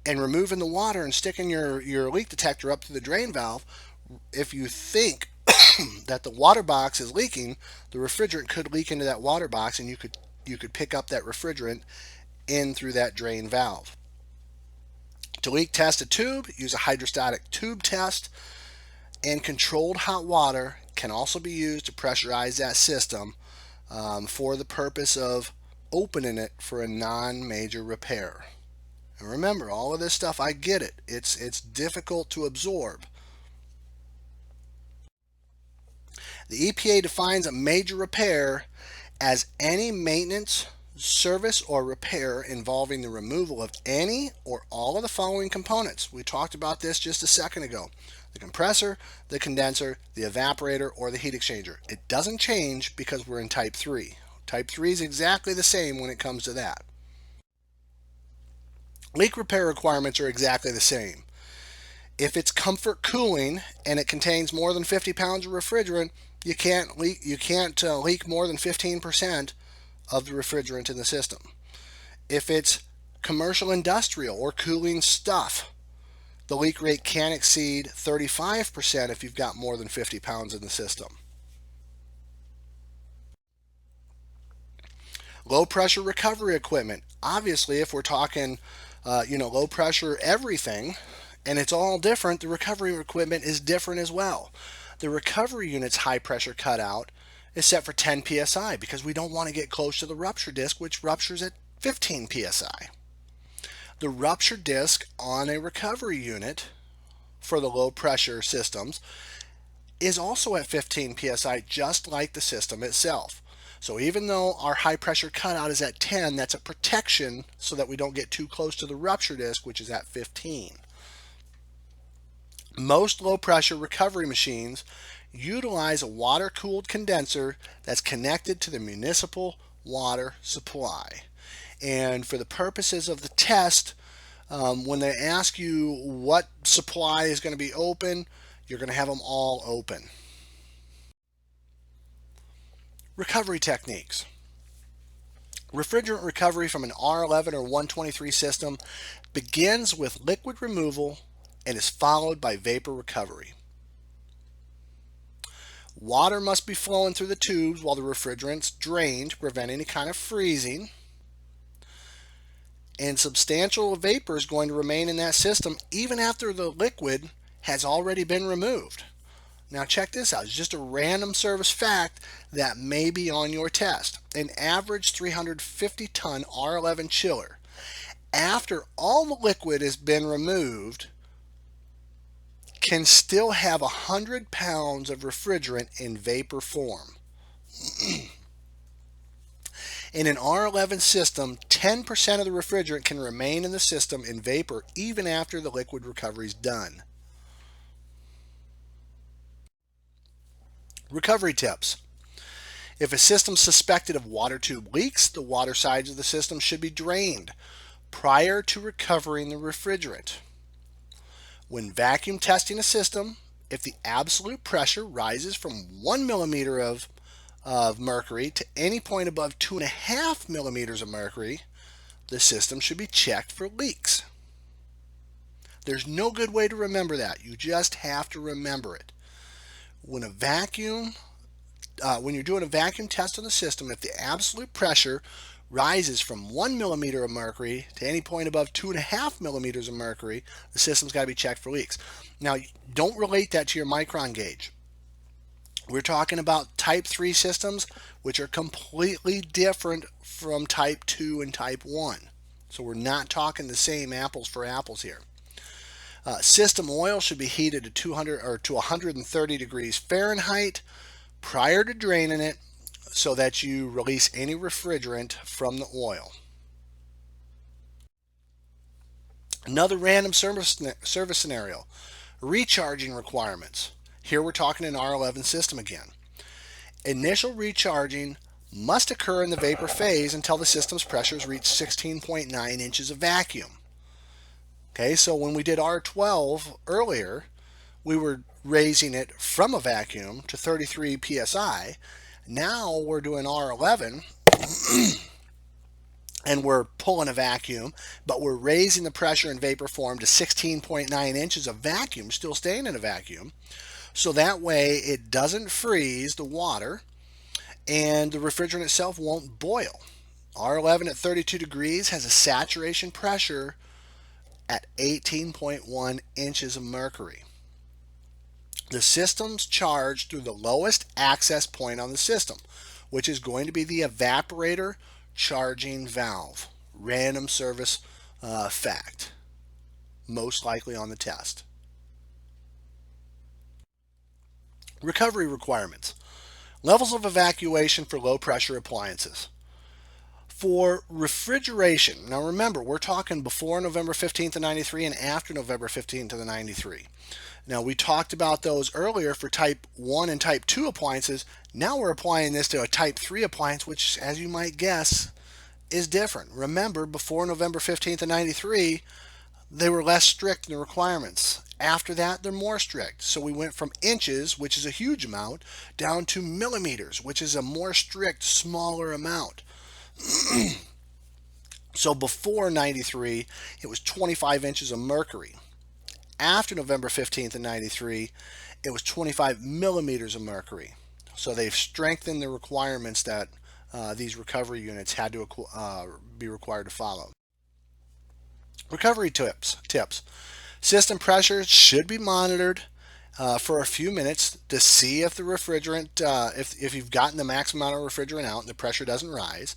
and removing the water and sticking your leak detector up to the drain valve, if you think that the water box is leaking, the refrigerant could leak into that water box and you could pick up that refrigerant in through that drain valve. To leak test a tube, use a hydrostatic tube test, and controlled hot water can also be used to pressurize that system for the purpose of opening it for a non-major repair. And remember, all of this stuff, I get it. It's difficult to absorb. The EPA defines a major repair as any maintenance, service, or repair involving the removal of any or all of the following components. We talked about this just a second ago. The compressor, the condenser, the evaporator, or the heat exchanger. It doesn't change because we're in Type 3. Type 3 is exactly the same when it comes to that. Leak repair requirements are exactly the same. If it's comfort cooling and it contains more than 50 pounds of refrigerant, you can't leak more than 15% of the refrigerant in the system. If it's commercial, industrial, or cooling stuff, the leak rate can exceed 35% if you've got more than 50 pounds in the system. Low pressure recovery equipment. Obviously, if we're talking, low pressure everything, and it's all different, the recovery equipment is different as well. The recovery unit's high pressure cutout is set for 10 psi because we don't want to get close to the rupture disk, which ruptures at 15 psi. The rupture disk on a recovery unit for the low pressure systems is also at 15 psi, just like the system itself. So even though our high pressure cutout is at 10, that's a protection so that we don't get too close to the rupture disk, which is at 15. Most low pressure recovery machines utilize a water cooled condenser that's connected to the municipal water supply. And for the purposes of the test, when they ask you what supply is going to be open, you're going to have them all open. Recovery techniques. Refrigerant recovery from an R11 or 123 system begins with liquid removal and is followed by vapor recovery. Water must be flowing through the tubes while the refrigerant's drained to prevent any kind of freezing. And substantial vapor is going to remain in that system even after the liquid has already been removed. Now check this out. It's just a random service fact that may be on your test. An average 350-ton R11 chiller, after all the liquid has been removed, can still have 100 pounds of refrigerant in vapor form. In an R11 system, 10% of the refrigerant can remain in the system in vapor even after the liquid recovery is done. Recovery tips. If a system is suspected of water tube leaks, the water sides of the system should be drained prior to recovering the refrigerant. When vacuum testing a system, if the absolute pressure rises from 1 millimeter of of mercury to any point above 2.5 millimeters of mercury, the system should be checked for leaks. There's no good way to remember that. You just have to remember it. When you're doing a vacuum test on the system, if the absolute pressure rises from 1 millimeter of mercury to any point above 2.5 millimeters of mercury, the system's got to be checked for leaks. Now, don't relate that to your micron gauge. We're talking about type 3 systems, which are completely different from type 2 and type 1. So we're not talking the same apples for apples here. System oil should be heated to 200 or to 130 degrees Fahrenheit prior to draining it so that you release any refrigerant from the oil. Another random service scenario, recharging requirements. Here we're talking an R11 system again. Initial recharging must occur in the vapor phase until the system's pressures reach 16.9 inches of vacuum. Okay, so when we did R12 earlier, we were raising it from a vacuum to 33 psi. Now we're doing R11 and we're pulling a vacuum, but we're raising the pressure in vapor form to 16.9 inches of vacuum, still staying in a vacuum. So that way it doesn't freeze the water and the refrigerant itself won't boil. R11 at 32 degrees has a saturation pressure at 18.1 inches of mercury. The system's charged through the lowest access point on the system, which is going to be the evaporator charging valve. Random service fact, most likely on the test. Recovery requirements. Levels of evacuation for low pressure appliances. For refrigeration, now remember, we're talking before November 15th of 93 and after November 15th of the 93. Now, we talked about those earlier for type 1 and type 2 appliances. Now we're applying this to a type 3 appliance, which, as you might guess, is different. Remember, before November 15th of 93, they were less strict in the requirements. After that, they're more strict. So we went from inches, which is a huge amount, down to millimeters, which is a more strict, smaller amount. So before 93, it was 25 inches of mercury. After November 15th of 93, it was 25 millimeters of mercury. So they've strengthened the requirements that these recovery units had to be required to follow. Recovery tips. System pressure should be monitored for a few minutes to see if the refrigerant, if you've gotten the maximum amount of refrigerant out and the pressure doesn't rise.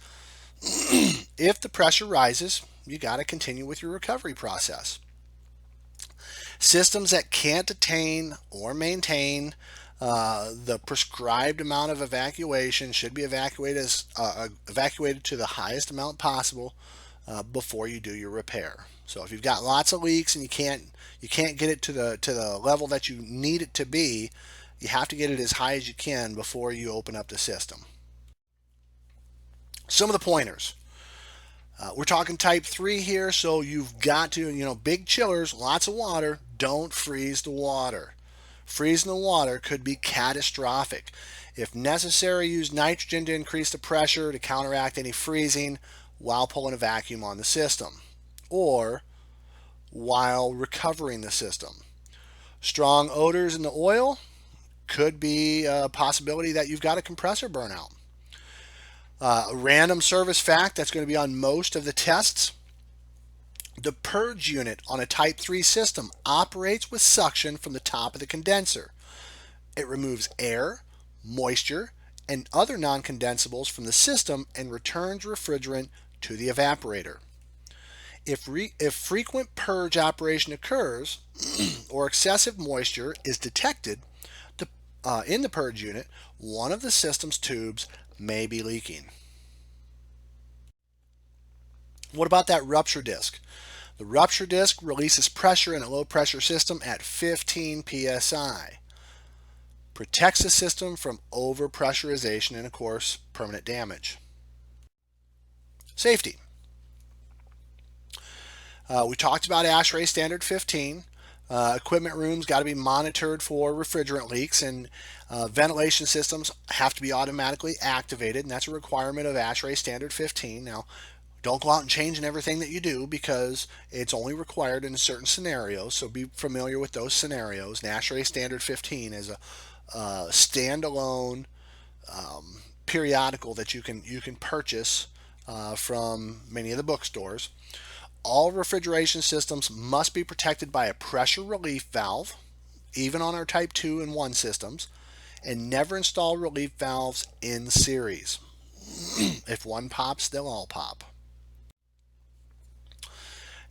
If the pressure rises, you got to continue with your recovery process. Systems that can't attain or maintain the prescribed amount of evacuation should be evacuated to the highest amount possible before you do your repair. So if you've got lots of leaks and you can't get it to the level that you need it to be, you have to get it as high as you can before you open up the system. Some of the pointers. We're talking type 3 here, so you've got to, big chillers, lots of water, don't freeze the water. Freezing the water could be catastrophic. If necessary, use nitrogen to increase the pressure to counteract any freezing while pulling a vacuum on the system or while recovering the system. Strong odors in the oil could be a possibility that you've got a compressor burnout. A random service fact that's going to be on most of the tests. The purge unit on a type 3 system operates with suction from the top of the condenser. It removes air, moisture, and other non-condensables from the system and returns refrigerant to the evaporator. If frequent purge operation occurs or excessive moisture is detected in the purge unit, one of the system's tubes may be leaking. What about that rupture disc? The rupture disc releases pressure in a low pressure system at 15 psi. Protects the system from overpressurization and, of course, permanent damage. Safety. We talked about ASHRAE standard 15. Equipment rooms got to be monitored for refrigerant leaks, and ventilation systems have to be automatically activated, and that's a requirement of ASHRAE Standard 15. Now, don't go out and change in everything that you do because it's only required in certain scenarios, so be familiar with those scenarios. And ASHRAE Standard 15 is a standalone periodical that you can purchase from many of the bookstores. All refrigeration systems must be protected by a pressure relief valve, even on our Type 2 and 1 systems, and never install relief valves in series. If one pops, they'll all pop.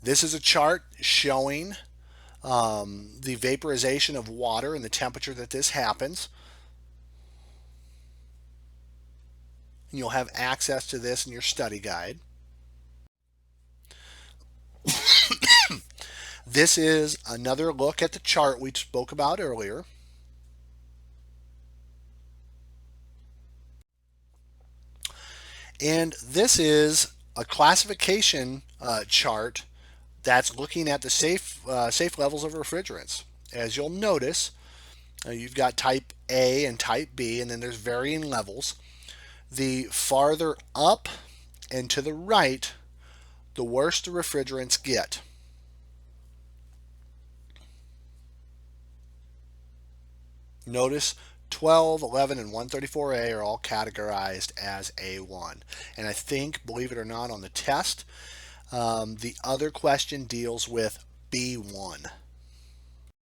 This is a chart showing the vaporization of water and the temperature that this happens. And you'll have access to this in your study guide. This is another look at the chart we spoke about earlier. And this is a classification chart that's looking at the safe levels of refrigerants. As you'll notice, you've got type A and type B, and then there's varying levels. The farther up and to the right, the worse the refrigerants get. Notice 12, 11, and 134A are all categorized as A1. And I think, believe it or not, on the test, the other question deals with B1.